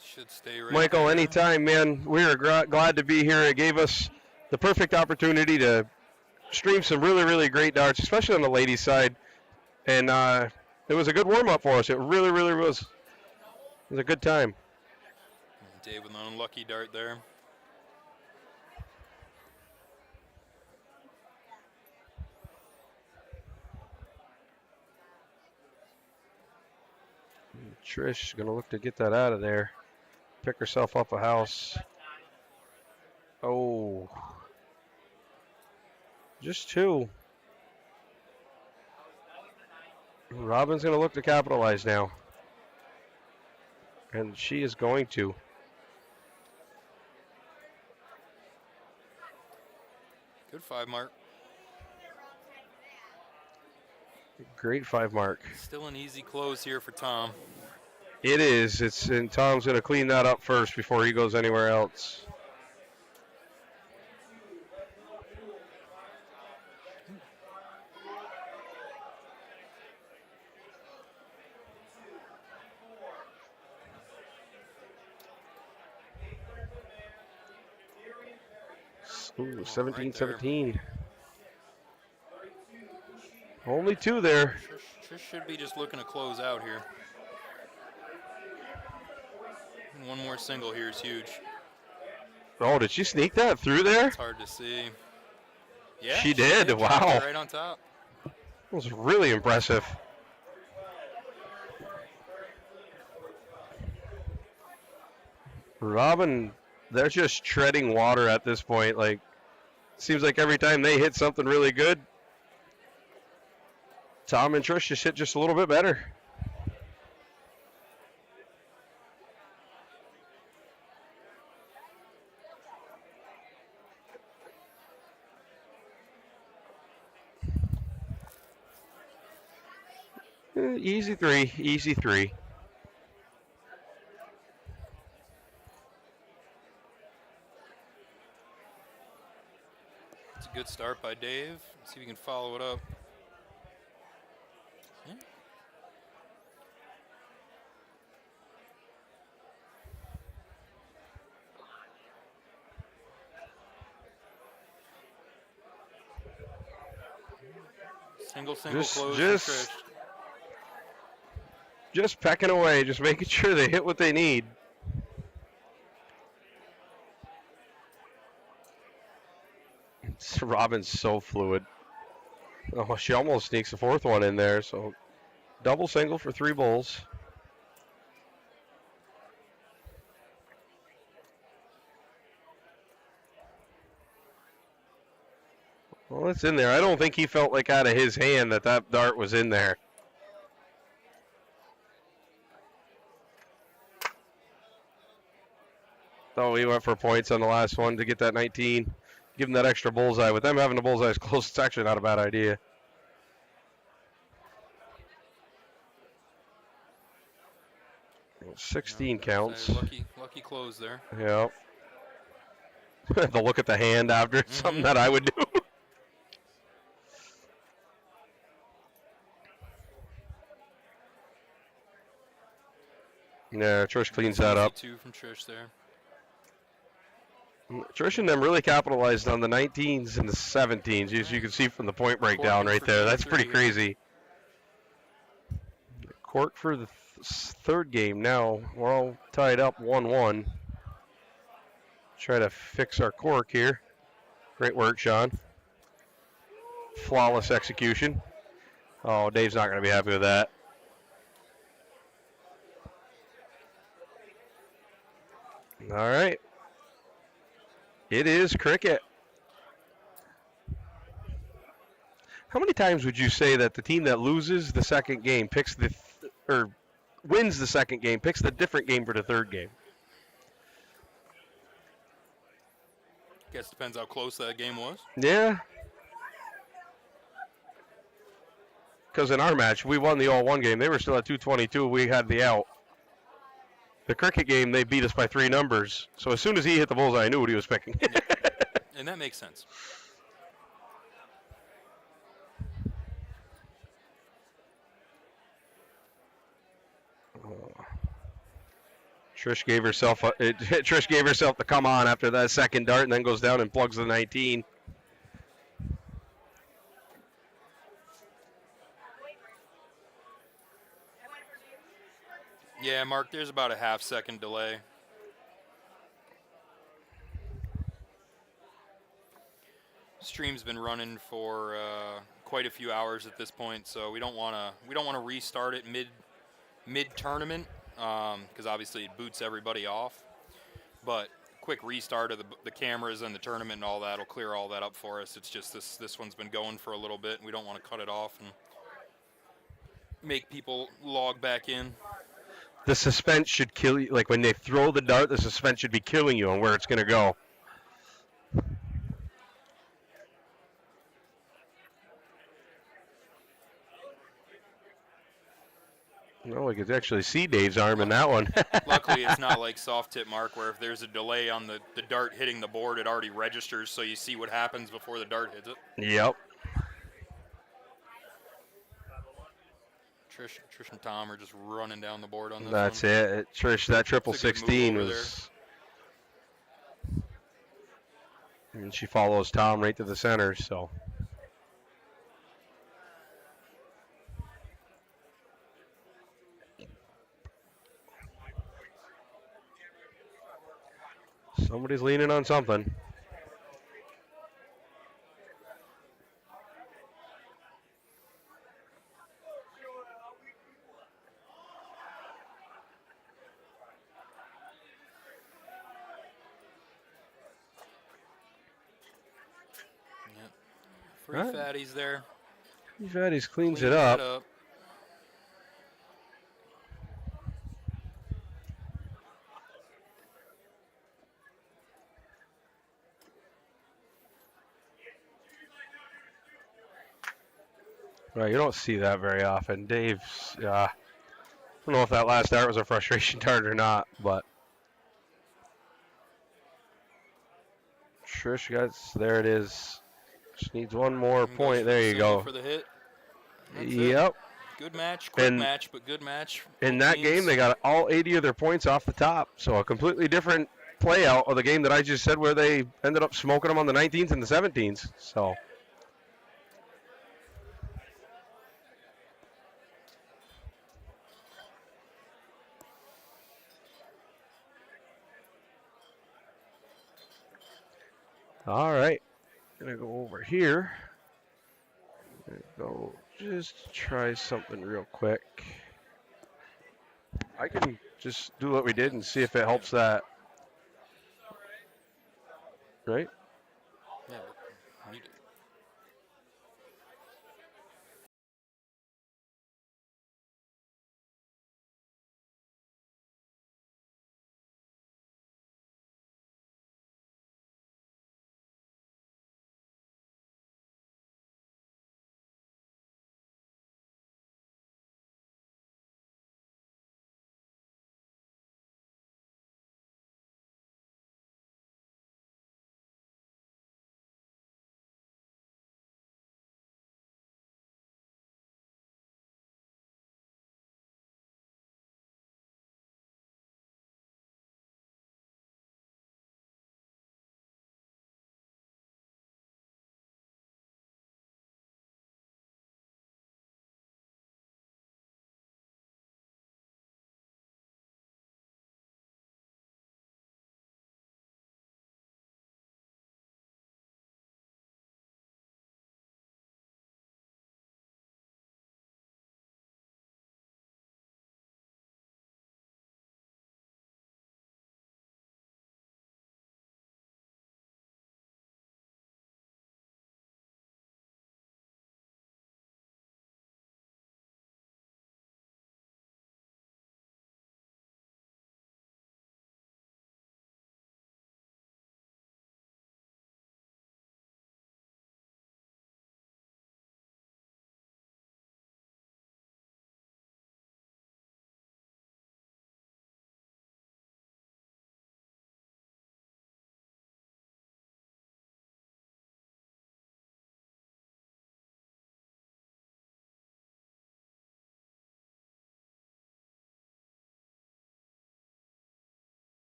Should stay right Michael, there. anytime, man. We are glad to be here. It gave us the perfect opportunity to stream some really, really great darts, especially on the ladies' side. And it was a good warm-up for us. It really, really was. It was a good time. Dave with an unlucky dart there. Trish going to look to get that out of there. Pick herself up a house. Oh. Just two. Robin's going to look to capitalize now. And she is going to. Good 5 mark. Great 5 mark. Still an easy close here for Tom. It is. And Tom's going to clean that up first before he goes anywhere else. Ooh, 17-17. Only two there. Trish should be just looking to close out here. And one more single here is huge. Oh, did she sneak that through there? It's hard to see. Yeah, she did. Dropped Wow. it right on top. That was really impressive. Robin, they're just treading water at this point. Like, seems like every time they hit something really good, Tom and Trish just hit just a little bit better. Easy three, easy three. It's a good start by Dave. Let's see if we can follow it up. Yeah. Single close for Trish. Just pecking away, just making sure they hit what they need. Robin's so fluid. Oh, she almost sneaks the fourth one in there. So double single for 3 bowls. Well, it's in there. I don't think he felt like out of his hand that dart was in there. Oh, he went for points on the last one to get that 19. Give him that extra bullseye. With them having the bullseye as close, it's actually not a bad idea. Well, 16 counts. Lucky close there. Yep. They'll look at the hand after. Something that I would do. Yeah, Trish cleans that Easy up. 2 from Trish there. Trish and them really capitalized on the 19s and the 17s, as you can see from the point breakdown Corking right for there. game That's pretty 3 here. crazy. Cork for the third game now. We're all tied up 1-1. Try to fix our cork here. Great work, Sean. Flawless execution. Oh, Dave's not going to be happy with that. All right. It is cricket. How many times would you say that the team that loses the second game picks or wins the second game, picks the different game for the third game? Guess depends how close that game was. Yeah. Because in our match, we won the all-one game. They were still at 222. We had the out. The cricket game, they beat us by 3 numbers. So as soon as he hit the bullseye, I knew what he was picking. And that makes sense. Trish gave herself the come on after that second dart, and then goes down and plugs the 19. Yeah, Mark, there's about a half-second delay. Stream's been running for quite a few hours at this point, so we don't want to restart it mid tournament because obviously it boots everybody off. But quick restart of the cameras and the tournament and all that will clear all that up for us. It's just this one's been going for a little bit, and we don't want to cut it off and make people log back in. The suspense should kill you. Like when they throw the dart, the suspense should be killing you on where it's going to go. No, we could actually see Dave's arm in that one. Luckily, it's not like soft tip, Mark, where if there's a delay on the dart hitting the board, it already registers, so you see what happens before the dart hits it. Yep. Trish and Tom are just running down the board on this That's one. it. Trish, that triple It's a good 16 move over was. And she follows Tom right to the center, so. Somebody's leaning on something. Yep. Three fatties there. Fatties cleans it Cleaning up. that up. Right, you don't see that very often. Dave's, I don't know if that last dart was a frustration dart or not, but Trish there it is. Just needs one more And goes point. for There the you single go. For the hit. That's it. Yep. Good match, quick And match, but good match. In Both that teams. game, they got all 80 of their points off the top. So a completely different play out of the game that I just said where they ended up smoking them on the 19s and the 17s. So. All right, gonna go over here. Go just try something real quick. I can just do what we did and see if it helps that. Right? Yeah, but you did.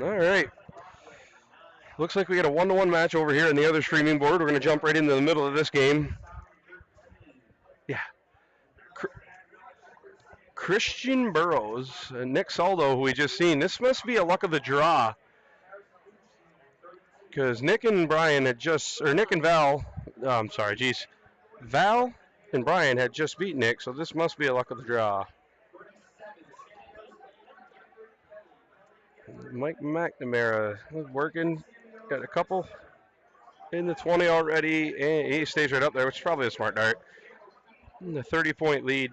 All right. Looks like we got a 1-1 match over here on the other streaming board. We're going to jump right into the middle of this game. Yeah. Christian Burrows, Nick Saldo, who we just seen. This must be a luck of the draw. Because Nick and Brian had just, or Nick and Val, I'm sorry, geez. Val and Brian had just beat Nick, so this must be a luck of the draw. Mike McNamara working. Got a couple in the 20 already, and he stays right up there, which is probably a smart dart. The 30-point lead.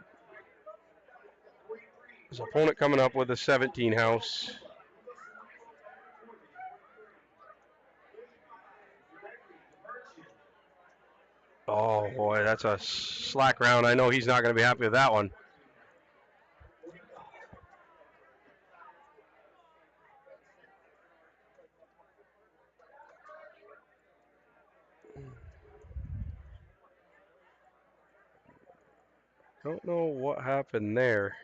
His opponent coming up with a 17 house. Oh boy, that's a slack round. I know he's not going to be happy with that one. Don't know what happened there.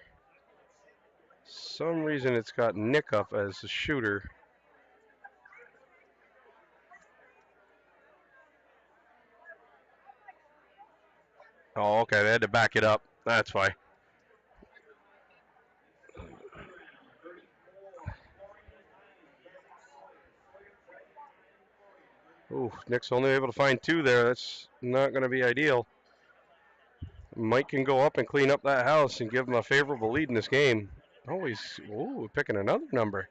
Some reason it's got Nick up as the shooter. Oh, okay, they had to back it up. That's why. Ooh, Nick's only able to find 2 there. That's not going to be ideal. Mike can go up and clean up that house and give him a favorable lead in this game. Oh, he's picking another number.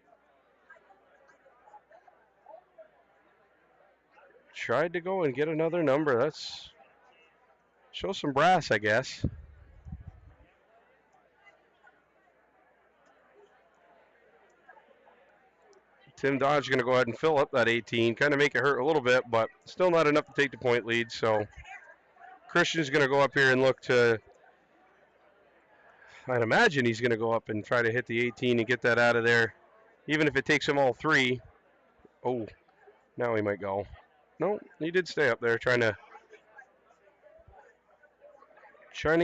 Tried to go and get another number. That's show some brass, I guess. Tim Dodge going to go ahead and fill up that 18, kind of make it hurt a little bit, but still not enough to take the point lead. So Christian's going to go up here and look to, I'd imagine he's going to go up and try to hit the 18 and get that out of there, even if it takes him all 3. Oh, now he might go. No, he did stay up there trying to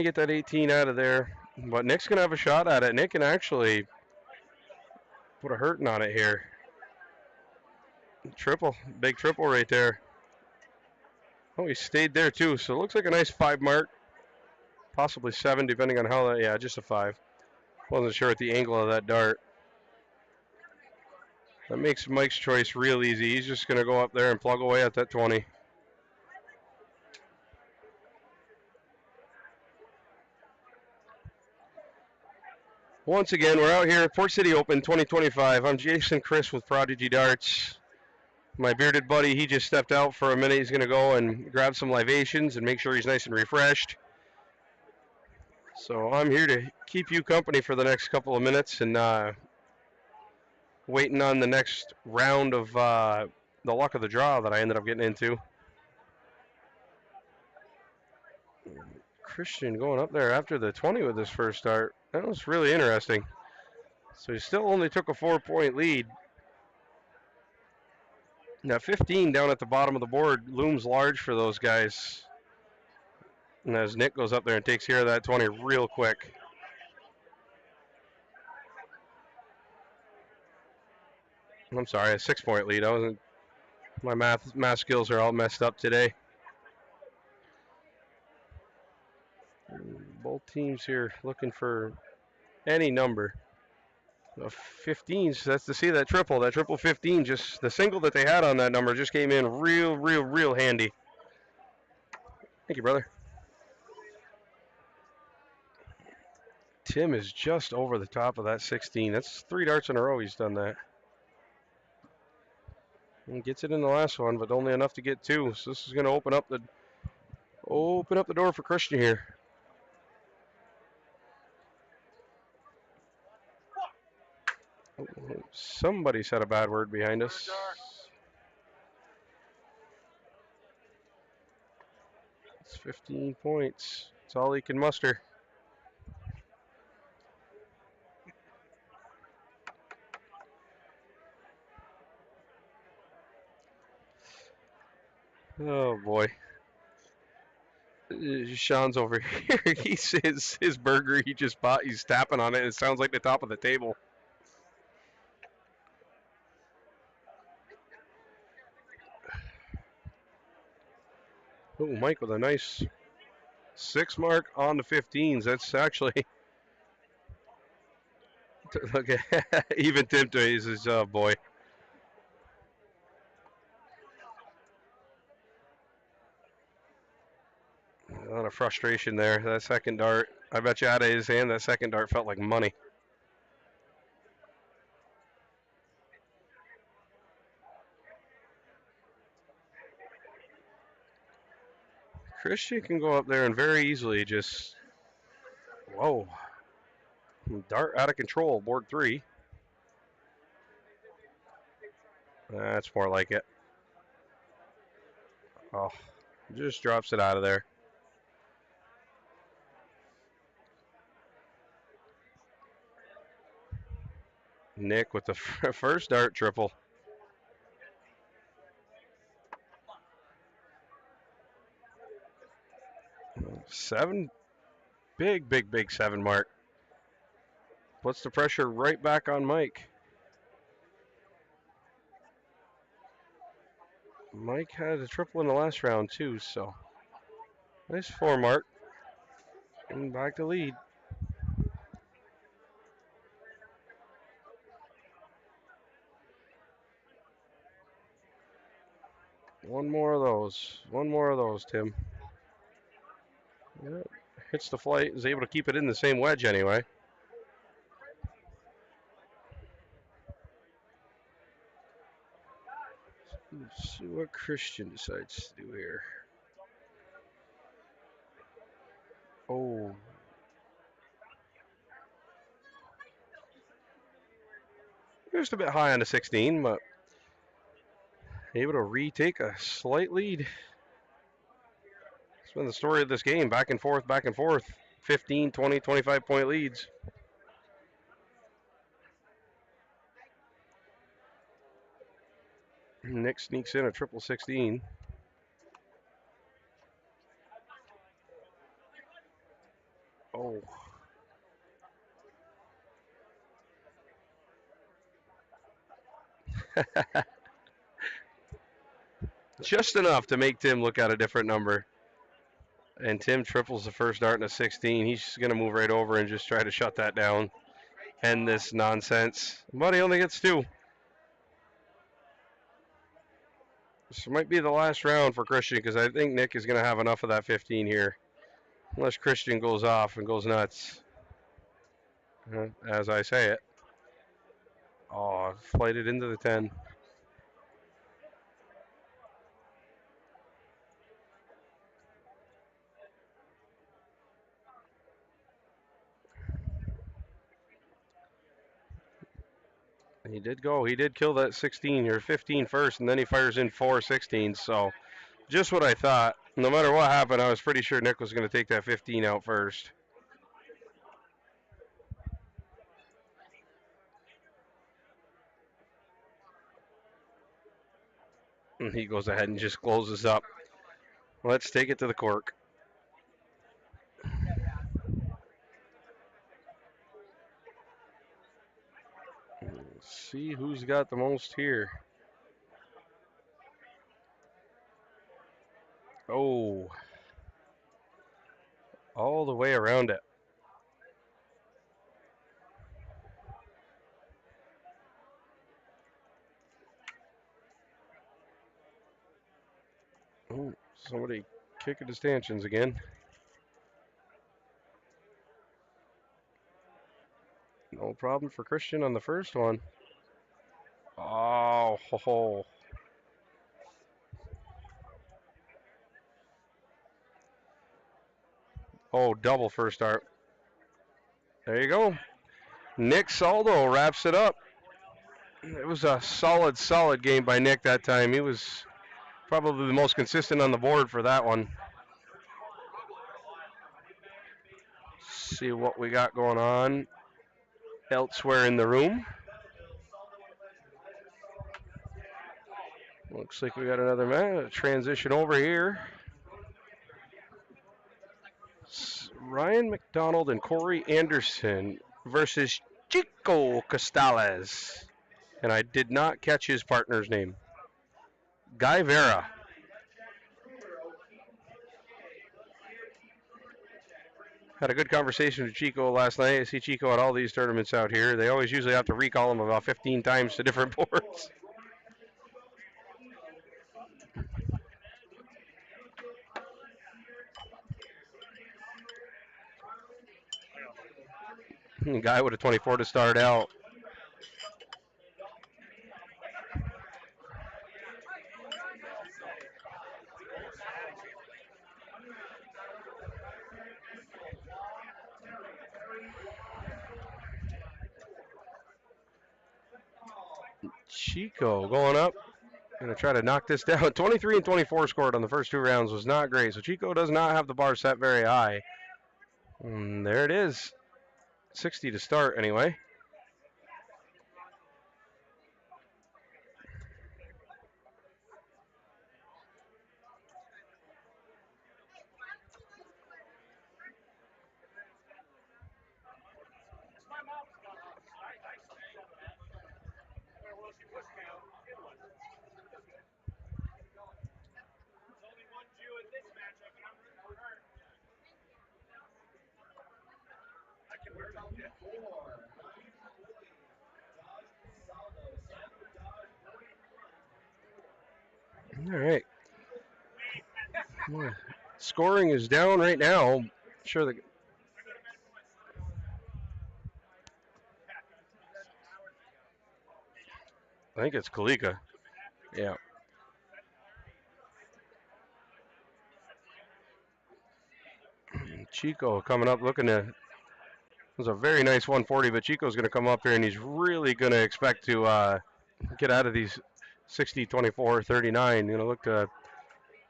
get that 18 out of there. But Nick's going to have a shot at it. Nick can actually put a hurting on it here. Triple, big triple right there. Oh, he stayed there too, so it looks like a nice 5 mark. Possibly 7, depending on how that, yeah, just a 5. Wasn't sure at the angle of that dart. That makes Mike's choice real easy. He's just going to go up there and plug away at that 20. Once again, we're out here at Port City Open 2025. I'm Jason Chris with Prodigy Darts. My bearded buddy, he just stepped out for a minute. He's going to go and grab some libations and make sure he's nice and refreshed. So I'm here to keep you company for the next couple of minutes and waiting on the next round of the luck of the draw that I ended up getting into. Christian going up there after the 20 with his first start. That was really interesting. So he still only took a 4-point lead. Now 15 down at the bottom of the board looms large for those guys. And as Nick goes up there and takes care of that 20 real quick. I'm sorry, a 6-point lead. My math skills are all messed up today. Both teams here looking for any number. 15s, that's to see that triple 15, just the single that they had on that number just came in real handy. Thank you, brother. Tim is just over the top of that 16. That's 3 darts in a row he's done that. And gets it in the last one, but only enough to get 2. So this is going to open up the door for Christian here. Somebody said a bad word behind us. It's 15 points. It's all he can muster. Oh boy. Sean's over here. He says his burger he just bought, he's tapping on it. It sounds like the top of the table. Oh, Mike with a nice 6 mark on the 15s. That's actually look at even Tim Days is boy. A lot of frustration there. That second dart. I bet you out of his hand, that second dart felt like money. Christian can go up there and very easily just, whoa, dart out of control, board 3. That's more like it. Oh, just drops it out of there. Nick with the first dart triple. 7, big 7 mark. Puts the pressure right back on Mike. Mike had a triple in the last round too, so nice 4 mark. And back to lead. One more of those, Tim. Yep. Hits the flight, is able to keep it in the same wedge anyway. Let's see what Christian decides to do here. Oh. Just a bit high on the 16, but able to retake a slight lead. It's been the story of this game, back and forth. 15, 20, 25 point leads. Nick sneaks in a triple 16. Oh. Just enough to make Tim look at a different number. And Tim triples the first dart in a 16. He's just going to move right over and just try to shut that down. End this nonsense. But he only gets 2. This might be the last round for Christian because I think Nick is going to have enough of that 15 here. Unless Christian goes off and goes nuts. As I say it. Oh, flighted into the 10. He did go. He did kill that 16 or 15 first, and then he fires in 4 16s. So just what I thought. No matter what happened, I was pretty sure Nick was going to take that 15 out first. And he goes ahead and just closes up. Let's take it to the cork. Let's see who's got the most here. Oh. All the way around it. Oh, somebody kicking the stanchions again. No problem for Christian on the first one. Oh, ho, ho. Oh, double first dart. There you go. Nick Saldo wraps it up. It was a solid game by Nick that time. He was probably the most consistent on the board for that one. See what we got going on elsewhere in the room. Looks like we got another man. Transition over here. Ryan McDonald and Corey Anderson versus Chico Costales. And I did not catch his partner's name. Guy Vera. Had a good conversation with Chico last night. I see Chico at all these tournaments out here. They always usually have to recall him about 15 times to different boards. Guy with a 24 to start out. Chico going up. Going to try to knock this down. 23 and 24 scored on the first 2 rounds was not great. So Chico does not have the bar set very high. And there it is. 60 to start anyway. All right. Scoring is down right now. Sure that I think it's Kalika. Yeah. Chico coming up looking to. It was a very nice 140, but Chico's going to come up here and he's really going to expect to get out of these 60, 24, 39. Going to look to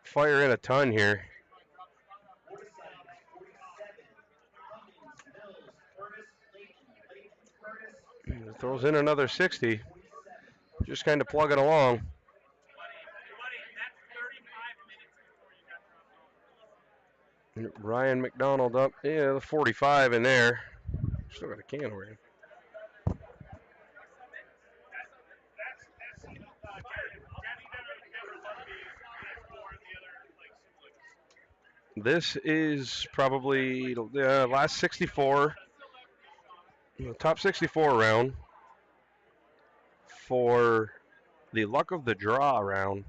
fire in a ton here. Throws in another 60. Just kind of plugging along. Ryan McDonald up. Yeah, the 45 in there. Still got a can over here. This is probably the last 64, the top 64 round for the luck of the draw round.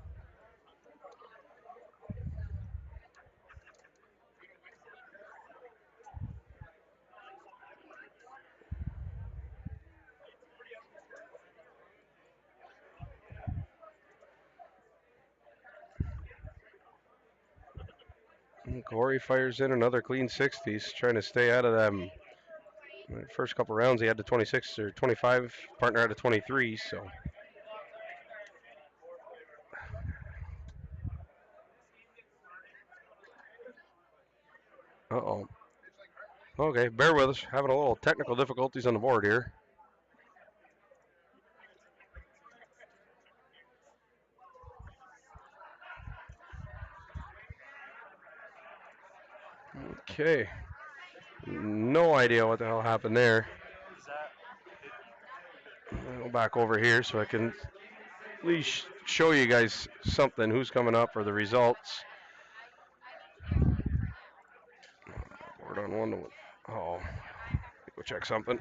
And Corey fires in another clean 60s, trying to stay out of them. The first couple rounds, he had the 26 or 25, partner had a 23, so. Uh-oh. Okay, bear with us. Having a little technical difficulties on the board here. Okay. No idea what the hell happened there. I'll go back over here so I can at least show you guys something, who's coming up or the results. Board on 1 to 1. Oh, go check something.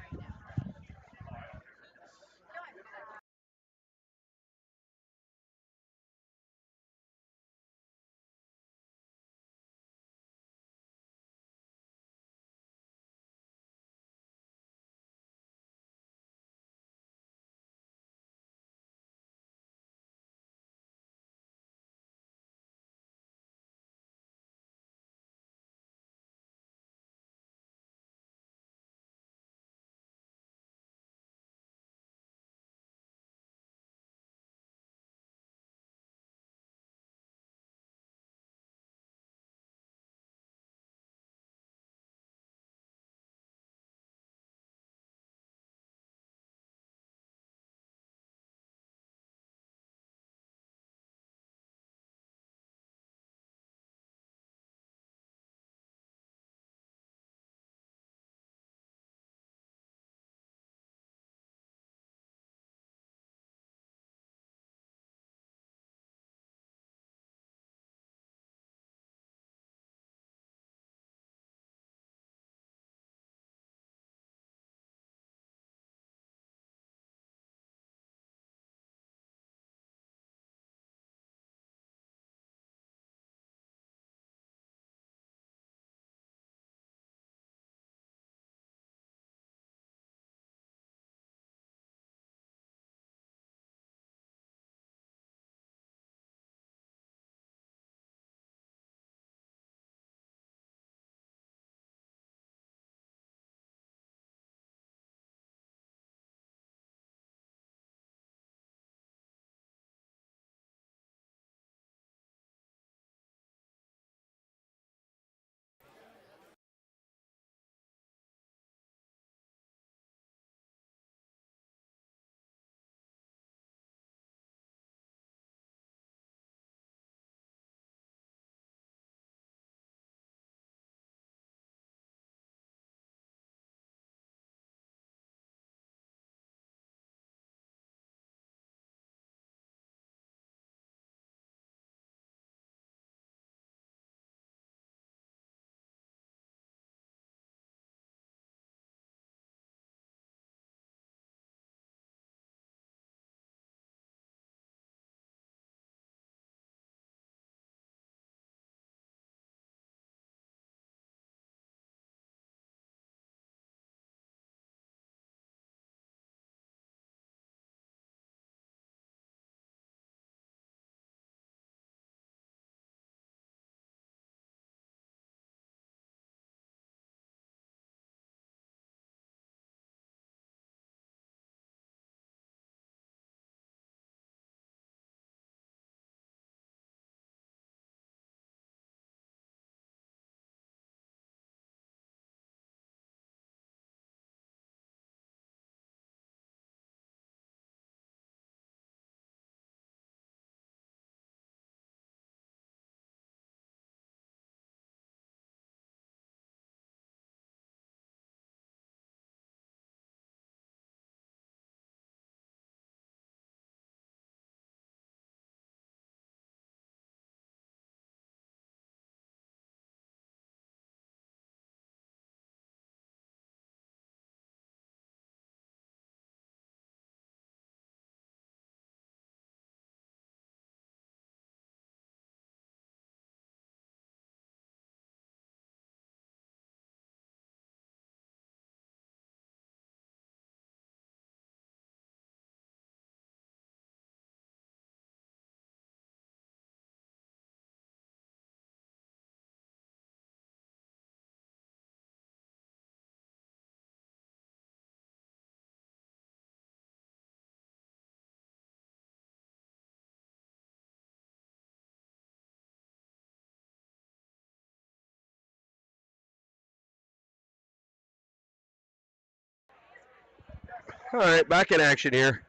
All right, back in action here.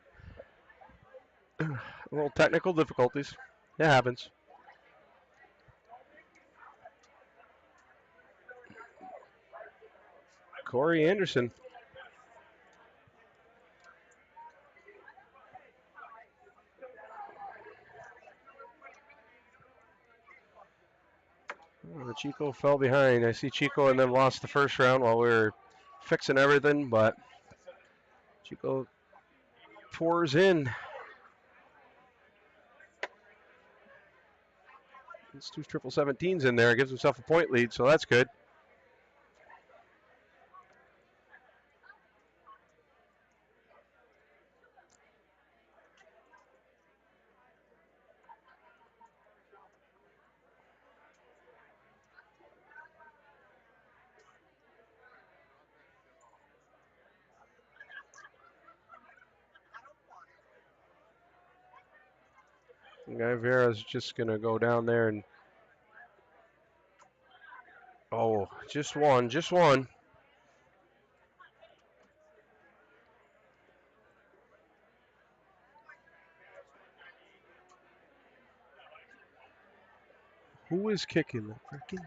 A little technical difficulties. It happens. Corey Anderson. Oh, Chico fell behind. I see Chico and them lost the first round while we were fixing everything, but Chico pours in. It's 2 17s in there. Gives himself a point lead, so that's good. Guy Vera's just going to go down there and. Oh, just one, just one. Who is kicking the freaking?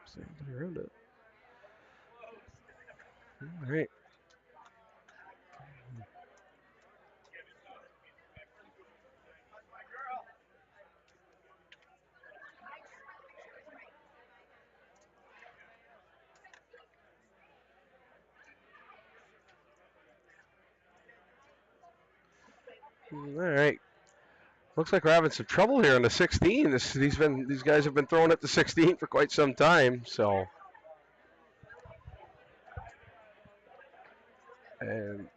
Somebody around it. All right. All right. Looks like we're having some trouble here on the 16. These guys have been throwing at the 16 for quite some time. So, and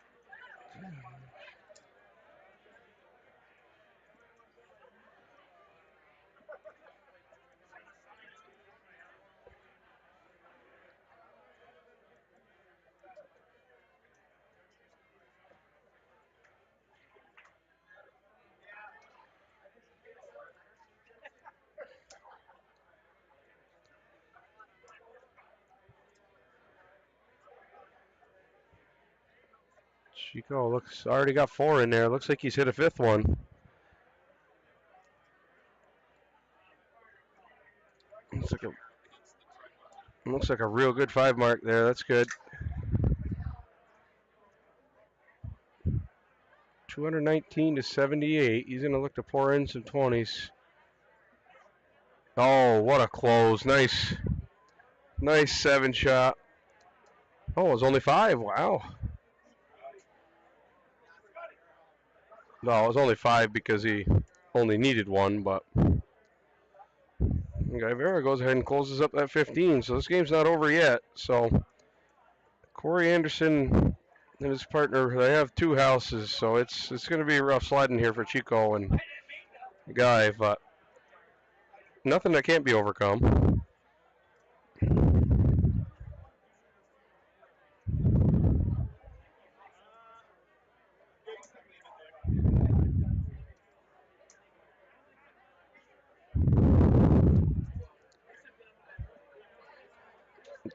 Chico looks already got 4 in there. Looks like he's hit a 5th one. Looks like a real good 5 mark there. That's good. 219 to 78. He's going to look to pour in some 20s. Oh, what a close. Nice 7 shot. Oh, it was only 5. Wow. No, it was only 5 because he only needed 1, but Guy Vera goes ahead and closes up that 15. So this game's not over yet. So Corey Anderson and his partner, they have 2 houses, so it's going to be rough sledding here for Chico and Guy, but nothing that can't be overcome.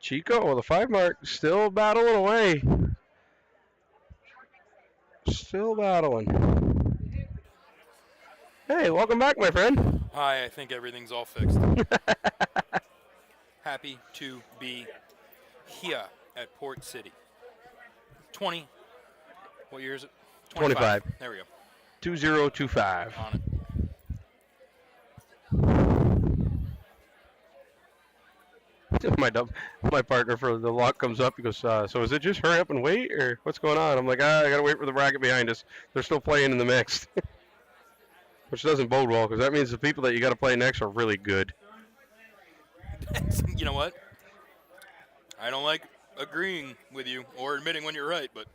Chico with a 5 mark, still battling away. Still battling. Hey, welcome back, my friend. Hi, I think everything's all fixed. Happy to be here at Port City. 20. What year is it? 25. There we go. 2025. On it. My partner for the lock comes up. He goes, so is it just hurry up and wait, or what's going on? I'm like, I gotta wait for the bracket behind us. They're still playing in the mix, which doesn't bode well because that means the people that you got to play next are really good. You know what? I don't like agreeing with you or admitting when you're right, but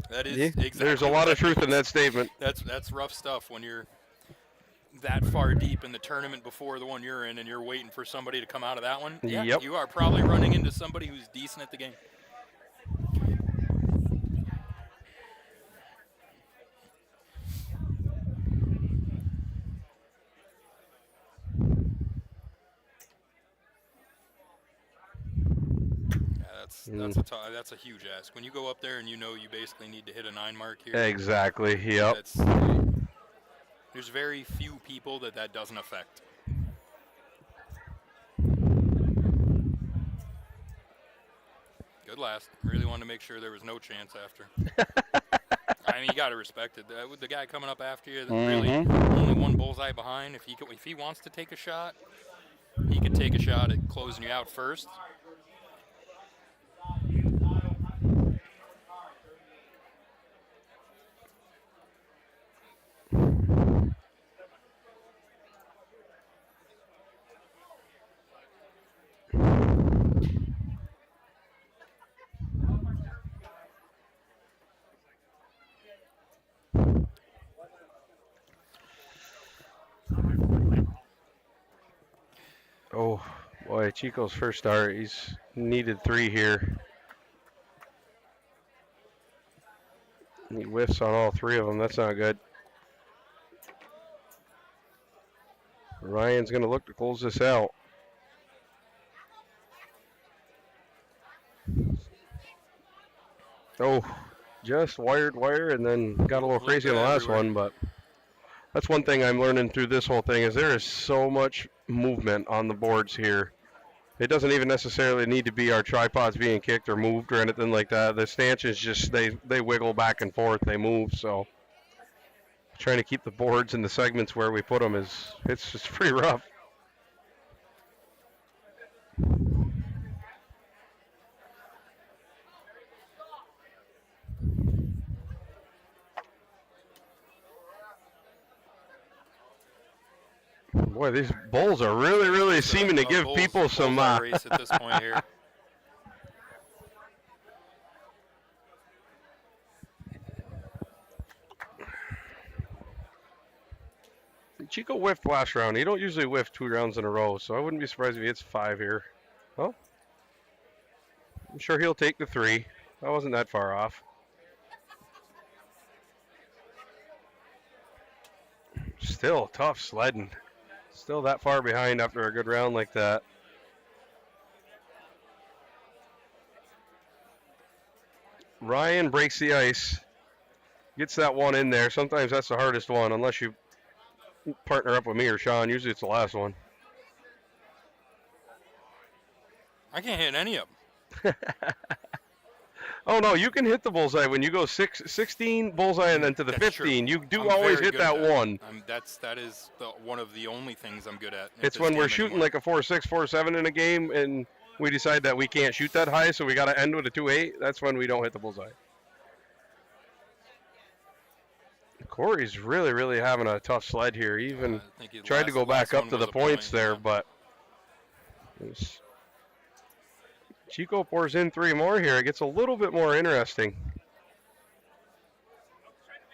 that is exactly. There's a lot of truth in that statement. That's rough stuff when you're that far deep in the tournament before the one you're in and you're waiting for somebody to come out of that one. Yeah, yep. You are probably running into somebody who's decent at the game. that's a huge ask. When you go up there and you know you basically need to hit a 9 mark here. Exactly. Yep. There's very few people that doesn't affect. Good last. Really wanted to make sure there was no chance after. I mean, you got to respect it. The guy coming up after you, really only one bullseye behind. If he wants to take a shot, he could take a shot at closing you out first. Oh, boy, Chico's first start. He's needed 3 here. He whiffs on all 3 of them. That's not good. Ryan's going to look to close this out. Oh, just wired wire and then got a little crazy on the last one, but that's one thing I'm learning through this whole thing is there is so much movement on the boards here. It doesn't even necessarily need to be our tripods being kicked or moved or anything like that. The stanchions just, they wiggle back and forth, they move, so trying to keep the boards and the segments where we put them it's just pretty rough. Boy, these bowls are really seeming to give people some race at this point here. Chico whiffed last round. He don't usually whiff 2 rounds in a row, so I wouldn't be surprised if he hits 5 here. Well, I'm sure he'll take the 3. That wasn't that far off. Still tough sledding. Still that far behind after a good round like that. Ryan breaks the ice. Gets that one in there. Sometimes that's the hardest one, unless you partner up with me or Sean. Usually it's the last one. I can't hit any of them. Oh, no, you can hit the bullseye when you go 16 bullseye and then to the That's 15. True. You do I'm always very hit good that at that. one. That is one of the only things I'm good at. It's when we're shooting like a 4.6, 4.7 in a game and we decide that we can't shoot that high, so we got to end with a 2.8. That's when we don't hit the bullseye. Corey's really having a tough sled here. He even tried to go back up to the points there, but Chico pours in 3 more here. It gets a little bit more interesting.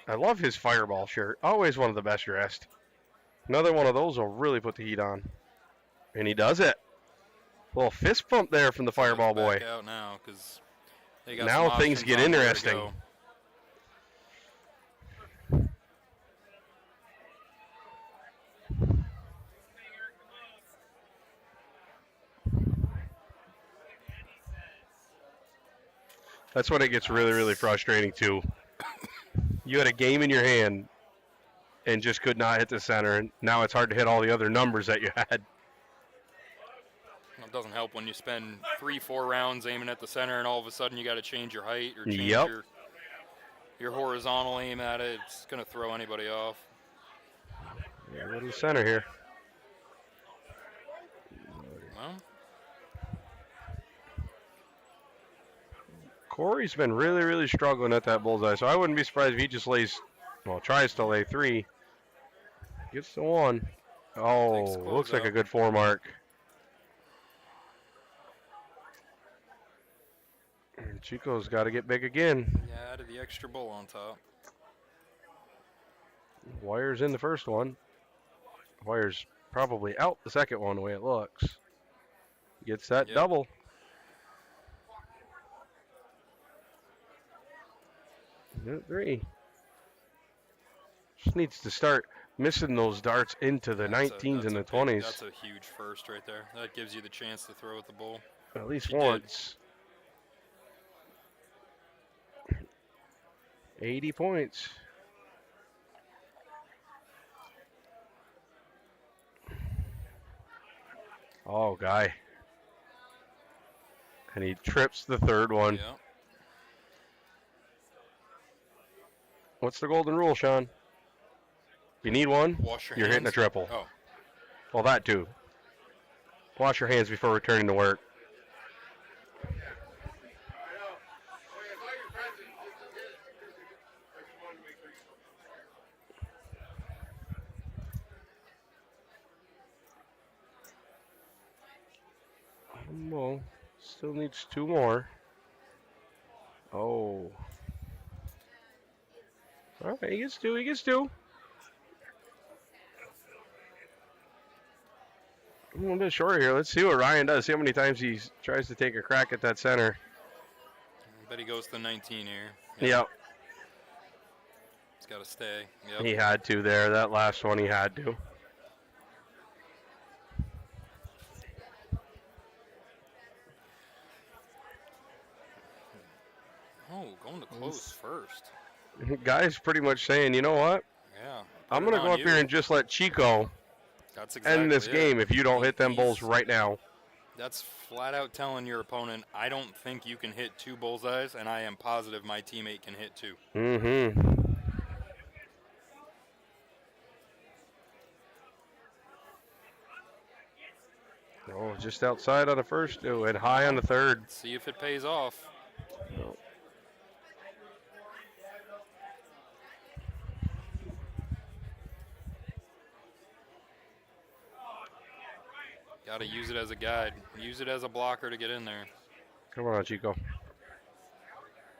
I love his fireball shirt. Always one of the best dressed. Another one of those will really put the heat on. And he does it. A little fist pump there from the fireball boy. Out now, 'cause they got now things get interesting. That's when it gets really frustrating too. You had a game in your hand and just could not hit the center, and now it's hard to hit all the other numbers that you had. It doesn't help when you spend 3-4 rounds aiming at the center and all of a sudden you got to change your height or change your horizontal aim at it. It's going to throw anybody off. Yeah, go to the center here. Well, Corey's been really struggling at that bullseye, so I wouldn't be surprised if he just tries to lay 3. Gets the 1. Oh, looks like a good 4 mark. And Chico's got to get big again. Yeah, added the extra bull on top. Wire's in the first one. Wire's probably out the second one the way it looks. Gets that double. Hit 3. Just needs to start missing those darts into the 19s and the 20s. That's a huge first right there. That gives you the chance to throw at the bull. At least once. 80 points. Oh, guy. And he trips the third one. Yeah. What's the golden rule, Sean? If you need one, Wash your you're hitting a hands. triple. Oh, Well, that too. Wash your hands before returning to work. Well, still needs 2 more. Oh. All right, he gets 2. He gets 2. A little bit short here. Let's see what Ryan does. See how many times he tries to take a crack at that center. I bet he goes to 19 here. Yep. He's got to stay. Yep. He had to there. That last one he had to. Oh, going to close first. Guy's pretty much saying, you know what? Yeah. I'm put going it to go on up you. here and just let Chico That's exactly end this it. game if you don't hit them bulls He's- right now. That's flat out telling your opponent, I don't think you can hit 2 bullseyes, and I am positive my teammate can hit 2. Mm-hmm. Oh, just outside on the first, and high on the third. See if it pays off. Got to use it as a guide. Use it as a blocker to get in there. Come on, Chico.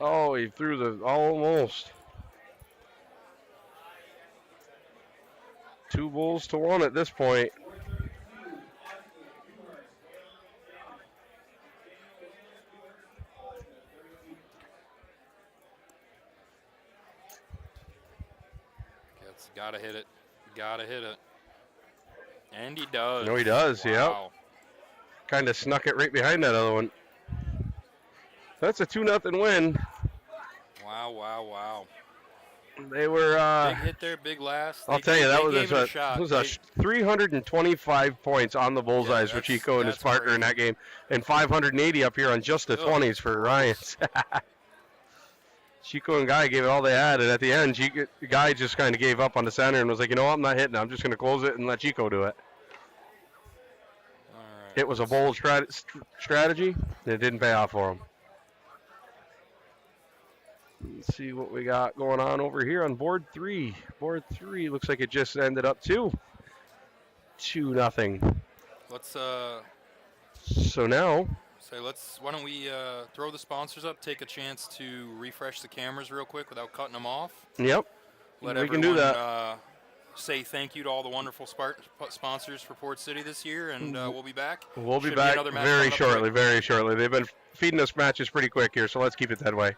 Oh, he threw the almost. 2 bulls to 1 at this point. It's got to hit it. Got to hit it. And he does. No, he does, yep. Wow. Kind of snuck it right behind that other one. That's a 2-0 win. Wow, wow, wow. They were. Big hit there, big last. I'll They tell you, gave- that they was gave it a, a shot. was a They- 325 points on the bullseyes for that's- Chico and his that's partner in that game, and 580 up here on just the Ugh, 20s for Ryan's. Chico and Guy gave it all they had, and at the end, Guy just kind of gave up on the center and was like, you know what, I'm not hitting. I'm just going to close it and let Chico do it. All right, It was a let's bold strategy, and it didn't pay off for him. Let's see what we got going on over here on board 3. Board 3 looks like it just ended up 2-0. Let's So now, say why don't we throw the sponsors up, take a chance to refresh the cameras real quick without cutting them off. yep, Let we everyone can do that. say thank you to all the wonderful sponsors for Port City this year, and we'll be back. We'll be Should back another match very coming up shortly, quick. very shortly. They've been feeding us matches pretty quick here, so let's keep it that way.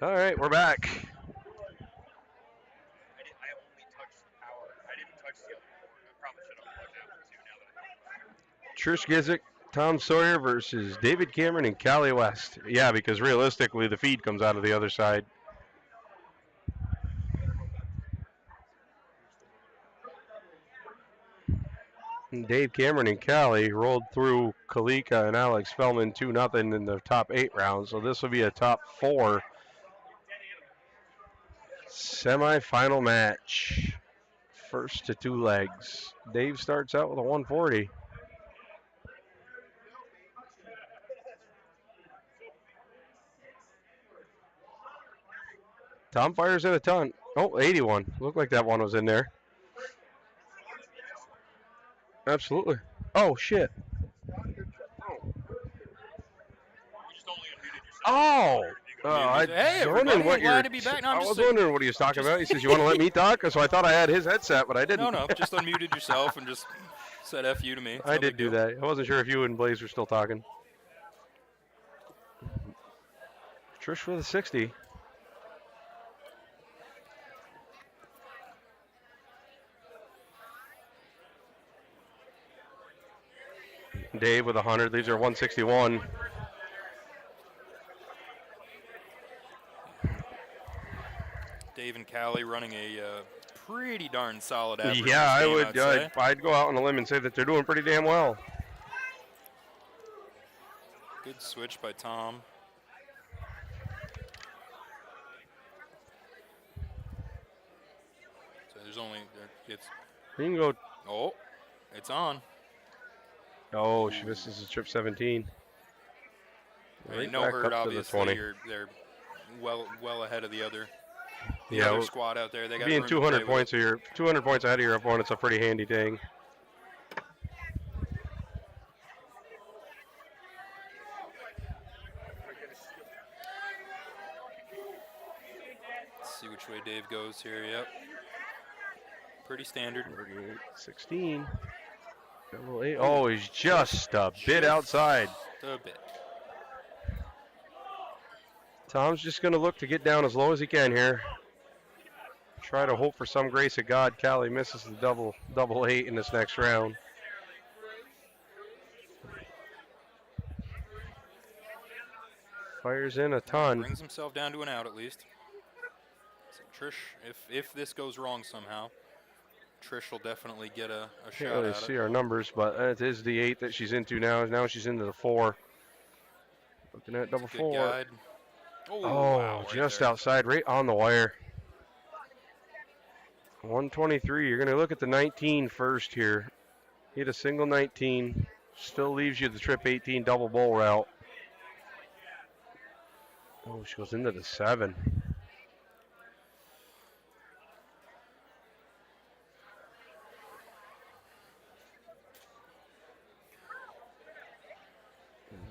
All right, we're back. Trish Gizik, Tom Sawyer versus David Cameron and Callie West. Yeah, because realistically, the feed comes out of the other side. And Dave Cameron and Callie rolled through Kalika and Alex Fellman 2-0 in the top 8 rounds. So this will be a top 4 semifinal match. First to 2 legs. Dave starts out with a 140. Tom fires in a ton. Oh, 81. Looked like that one was in there. Absolutely. Oh, shit. Oh! I Hey, was everybody! wondering what I'm glad to be back. No, I'm I just was saying- wondering what he was talking just- about. He says, "You want to let me talk?" So I thought I had his headset, but I didn't. No, just unmuted yourself and just said "f you" to me. It's I no did big do deal. that. I wasn't sure if you and Blaze were still talking. Trish for the 60. Dave with 100 leaves her 161. Dave and Callie running a pretty darn solid average. Yeah, this I game, would. I'd say. I'd go out on a limb and say that they're doing pretty damn well. Good switch by Tom. So there's only it's You can go. oh, it's on. Oh, she misses a trip 17. I mean, Right no back hurt, up to the obviously. 20. They're well ahead of the other Yeah, squad out there. They got being room to play 200 with. points of your 200 points ahead of your opponent's a pretty handy thing. Let's see which way Dave goes here. Yep. Pretty standard. 16. Double eight. Oh, he's just a bit outside. A bit. Tom's just going to look to get down as low as he can here. Try to hope for some grace of God. Callie misses the double eight in this next round. Fires in a ton. Brings himself down to an out at least. So Trish, if this goes wrong somehow, Trish will definitely get a Can't shot really at see it. our numbers, but it is the 8 that she's into now. Now she's into the 4. Looking at double Good 4. guide. Oh, Oh, wow, right just there. outside, right on the wire. 123. You're going to look at the 19 first here. Hit a single 19. Still leaves you the trip 18 double bowl route. Oh, she goes into the 7.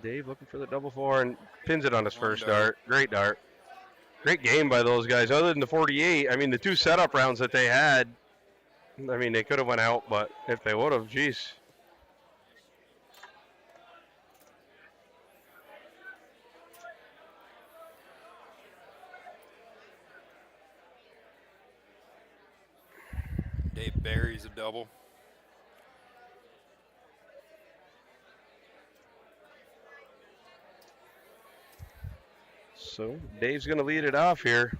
Dave looking for the double 4 and pins it on his One first dart. dart. Great dart. Great game by those guys. Other than the 48, I mean, the 2 setup rounds that they had, I mean, they could have went out, but if they would have, geez. Dave buries a double. So Dave's going to lead it off here.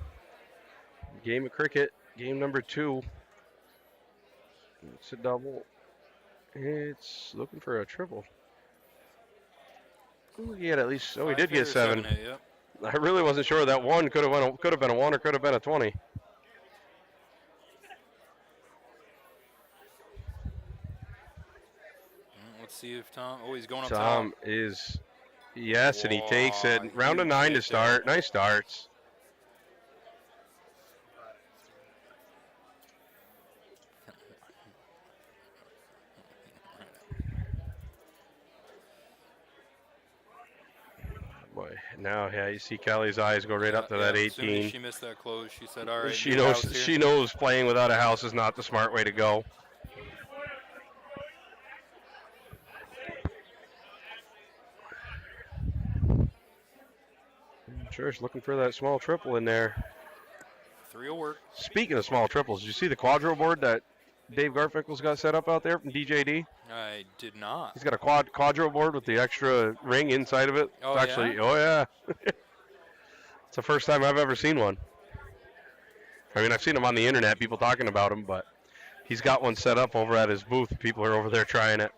Game of cricket, game number 2. It's a double. It's looking for a triple. Ooh, he had at least. Oh, he did get 7. 8, yep. I really wasn't sure that one could have been a 1 or could have been a 20. Let's see if Tom. Oh, he's going up Tom top. is, yes, and he takes it. Wow, Round of huge 9 to hit start. there. Nice starts. Boy, now yeah, you see Callie's eyes go right up to that As soon as 18. she missed that close, she said, "All right." She new knows house here." she knows playing without a house is not the smart way to go. Trish looking for that small triple in there. 3 will work. Speaking of small triples, did you see the quadro board that Dave Garfinkel's got set up out there from DJD? I did not. He's got a quadro board with the extra ring inside of it. Oh, It's actually, yeah? oh yeah. It's the first time I've ever seen one. I mean, I've seen them on the internet, people talking about them, but he's got one set up over at his booth. People are over there trying it.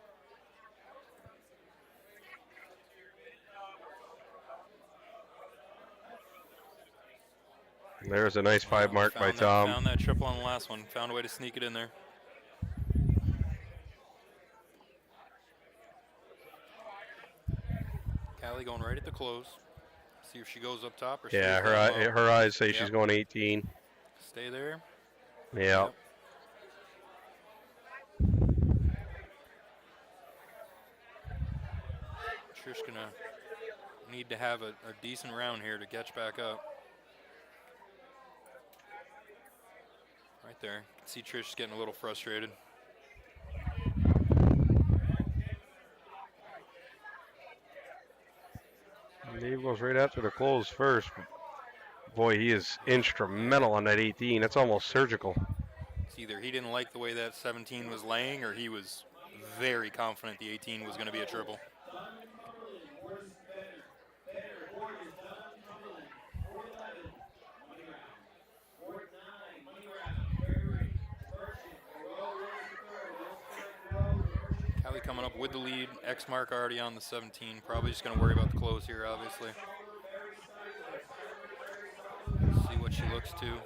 There's a nice 5 mark by Tom. Found that triple on the last one. Found a way to sneak it in there. Callie going right at the close. See if she goes up top or Yeah, stays down low. her eyes say Yep. she's going 18. Stay there. Yeah. Yep. Trish gonna need to have a decent round here to catch back up. Right there. You can see Trish getting a little frustrated. Dave goes right after the close first. Boy, he is instrumental on that 18. That's almost surgical. It's either he didn't like the way that 17 was laying or he was very confident the 18 was going to be a triple. Callie coming up with the lead. X mark already on the 17. Probably just going to worry about the close here, obviously. See what she looks to.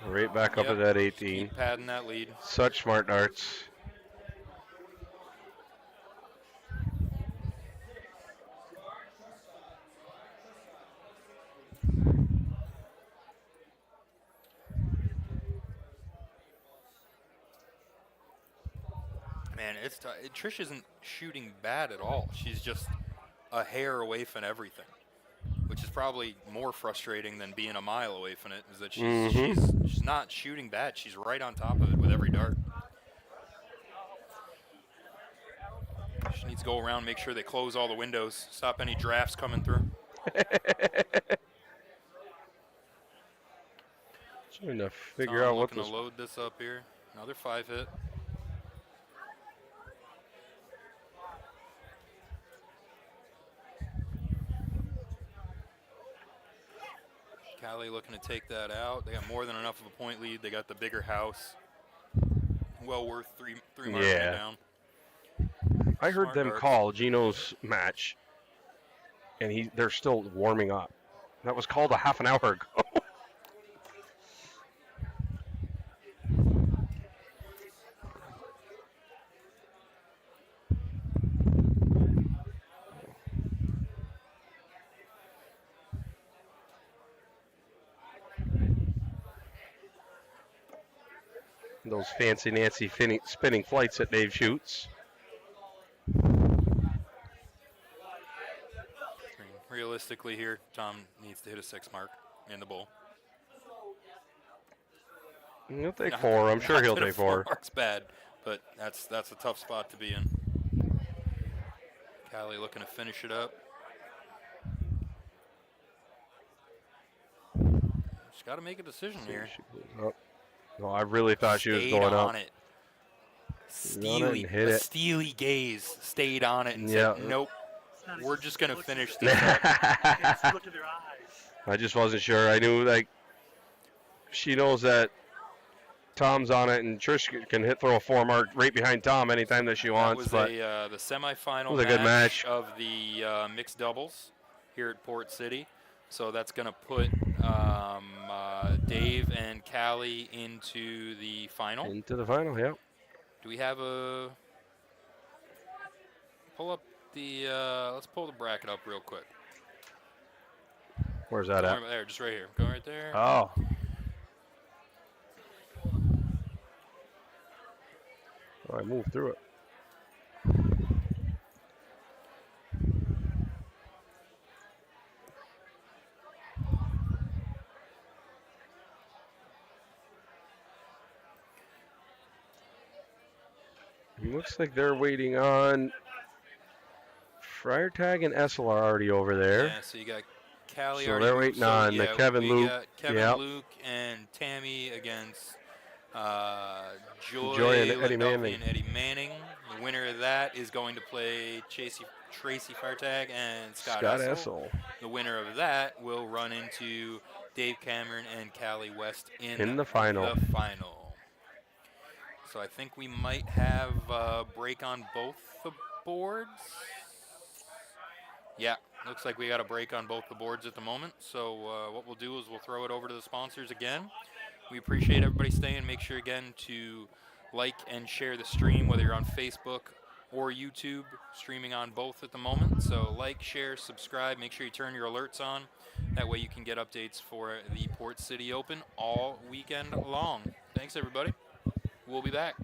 Right back up at that 18. Keep padding that lead. Such smart darts. Man, it's Trish isn't shooting bad at all. She's just a hair away from everything, which is probably more frustrating than being a mile away from it. Is that she's not shooting bad. She's right on top of it with every dart. She needs to go around, make sure they close all the windows, stop any drafts coming through. Trying to figure Tom out what looking this. to load this up here. Another 5 hit. Callie looking to take that out. They got more than enough of a point lead. They got the bigger house. Well worth three marking it down. I heard Smart them darts. call Gino's match, and they're still warming up. That was called a half an hour ago. Those fancy Nancy spinning flights that Dave shoots. Realistically here, Tom needs to hit a 6 mark in the bowl. He'll take 4. I'm sure he'll take 4. Mark's bad, but that's a tough spot to be in. Callie looking to finish it up. She's got to make a decision here. No, I really thought she was Stayed going on up. it. And hit it. Steely gaze stayed on it and said, nope, we're just going to finish this. Look at their eyes. I just wasn't sure. I knew, like, she knows that Tom's on it, and Trish can throw a 4 mark right behind Tom anytime that she wants. That But was the semifinal was a good match. of the mixed doubles here at Port City. So that's going to put Dave and Callie into the final. Into the final, yeah. Do we have a pull up the? Let's pull the bracket up real quick. Where's that at? Right there, just right here. Go right there. Oh. I moved through it. Looks like they're waiting on Freitag and Essel are already over there. Yeah, so you got Callie So already they're moved. waiting So on yeah, Kevin, we Luke. got Kevin, Yep. Luke, and Tammy against Joy and Joy Eddie Landolfi Manning. and Eddie Manning. The winner of that is going to play Tracy Fartag and Scott Scott Essel. Essel The winner of that will run into Dave Cameron and Callie West in the final. the final. So I think we might have a break on both the boards. Yeah, looks like we got a break on both the boards at the moment. So what we'll do is we'll throw it over to the sponsors again. We appreciate everybody staying. Make sure again to like and share the stream, whether you're on Facebook or YouTube, streaming on both at the moment. So like, share, subscribe. Make sure you turn your alerts on. That way you can get updates for the Port City Open all weekend long. Thanks, everybody. We'll be back.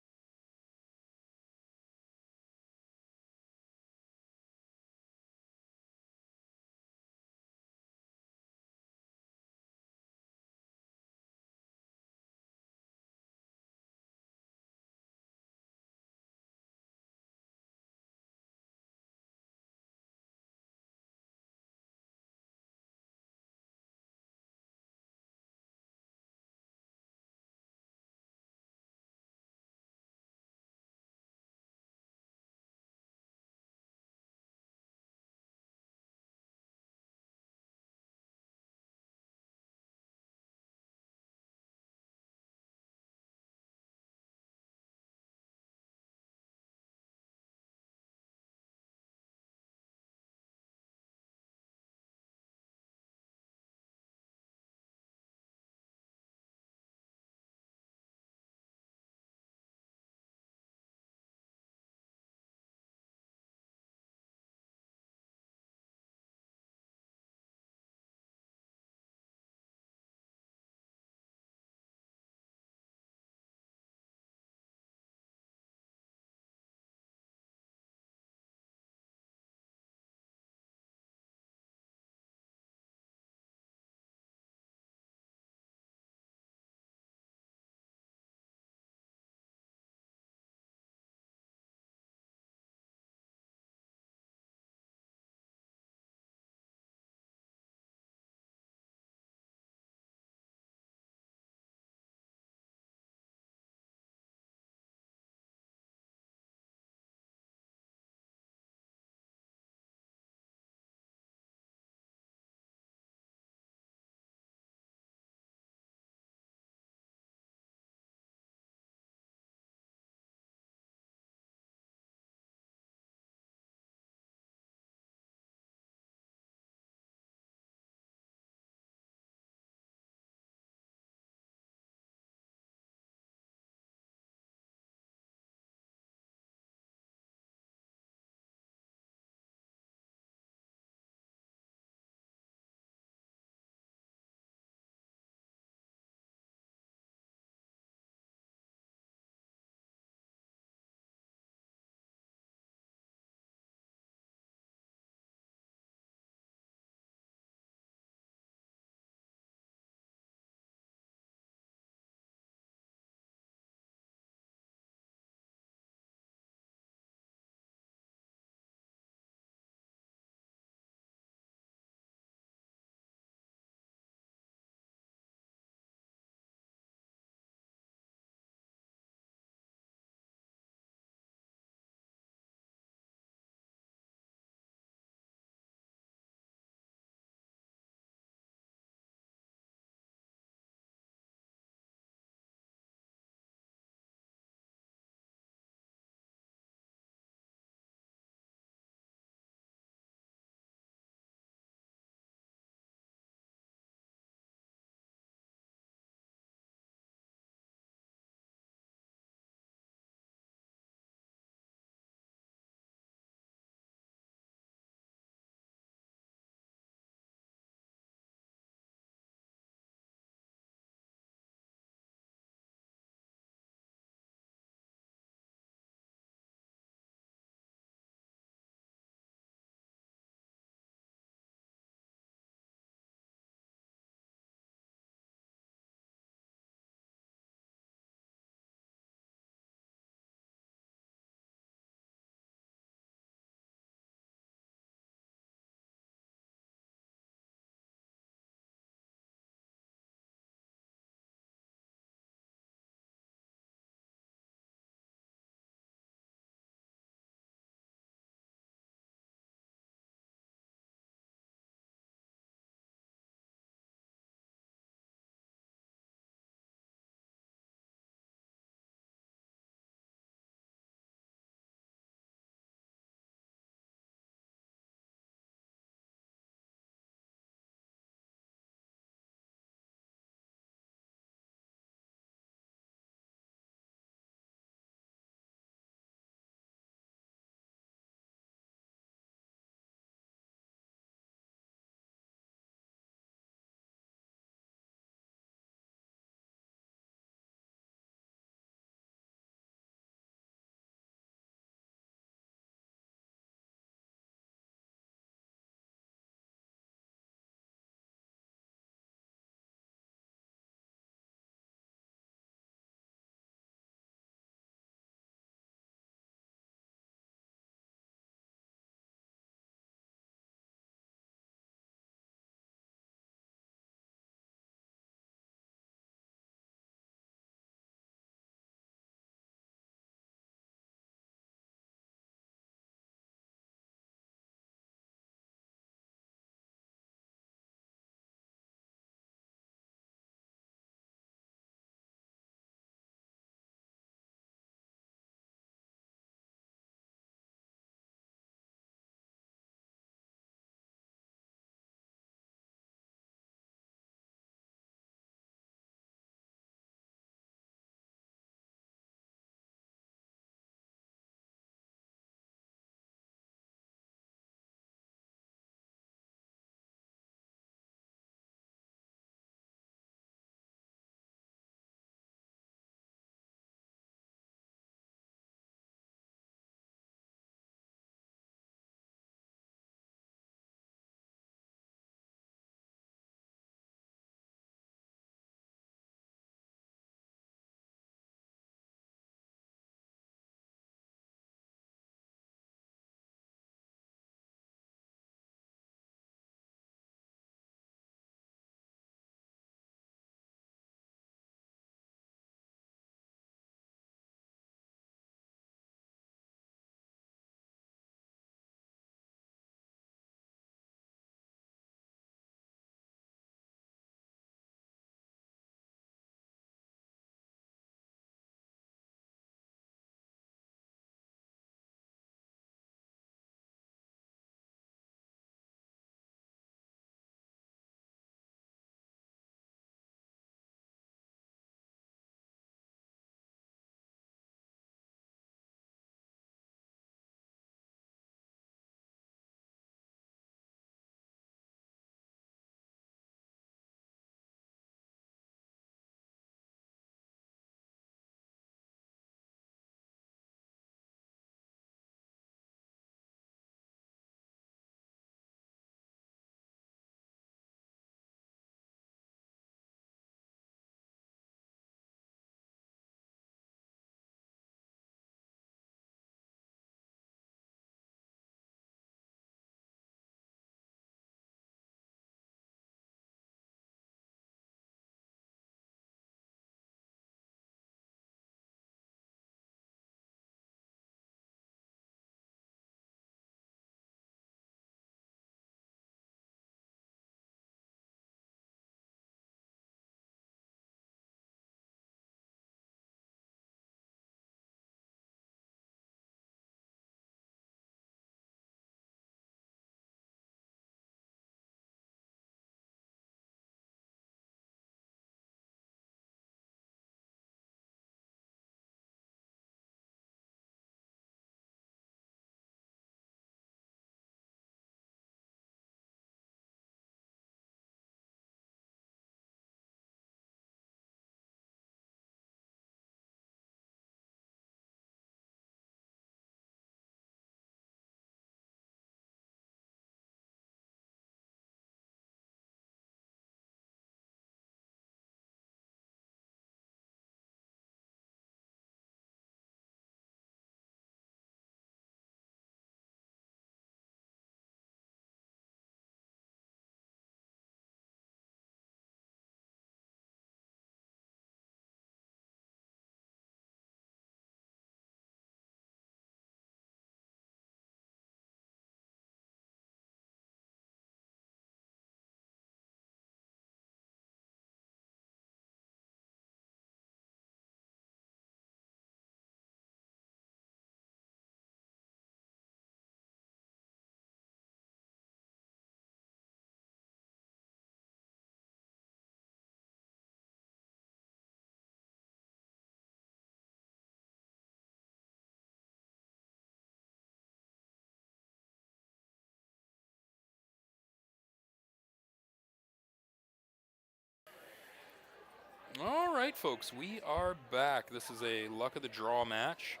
right, folks, we are back. This is a luck of the draw match.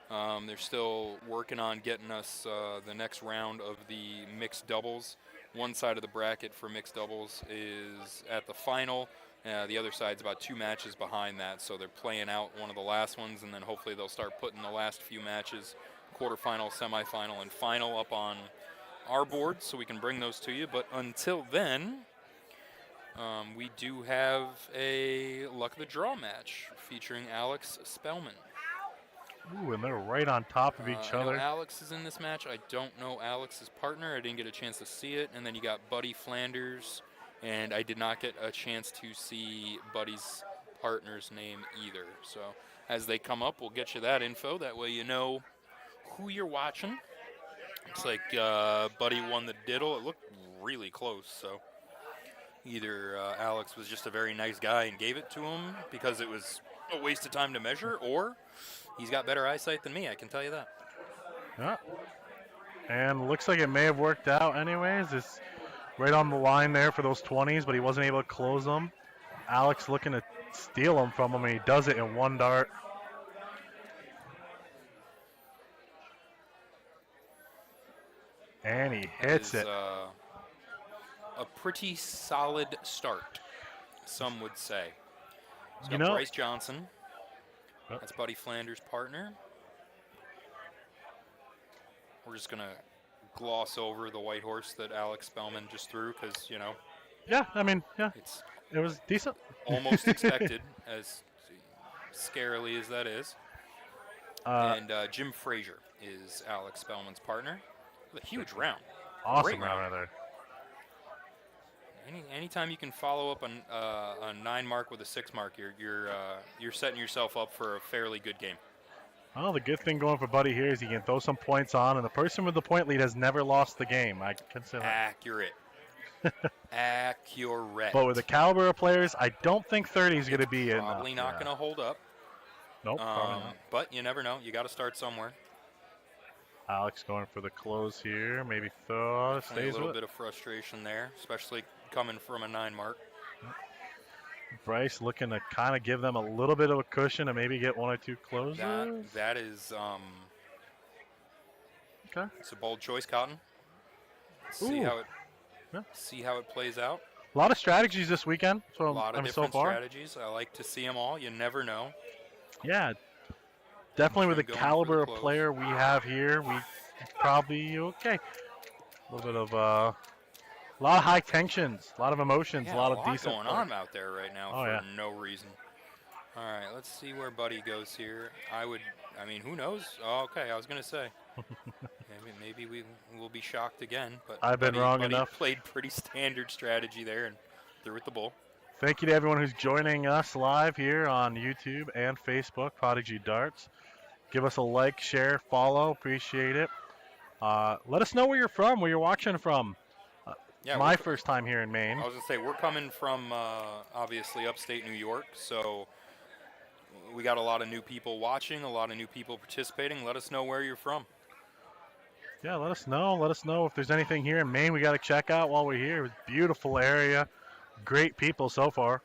They're still working on getting us the next round of the mixed doubles. One side of the bracket for mixed doubles is at the final. The other side's about 2 matches behind that, so they're playing out one of the last ones, and then hopefully they'll start putting the last few matches, quarterfinal, semifinal, and final, up on our board so we can bring those to you. But until then, we do have a luck of the draw match featuring Alex Spellman. Ooh, and they're right on top of each I know other. Alex is in this match. I don't know Alex's partner. I didn't get a chance to see it. And then you got Buddy Flanders, and I did not get a chance to see Buddy's partner's name either. So as they come up, we'll get you that info. That way you know who you're watching. Looks like Buddy won the diddle. It looked really close. So either Alex was just a very nice guy and gave it to him because it was a waste of time to measure, or he's got better eyesight than me, I can tell you that. Yeah. And looks like it may have worked out anyways. It's right on the line there for those 20s, but he wasn't able to close them. Alex looking to steal them from him, and he does it in one dart. And he hits it. A pretty solid start, some would say. So You know- Bryce Johnson. Oh. That's Buddy Flanders' partner. We're just going to gloss over the white horse that Alex Spellman just threw because, you know, Yeah, I mean, yeah, it's it was decent. almost expected, as scarily as that is. And Jim Frazier is Alex Spellman's partner. With a huge round. Awesome great round round. right there. Anytime you can follow up a 9 mark with a 6 mark, you're setting yourself up for a fairly good game. Well, the good thing going for Buddy here is he can throw some points on, and the person with the point lead has never lost the game. I consider that. Accurate. Accurate. But with the caliber of players, I don't think 30 is going to be enough. Probably not Yeah. going to hold up. Nope, probably not. But you never know. You got to start somewhere. Alex going for the close here. Maybe throw. A Stays little with bit it. of frustration there, especially coming from a 9 mark. Bryce looking to kind of give them a little bit of a cushion and maybe get 1 or 2 closes. That is Okay. it's a bold choice, Cotton. See Ooh. how it Yeah. see how it plays out. A lot of strategies this weekend. A So lot of I mean, so different far. strategies. I like to see them all. You never know. Yeah. Definitely with the Going for the caliber of close. player we have here, we probably okay. A little bit of a lot of high tensions, a lot of emotions, Yeah, a lot of decent going play. on out there right now Oh, for yeah. no reason. All right, let's see where Buddy goes here. I mean, who knows? Oh, okay, I was gonna say. maybe we will be shocked again, but I've been wrong Buddy enough. Played pretty standard strategy there and threw with the bull. Thank you to everyone who's joining us live here on YouTube and Facebook, Prodigy Darts. Give us a like, share, follow. Appreciate it. Let us know where you're from, where you're watching from. Yeah, My first time here in Maine. I was gonna say we're coming from obviously upstate New York, so we got a lot of new people watching, a lot of new people participating. Let us know where you're from. Yeah, let us know. Let us know if there's anything here in Maine we got to check out while we're here. It's a beautiful area. Great people so far.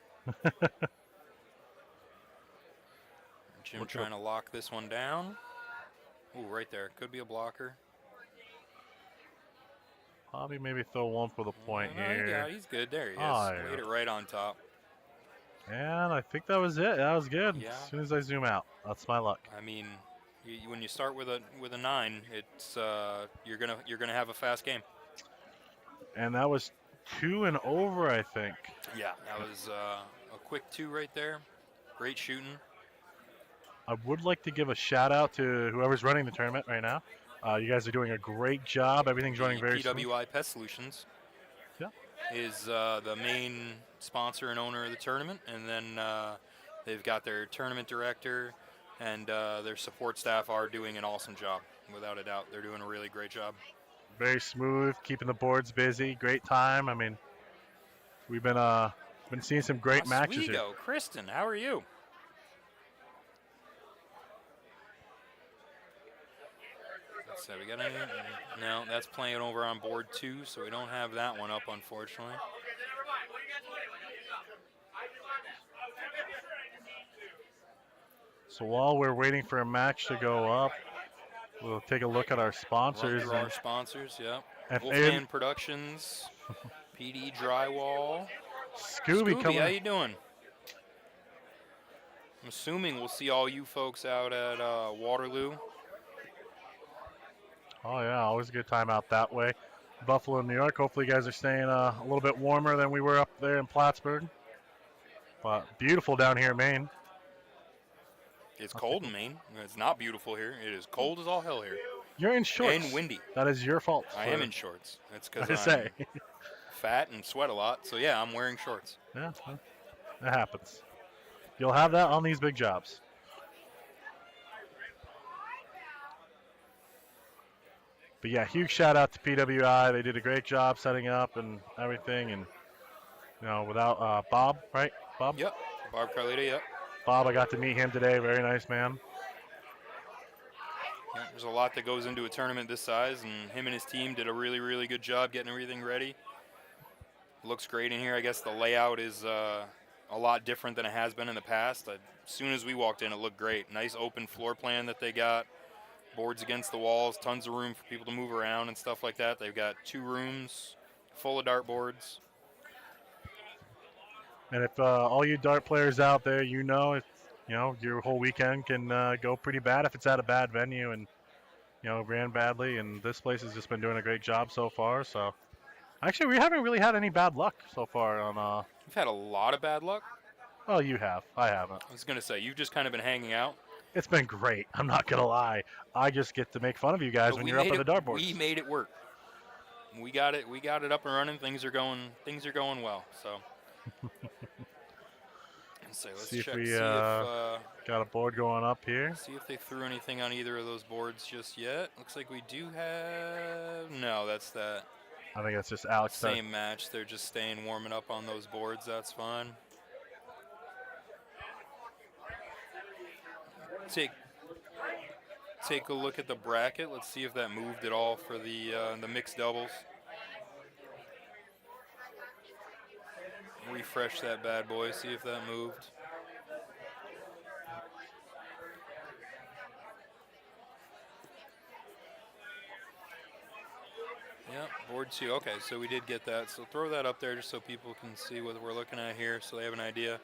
Jim Look trying to lock this one down. Ooh, right there. Could be a blocker. Probably maybe throw 1 for the point No, here. Yeah, he's good. There he is. Oh, yeah. Laid it right on top. And I think that was it. That was good. Yeah. As soon as I zoom out, that's my luck. I mean, when you start with a 9, it's you're gonna have a fast game. And that was 2 and over, I think. Yeah, that was a quick 2 right there. Great shooting. I would like to give a shout out to whoever's running the tournament right now. You guys are doing a great job. Everything's running very smooth. PWI Pest Solutions. Yeah. Is the main sponsor and owner of the tournament, and then they've got their tournament director and their support staff are doing an awesome job. Without a doubt, they're doing a really great job. Very smooth, keeping the boards busy. Great time. I mean, we've been seeing some great matches here. Oswego, Kristen, how are you? So we got any? No, that's playing over on board 2, so we don't have that one up, unfortunately. So while we're waiting for a match to go up, we'll take a look at our Run sponsors. through our sponsors, yep. And Wolfman Productions, PD Drywall. Scooby Scooby, how coming. you doing? I'm assuming we'll see all you folks out at Waterloo. Oh yeah, always a good time out that way. Buffalo, New York. Hopefully, you guys are staying a little bit warmer than we were up there in Plattsburgh. But beautiful down here in Maine. It's cold in Maine. It's not beautiful here. It is cold as all hell here. You're in shorts. And windy. That is your fault. I am in shorts. That's because I I'm say. fat and sweat a lot. So yeah, I'm wearing shorts. Yeah, that happens. You'll have that on these big jobs. But yeah, huge shout out to PWI. They did a great job setting up and everything. And without Bob, right? Bob. Yep. Barb Carlita. Yep. Bob, I got to meet him today. Very nice man. Yeah, there's a lot that goes into a tournament this size, and him and his team did a really, really good job getting everything ready. Looks great in here. I guess the layout is a lot different than it has been in the past. As soon as we walked in, it looked great. Nice open floor plan that they got. Boards against the walls, tons of room for people to move around and stuff like that. They've got 2 rooms full of dartboards. And if all you dart players out there, your whole weekend can go pretty bad if it's at a bad venue and ran badly. And this place has just been doing a great job so far. So actually, we haven't really had any bad luck so far on. We've had a lot of bad luck. Oh, you have. I haven't. I was gonna say you've just kind of been hanging out. It's been great. I'm not gonna lie. I just get to make fun of you guys But when we you're up made at the it- dartboards. We made it work. We got it. We got it up and running. Things are going well. So. Let's See if check. we See if got a board going up here. see if they threw anything on either of those boards just yet. Looks like we do have. No, that's that I think that's just Alex. same match. They're just staying warming up on those boards. That's fine. Take a look at the bracket. Let's see if that moved at all for the mixed doubles. Refresh that bad boy. See if that moved. Yep, board 2. Okay, so we did get that. So throw that up there just so people can see what we're looking at here, so they have an idea.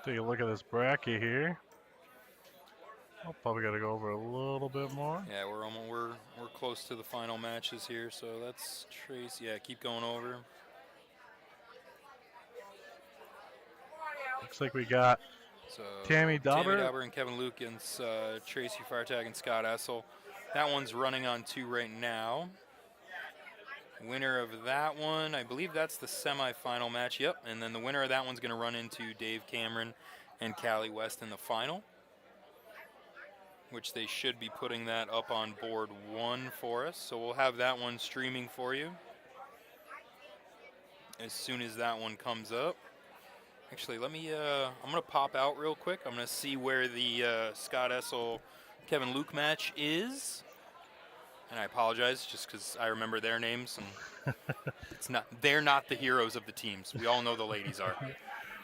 Take a look at this bracket here. I'll probably got to go over a little bit more. Yeah, we're close to the final matches here, so that's Trace. Yeah, keep going over. Looks like we got So Tammy Dauber. and Kevin Luke against Tracy Fartag and Scott Essel. That one's running on 2 right now. Winner of that one, I believe that's the semifinal match. Yep, and then the winner of that one's going to run into Dave Cameron and Callie West in the final, which they should be putting that up on board 1 for us. So we'll have that one streaming for you as soon as that one comes up. Actually, let me, I'm going to pop out real quick. I'm going to see where the Scott Essel Kevin Luke match is. And I apologize just because I remember their names, and they're not the heroes of the teams. We all know the ladies are.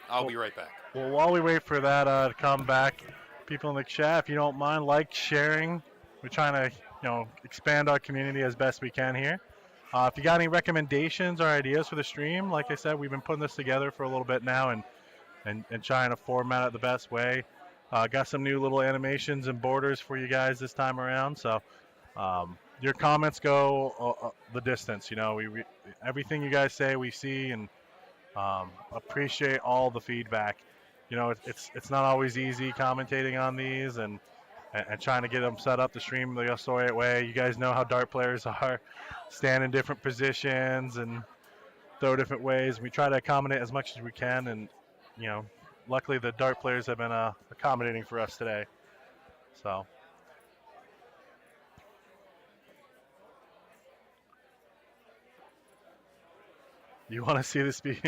I'll be right back. Well, while we wait for that to come back, people in the chat, if you don't mind, sharing. We're trying to, expand our community as best we can here. If you got any recommendations or ideas for the stream, like I said, we've been putting this together for a little bit now and trying to format it the best way. Got some new little animations and borders for you guys this time around. So your comments go the distance. We everything you guys say we see and appreciate all the feedback. It's not always easy commentating on these and trying to get them set up to stream the right way. You guys know how dart players are, stand in different positions and throw different ways. We try to accommodate as much as we can, and luckily the dart players have been accommodating for us today. So You want to see this be?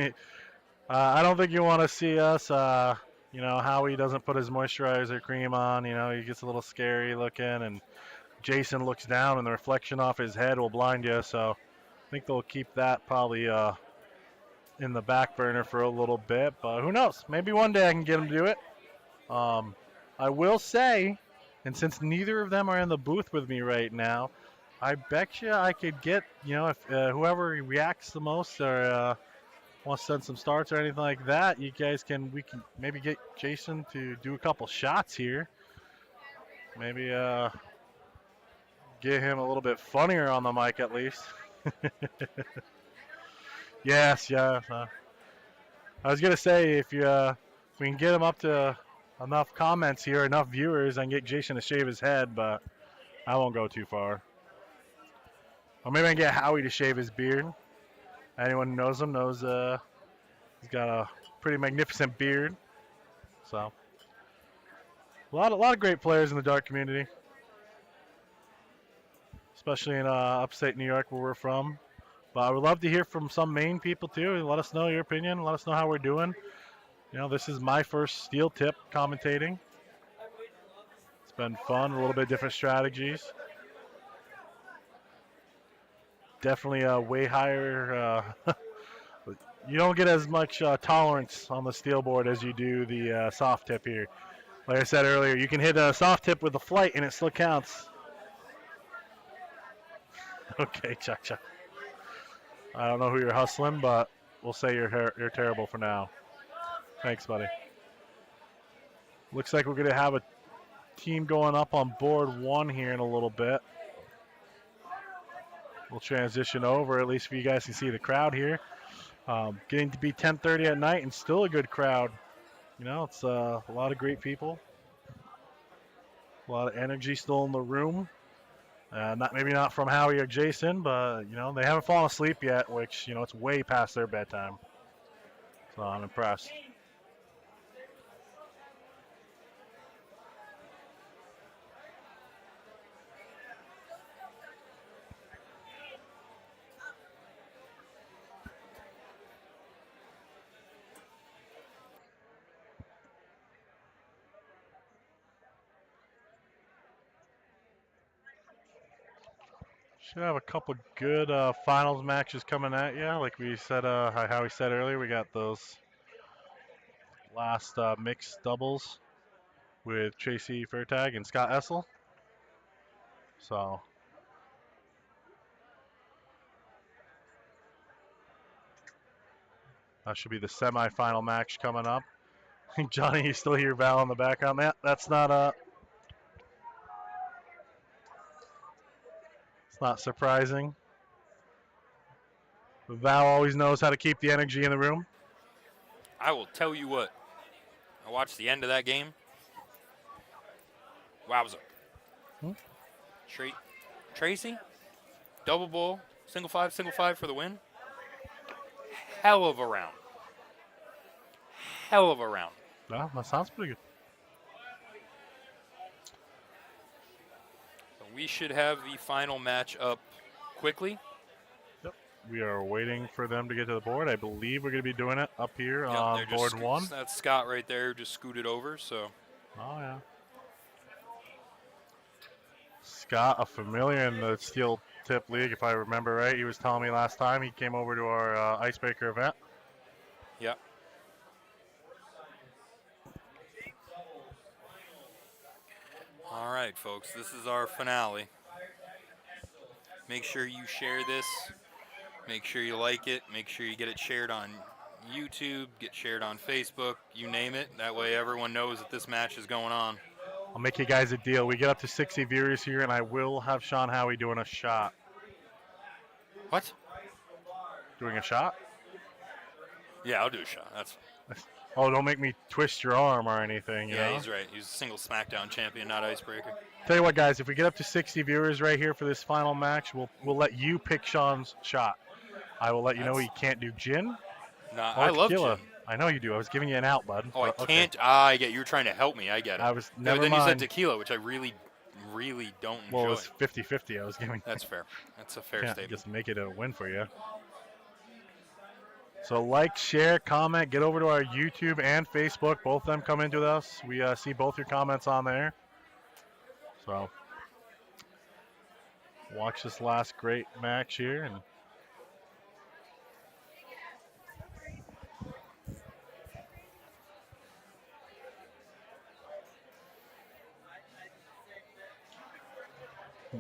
I don't think you want to see us. Howie doesn't put his moisturizer cream on. He gets a little scary looking, and Jason looks down, and the reflection off his head will blind you. So I think they'll keep that probably in the back burner for a little bit. But who knows? Maybe one day I can get him to do it. I will say, and since neither of them are in the booth with me right now, I bet you I could get, if whoever reacts the most or wants to send some starts or anything like that, we can maybe get Jason to do a couple shots here. Maybe get him a little bit funnier on the mic at least. Yes, yeah. I was gonna say if we can get him up to enough comments here, enough viewers, I can get Jason to shave his head, but I won't go too far. Or maybe I can get Howie to shave his beard. Anyone who knows him knows he's got a pretty magnificent beard. So a lot of great players in the dart community, especially in upstate New York where we're from. But I would love to hear from some Maine people too. Let us know your opinion. Let us know how we're doing. This is my first steel tip commentating. It's been fun, a little bit different strategies. Definitely a way higher. You don't get as much tolerance on the steel board as you do the soft tip here. Like I said earlier, you can hit a soft tip with a flight and it still counts. Okay, Chuck. I don't know who you're hustling, but we'll say you're terrible for now. Thanks, buddy. Looks like we're going to have a team going up on board one here in a little bit. We'll transition over, at least for you guys can see the crowd here. Getting to be 10:30 at night and still a good crowd. It's a lot of great people. A lot of energy still in the room. Maybe not from Howie or Jason, but they haven't fallen asleep yet, which it's way past their bedtime. So I'm impressed. Should have a couple good finals matches coming at you. Like we said, how we said earlier, we got those last mixed doubles with Tracy Fairtag and Scott Essel. So that should be the semifinal match coming up. Johnny, you still hear Val in the background? That's not it's not surprising. Val always knows how to keep the energy in the room. I will tell you what. I watched the end of that game. Wowza. Tracy, double ball, single five for the win. Hell of a round. Well, that sounds pretty good. So we should have the final match up quickly. Yep. We are waiting for them to get to the board. I believe we're going to be doing it up here on board one. That's Scott right there, just scooted over. So. Oh yeah. Scott, a familiar in the Steel Tip League, if I remember right. He was telling me last time he came over to our Icebreaker event. Yep. All right, folks, this is our finale. Make sure you share this. Make sure you like it. Make sure you get it shared on YouTube, get shared on Facebook, you name it. That way everyone knows that this match is going on. I'll make you guys a deal. We get up to 60 viewers here, and I will have Sean Howie doing a shot. What? Doing a shot? Yeah, I'll do a shot. That's. Oh, don't make me twist your arm or anything. Yeah, he's right. He's a single SmackDown champion, not Icebreaker. Tell you what, guys, if we get up to 60 viewers right here for this final match, we'll let you pick Sean's shot. I will let you know he can't do gin. Nah, I love tequila. gin. I know you do. I was giving you an out, bud. Oh, I can't. I get. You were trying to help me. I get it. I was never But then mind. you said tequila, which I really don't enjoy. Well, it was 50-50. I was giving. That's fair. That's a fair Can't statement. just make it a win for you. So like, share, comment, get over to our YouTube and Facebook. Both of them come into us. We see both your comments on there. So watch this last great match here. And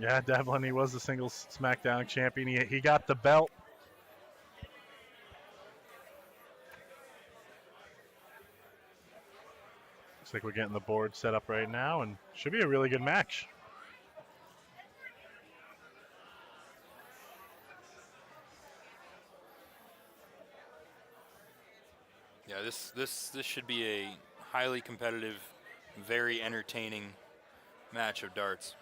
yeah, Devlin, he was the singles SmackDown champion. He got the belt. Looks like we're getting the board set up right now, and should be a really good match. Yeah, this should be a highly competitive, very entertaining match of darts.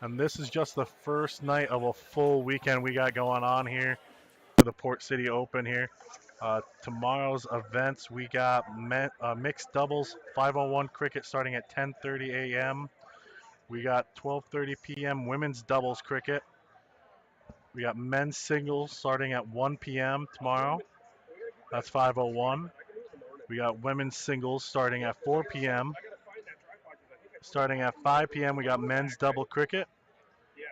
And this is just the first night of a full weekend we got going on here for the Port City Open here. Tomorrow's events, we got mixed doubles, 501 cricket starting at 10:30 a.m. We got 12:30 p.m. women's doubles cricket. We got men's singles starting at 1 p.m. tomorrow. That's 501. We got women's singles starting at 4 p.m. Starting at 5 p.m. we got men's double cricket.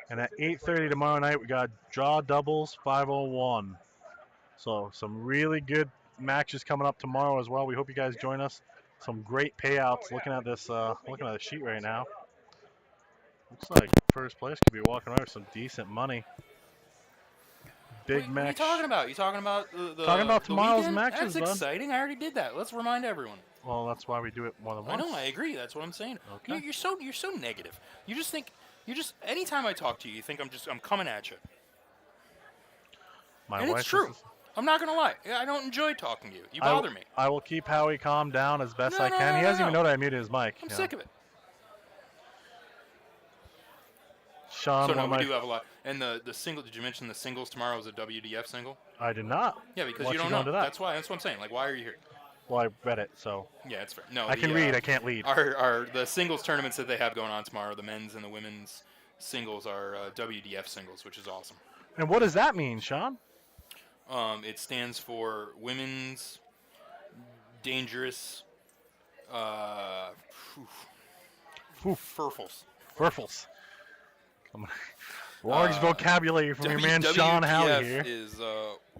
And at 8:30 tomorrow night, we got draw doubles 501. So some really good matches coming up tomorrow as well. We hope you guys join us. Some great payouts. Looking at this, looking at the sheet right now. Looks like first place could be walking away with some decent money. Big What are you match. talking about? You talking about Talking about the tomorrow's weekend? matches, That's bud. exciting. I already did that. Let's remind everyone. Well, that's why we do it more than I once. know. I agree. That's what I'm saying. Okay. You're so negative. You just think anytime I talk to you, you think I'm coming at you. My And wife it's true. is- I'm not gonna lie. I don't enjoy talking to you. You I w- bother me. I will keep Howie calm down as best No, I no, can. no, He no, doesn't even no. know that I muted his mic. I'm you sick know. of it. Sean, So one no, of we my- do have a lot. And the single. Did you mention the singles tomorrow is a WDF single? I did not. Yeah, because Why you don't don't go know. into that? That's why. That's what I'm saying. Like, why are you here? Well, I read it, so Yeah, it's fair. No, I can read. I can't lead. The singles tournaments that they have going on tomorrow, the men's and the women's singles are WDF singles, which is awesome. And what does that mean, Sean? It stands for Women's Dangerous Furfles. Furfles. Large vocabulary from your man Sean Halley here. is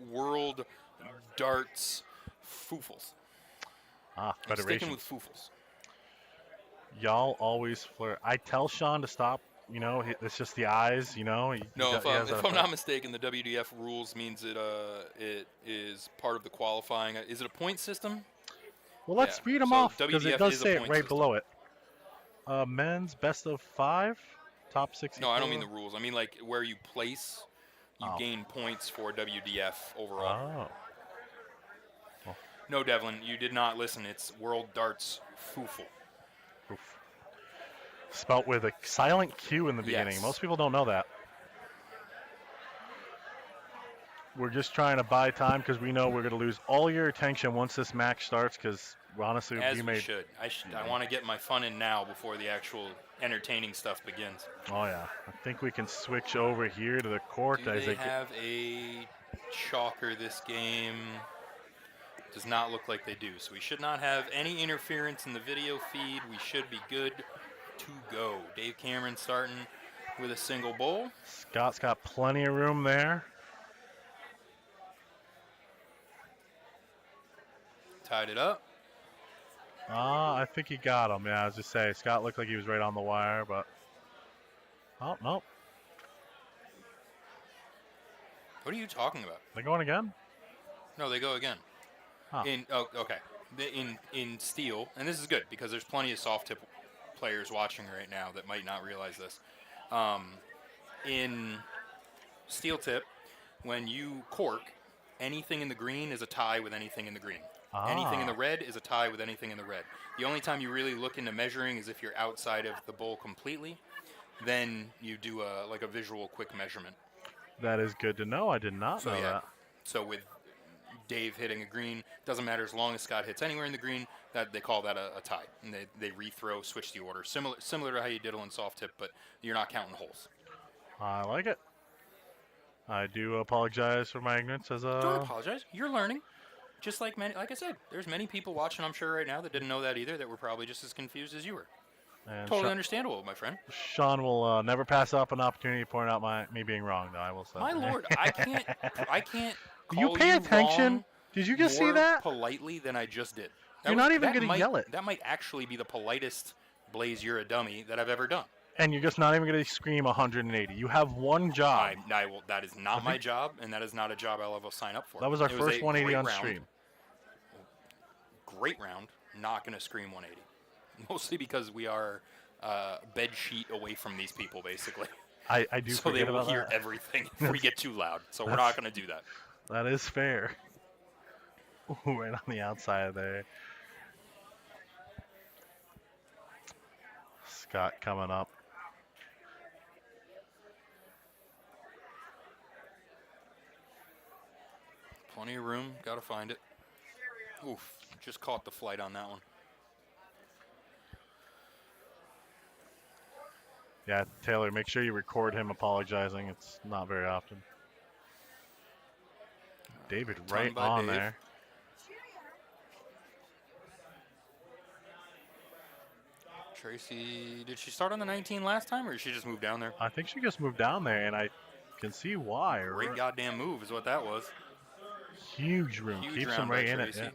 World Darts Foofles. Ah, I'm sticking Federation. with Foofles. Y'all always flirt. I tell Sean to stop. You know, it's just the eyes. You know. No, if I'm not mistaken, the WDF rules means it is part of the qualifying. Is it a point system? Well, let's Yeah, read them so off because it WDF does is a say it point right system. below it. Men's best of 5, top 64. No, I don't mean the rules. I mean like where you place, you Oh. gain points for WDF overall. Oh. No, Devlin, you did not listen. It's World Darts Foofle. Oof. Spelt with a silent Q in the beginning. Yes. Most people don't know that. We're just trying to buy time because we know we're going to lose all your attention once this match starts because honestly, As we we made. should. I want to get my fun in now before the actual entertaining stuff begins. Oh, yeah. I think we can switch over here to the court. Do as they get- have a chalker this game? Does not look like they do. So we should not have any interference in the video feed. We should be good to go. Dave Cameron starting with a single bowl. Scott's got plenty of room there. Tied it up. I think he got him. Yeah, I was just saying. Scott looked like he was right on the wire, but. Oh, no. What are you talking about? They're going again? No, they go again. Huh. Okay. In steel, and this is good because there's plenty of soft tip players watching right now that might not realize this. In steel tip, when you cork, anything in the green is a tie with anything in the green. Anything in the red is a tie with anything in the red. The only time you really look into measuring is if you're outside of the bowl completely. Then you do a visual quick measurement. That is good to know. I did not So know yeah, that. so with Dave hitting a green, doesn't matter as long as Scott hits anywhere in the green. That they call that a tie, and they rethrow, switch the order, similar to how you diddle in soft tip, but you're not counting holes. I like it. I do apologize for my ignorance as Don't a. apologize. You're learning. Just like I said, there's many people watching, I'm sure, right now that didn't know that either, that were probably just as confused as you were. And Totally understandable, my friend. Sean will never pass up an opportunity to point out me being wrong, though. I will say. My lord, I can't You call pay you attention. wrong Did you just see more that? politely than I just did. You're not even gonna yell it, That might actually be the politest Blaze, you're a dummy that I've ever done. and you're just not even gonna scream 180. You have one job. I will. That is not my job, and that is not a job I'll ever sign up for. That was our It first a 180 great on round, stream. Great round. Not going to scream 180. Mostly because we are bed sheet away from these people, basically. I do So they forget will about hear that. everything if we get too loud. So we're not going to do that. That is fair. Ooh, right on the outside there. Scott coming up. Plenty of room. Got to find it. Oof. Just caught the flight on that one. Yeah, Taylor, make sure you record him apologizing. It's not very often. David right by on Dave. there. Tracy, did she start on the 19 last time, or did she just move down there? I think she just moved down there, and I can see why. Great goddamn move is what that was. Huge room. Huge Keeps round him by right in it. Tracy. Yeah.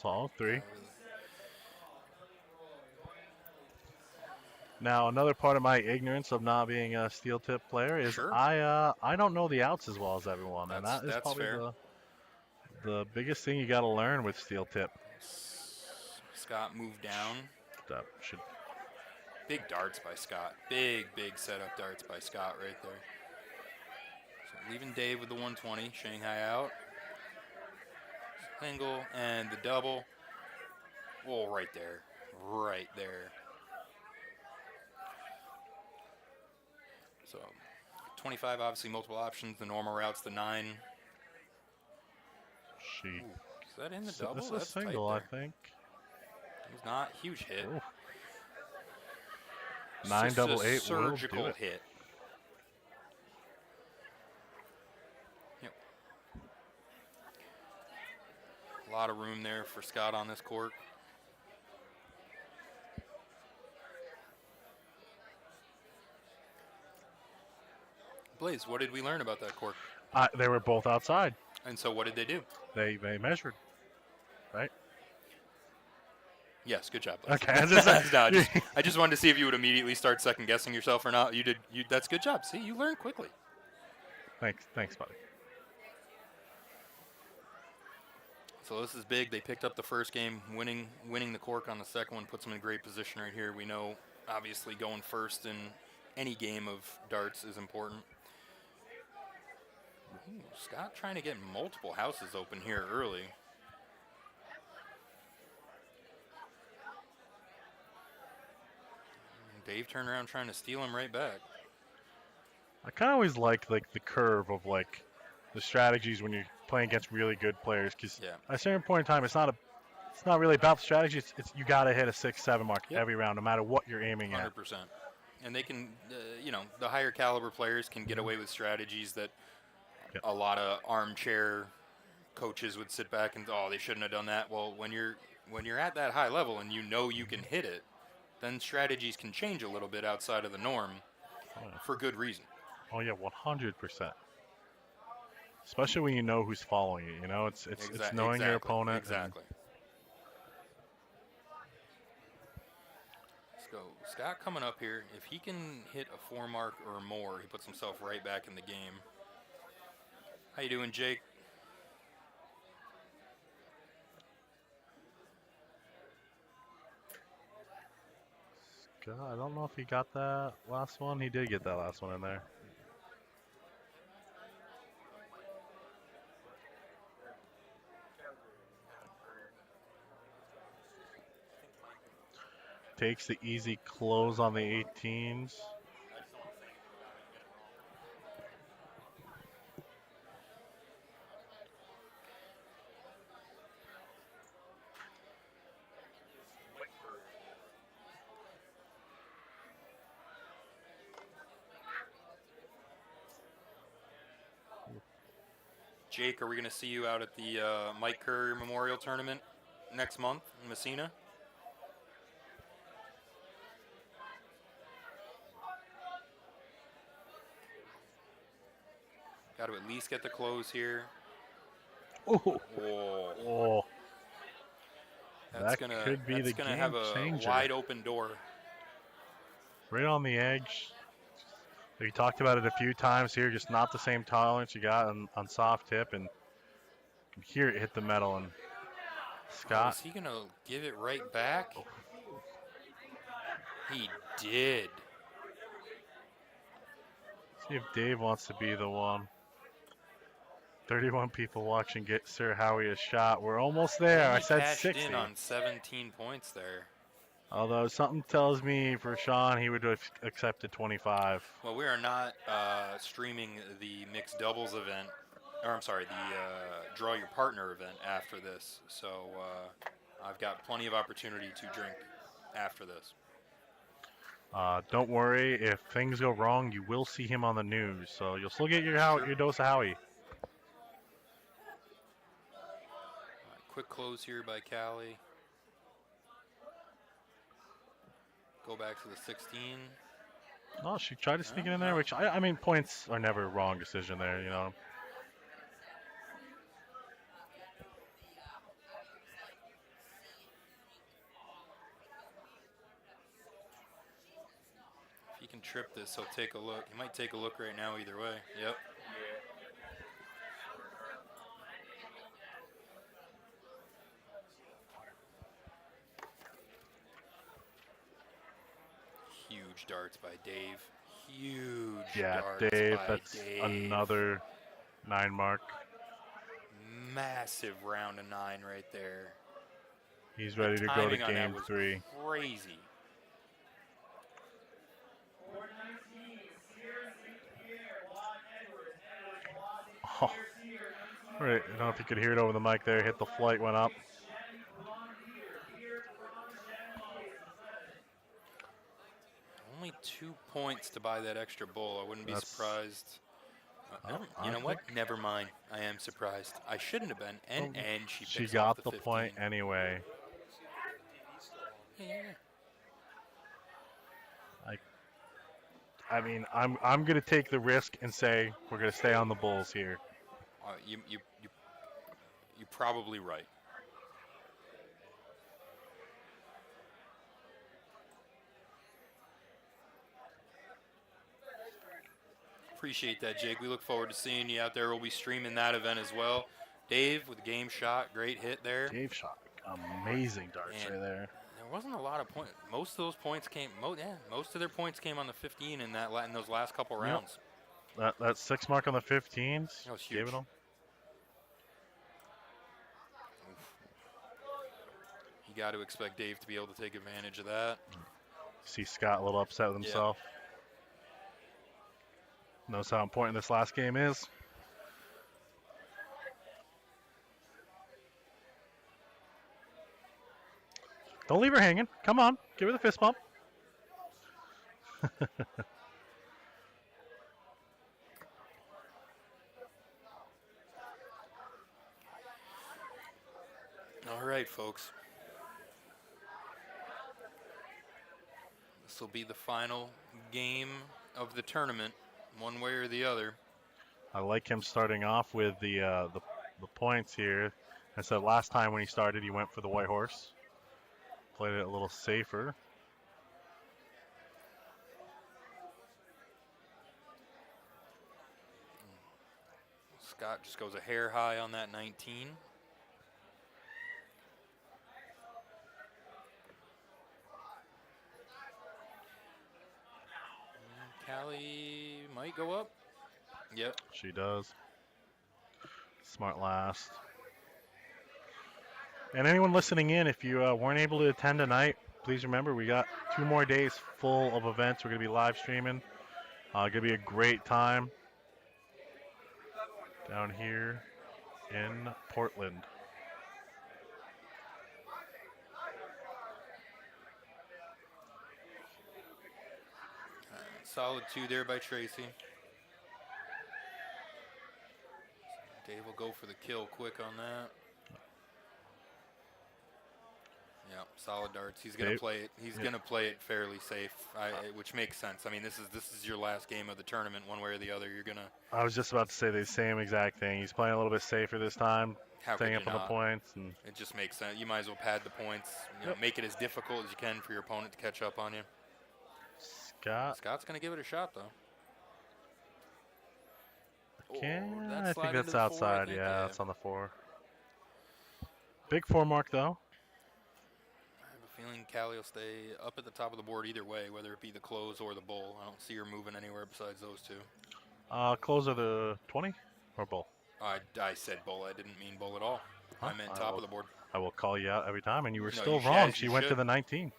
Solid 3. Now, another part of my ignorance of not being a steel tip player is Sure. I don't know the outs as well as everyone, and That's- that is that's probably fair. the biggest thing you got to learn with steel tip. Scott moved down. That should Big darts by Scott. Big setup darts by Scott right there. So leaving Dave with the 120. Shanghai out. Single and the double. Oh, right there. Right there. So 25, obviously multiple options. The normal route's the 9. she. Ooh, is that in the double? This is That's tight single, I there. think. It's not. Huge hit. Ooh. It's 9 just double a 8 will do surgical it. hit. Yep. A lot of room there for Scott on this court. Blaze, what did we learn about that court? They were both outside. And so what did they do? They measured, right? Yes, good job, Blaze. Okay, No, I just wanted to see if you would immediately start second guessing yourself or not. You did. That's good job. See, you learned quickly. Thanks, buddy. So this is big. They picked up the first game, winning the cork on the second one puts them in great position right here. We know, obviously, going first in any game of darts is important. Ooh, Scott trying to get multiple houses open here early. Dave turned around trying to steal him right back. I kind of always like the curve of like the strategies when you're playing against really good players, because Yeah. at a certain point in time, it's not really about the strategy. It's you got to hit a 6-7 mark Yep. every round, no matter what you're aiming at. 100%. And they can, the higher caliber players can get away with strategies that Yep. a lot of armchair coaches would sit back and, oh, they shouldn't have done that. Well, when you're at that high level and you know you can hit it, then strategies can change a little bit outside of the norm for good reason. Oh yeah, 100%. Especially when you know who's following you. You know, it's knowing your opponent. Exactly. Let's go. Scott coming up here. If he can hit a 4 mark or more, he puts himself right back in the game. How you doing, Jake? God, I don't know if he got that last one. He did get that last one in there. takes the easy close on the 18s. Jake, are we going to see you out at the Mike Kerr Memorial Tournament next month in Messina? Got to at least get the close here. Oh, Whoa. oh, That's that gonna could be the have game a changer. wide open door. Right on the edge. We talked about it a few times here, just not the same tolerance you got on soft tip, and you can hear it hit the metal. And Oh, Scott, is he gonna give it right back? He did. see if Dave wants to be the one. 31 people watching get Sir Howie a shot. We're almost there. I Only said cashed 60. in on 17 points there. Although something tells me for Sean, he would have accepted 25. Well, we are not streaming the mixed doubles event, or I'm sorry, the draw your partner event after this. So I've got plenty of opportunity to drink after this. Don't worry, if things go wrong, you will see him on the news. So you'll still get your dose of Howie. Quick close here by Callie. Go back to the 16. Oh, she tried to sneak it in there, which I mean, points are never a wrong decision there, you know. If he can trip this, he'll take a look. He might take a look right now either way. Yep. Huge darts by Dave. Huge Yeah, darts Dave, by that's Dave. another 9 mark. Massive round of 9 right there. He's ready to go to game 3. Crazy. Oh. Right, I don't know if you could hear it over the mic there. Hit the flight, went up. Only 2 points to buy that extra bowl. I wouldn't be surprised. You know what? Never mind. I am surprised. I shouldn't have been. And she picks got off the 15. point anyway. Yeah. I mean, I'm gonna take the risk and say we're gonna stay on the Bulls here. You're probably right. Appreciate that, Jake. We look forward to seeing you out there. We'll be streaming that event as well. Dave with a game shot, great hit there. Dave shot amazing darts right there. There wasn't a lot of points. Most of those points came. Most of their points came on the 15 in those last couple rounds. That 6 mark on the 15s. That was huge. Gave it him. You got to expect Dave to be able to take advantage of that. See Scott a little upset with himself. Knows how important this last game is. Don't leave her hanging. Come on, give her the fist bump. All right, folks. This will be the final game of the tournament, one way or the other. I like him starting off with the points here. I said last time when he started, he went for the white horse. Played it a little safer. Scott just goes a hair high on that 19. Callie might go up. Yep. She does. Smart last. And anyone listening in, if you weren't able to attend tonight, please remember we got 2 more days full of events. We're going to be live streaming. Going to be a great time down here in Portland. Solid 2 there by Tracy. Dave will go for the kill quick on that. Yeah, solid darts. He's gonna Dave? play it. He's gonna play it fairly safe, which makes sense. I mean, this is your last game of the tournament, one way or the other. You're gonna. I was just about to say the same exact thing. He's playing a little bit safer this time, How staying could up you on the not? points, and It just makes sense. You might as well pad the points. Yep. Make it as difficult as you can for your opponent to catch up on you. Scott. Scott's gonna give it a shot though. I think that's outside. Yeah, that's on the 4. Big 4 mark though. I have a feeling Callie will stay up at the top of the board either way, whether it be the close or the bull. I don't see her moving anywhere besides those 2. Close of the 20 or bull. I said bull. I didn't mean bull at all. Huh? I meant top of the board. I will call you out every time, and you were No, still you wrong. should- She you went to should. the 19.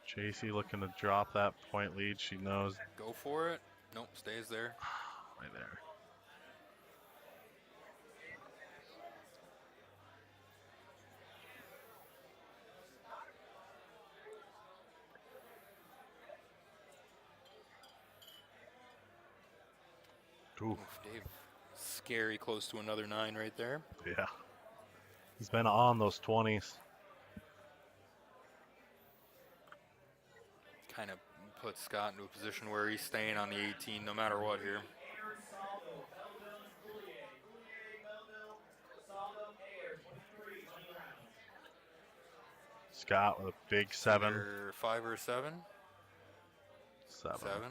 JC looking to drop that point lead. She knows Go for it. Nope, stays there. right there. Ooh, Oof, Dave, scary close to another 9 right there. yeah. He's been on those 20s. Kind of puts Scott into a position where he's staying on the 18 no matter what here. Scott with a big 7. Either 5 or 7. 7. 7.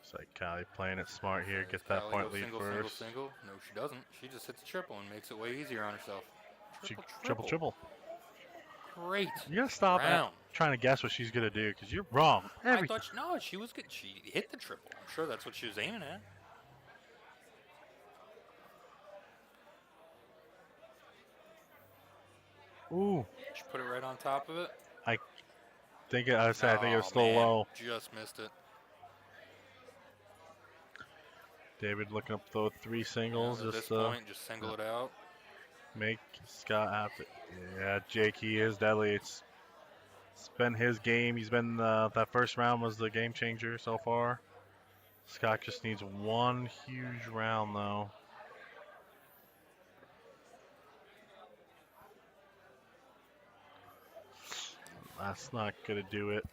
It's like Callie playing it smart here. Does Get that Callie point go lead single, first. Single. No, she doesn't. She just hits a triple and makes it way easier on herself. She triple. Great. You gotta stop round. trying to guess what she's gonna do, because you're wrong. I thought no, she was good. She hit the triple. I'm sure that's what she was aiming at. Ooh, She put it right on top of it. I think it was Oh, still man, low. Just missed it. David looking up those 3 singles. At Just this point, just single it out. make Scott happy. Yeah, Jake, he is deadly. It's been his game. He's been that first round was the game changer so far. Scott just needs one huge round though. That's not gonna do it.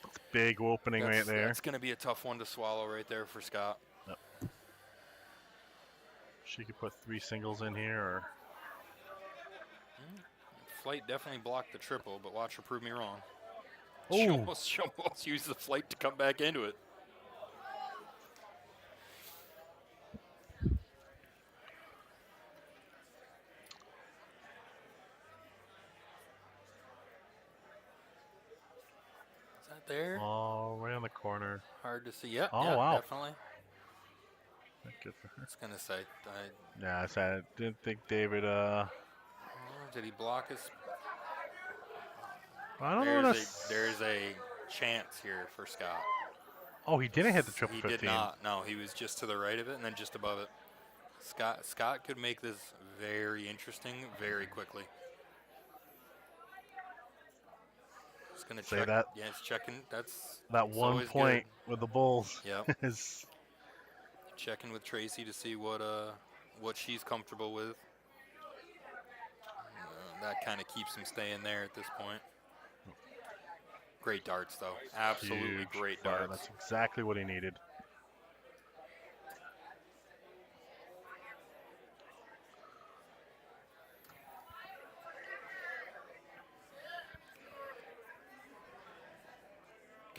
It's a big opening right there. That's going to be a tough one to swallow right there for Scott. Yep. She could put 3 singles in here, or Flight definitely blocked the triple, but watch her prove me wrong. Ooh. She almost used the flight to come back into it. Is that there? oh, right on the corner. Hard to see. Yep. Oh, yeah, wow. definitely. Good for her. I was going to say, Yeah, I said I didn't think David. did he block his? I don't know. There's a chance here for Scott. Oh, he didn't hit the triple He 15. did not. No, he was just to the right of it and then just above it. Scott could make this very interesting very quickly. Just gonna Say check. that. Yeah, it's checking. That's That 1 always point with the Bulls. Yep. is checking with Tracy to see what she's comfortable with. That kind of keeps him staying there at this point. Great darts, though. Absolutely huge. great Wow, darts. That's exactly what he needed.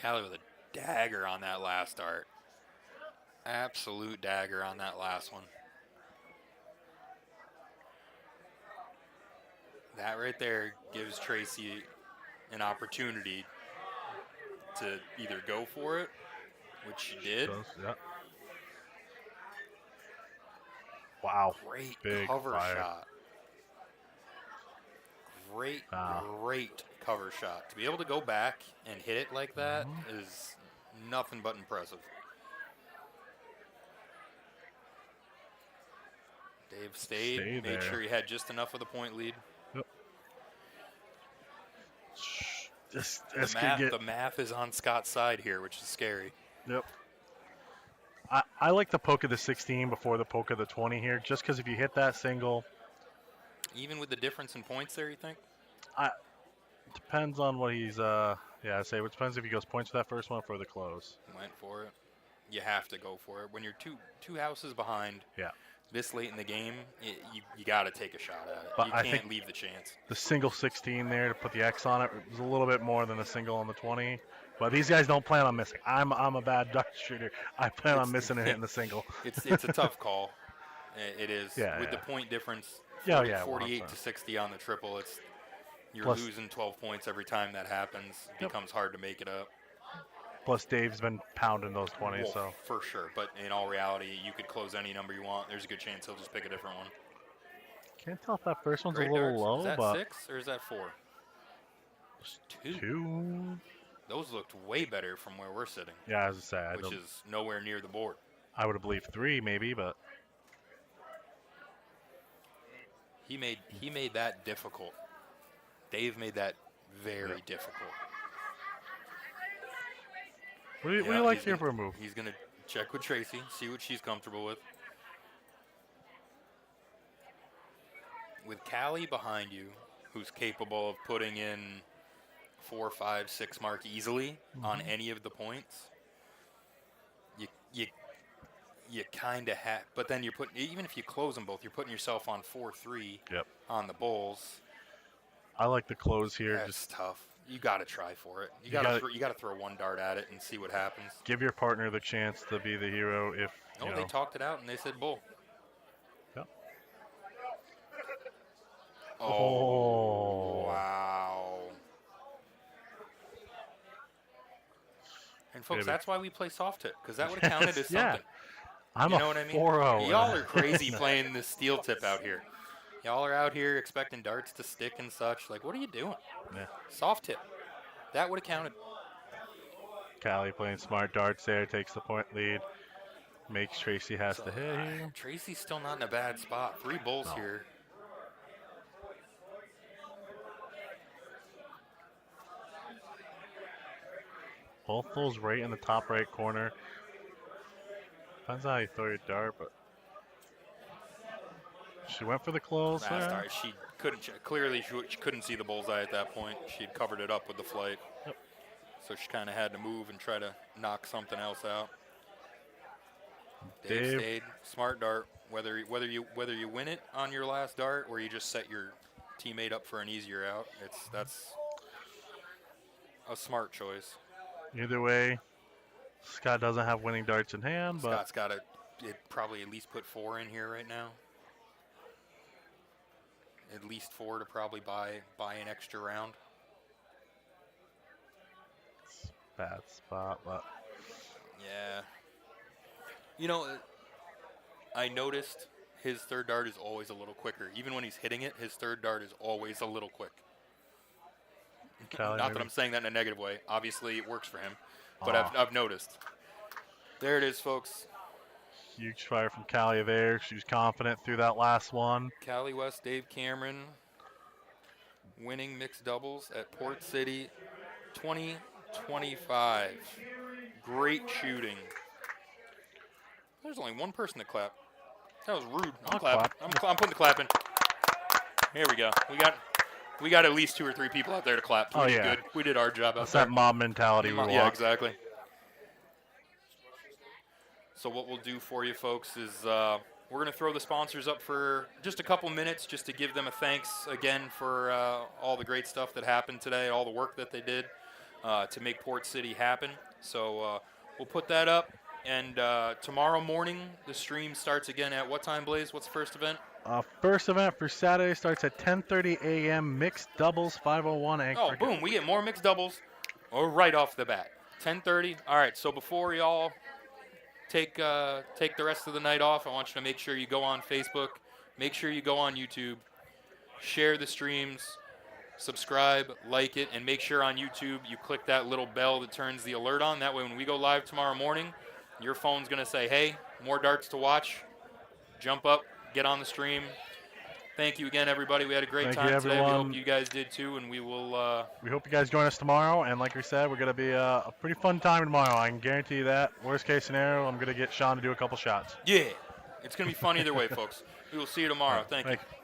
Callie with a dagger on that last dart. Absolute dagger on that last one. That right there gives Tracy an opportunity to either go for it which she did. Yeah. Wow. Great Big cover fire. shot. Great, Wow. great cover shot. To be able to go back and hit it like that is nothing but impressive. Dave stayed, Stay made there. sure he had just enough of the point lead. Yep. This could get. The math is on Scott's side here, which is scary. Yep. I like the poke of the 16 before the poke of the 20 here, just because if you hit that single, Even with the difference in points there, you think? depends on what he's. Yeah, I say it depends if he goes points for that first one or for the close. Went for it. You have to go for it. When you're two houses behind, Yeah. this late in the game, you got to take a shot at it. But You I can't think leave the chance. The single 16 there to put the X on it was a little bit more than the single on the 20. But these guys don't plan on missing. I'm a bad dart shooter. I plan on missing and hitting the single. It's a tough call. It is. Yeah, With yeah. the point difference, Yeah, yeah, 48 to 100%. 60 on the triple, you're Plus- losing 12 points every time that happens. It Yep. becomes hard to make it up. Plus Dave's been pounding those 20s, Well, so for sure. But in all reality, you could close any number you want. There's a good chance he'll just pick a different one. can't tell if that first one's Great a little darts. low, Is that but 6 or is that 4? Two. 2. Those looked way better from where we're sitting, Yeah, as I say, which is nowhere near the board. I would have believed 3 maybe, but He made that difficult. Dave made that very difficult. what do you Yeah, like he's here gonna- for a move? He's going to check with Tracy, see what she's comfortable with. With Callie behind you, who's capable of putting in 4, 5, 6 mark easily on any of the points, you kind of have. But then you're putting, even if you close them both, you're putting yourself on 4-3 Yep. on the bowls. I like the close here. That's Just tough. You got to try for it. You gotta- got to throw one dart at it and see what happens. give your partner the chance to be the hero if, No, you know. they talked it out and they said bull. Yep. Oh, wow. And folks, Maybe. that's why we play soft tip, because that would have counted as Yeah. something. I'm You a know what I mean? 4-0. Y'all are crazy playing this steel tip out here. Y'all are out here expecting darts to stick and such. Like, what are you doing? Yeah. Soft tip. That would have counted. Callie playing smart darts there, takes the point lead. Makes Tracy has to hit here. Tracy's still not in a bad spot. 3 bulls No. here. Both those right in the top right corner. Depends on how you throw your dart, but she went for the close. Last there. dart, she couldn't. Clearly, she couldn't see the bullseye at that point. She'd covered it up with the flight. Yep. So she kind of had to move and try to knock something else out. Dave Dave. stayed. Smart dart. Whether you win it on your last dart or you just set your teammate up for an easier out, that's a smart choice. Either way, Scott doesn't have winning darts in hand, but Scott's got to probably at least put 4 in here right now. At least 4 to probably buy an extra round. it's a bad spot. But Yeah. You know, I noticed his third dart is always a little quicker. Even when he's hitting it, his third dart is always a little quick. Callie Not that maybe- I'm saying that in a negative way. Obviously, it works for him. But Aw. I've noticed. There it is, folks. huge fire from Callie there. She was confident through that last one. Callie West, Dave Cameron winning mixed doubles at Port City 2025. Great shooting. There's only one person that clapped. That was rude. I'm I'll clapping. clap. I'm putting the clap in. Here we go. We got at least 2 or 3 people out there to clap. Oh, We did yeah. good. We did our job out That's there. that mob mentality we want. Yeah, exactly. So what we'll do for you folks is we're going to throw the sponsors up for just a couple minutes just to give them a thanks again for all the great stuff that happened today, all the work that they did to make Port City happen. So we'll put that up. And tomorrow morning, the stream starts again at what time, Blaze? What's the first event? First event for Saturday starts at 10:30 a.m. Mixed doubles 501 anchor. Oh, boom. We get more mixed doubles right off the bat. 10:30. All right. So before y'all take the rest of the night off, I want you to make sure you go on Facebook, make sure you go on YouTube, share the streams, subscribe, like it, and make sure on YouTube you click that little bell that turns the alert on. That way when we go live tomorrow morning, your phone's going to say, hey, more darts to watch. Jump up, get on the stream. Thank you again, everybody. We had a great Thank you, time today. We hope everyone. you guys did too, and we will. We hope you guys join us tomorrow. And like we said, we're going to be a pretty fun time tomorrow. I can guarantee you that. Worst case scenario, I'm going to get Sean to do a couple shots. Yeah, it's going to be fun either way, folks. We will see you tomorrow. All right, Thank you.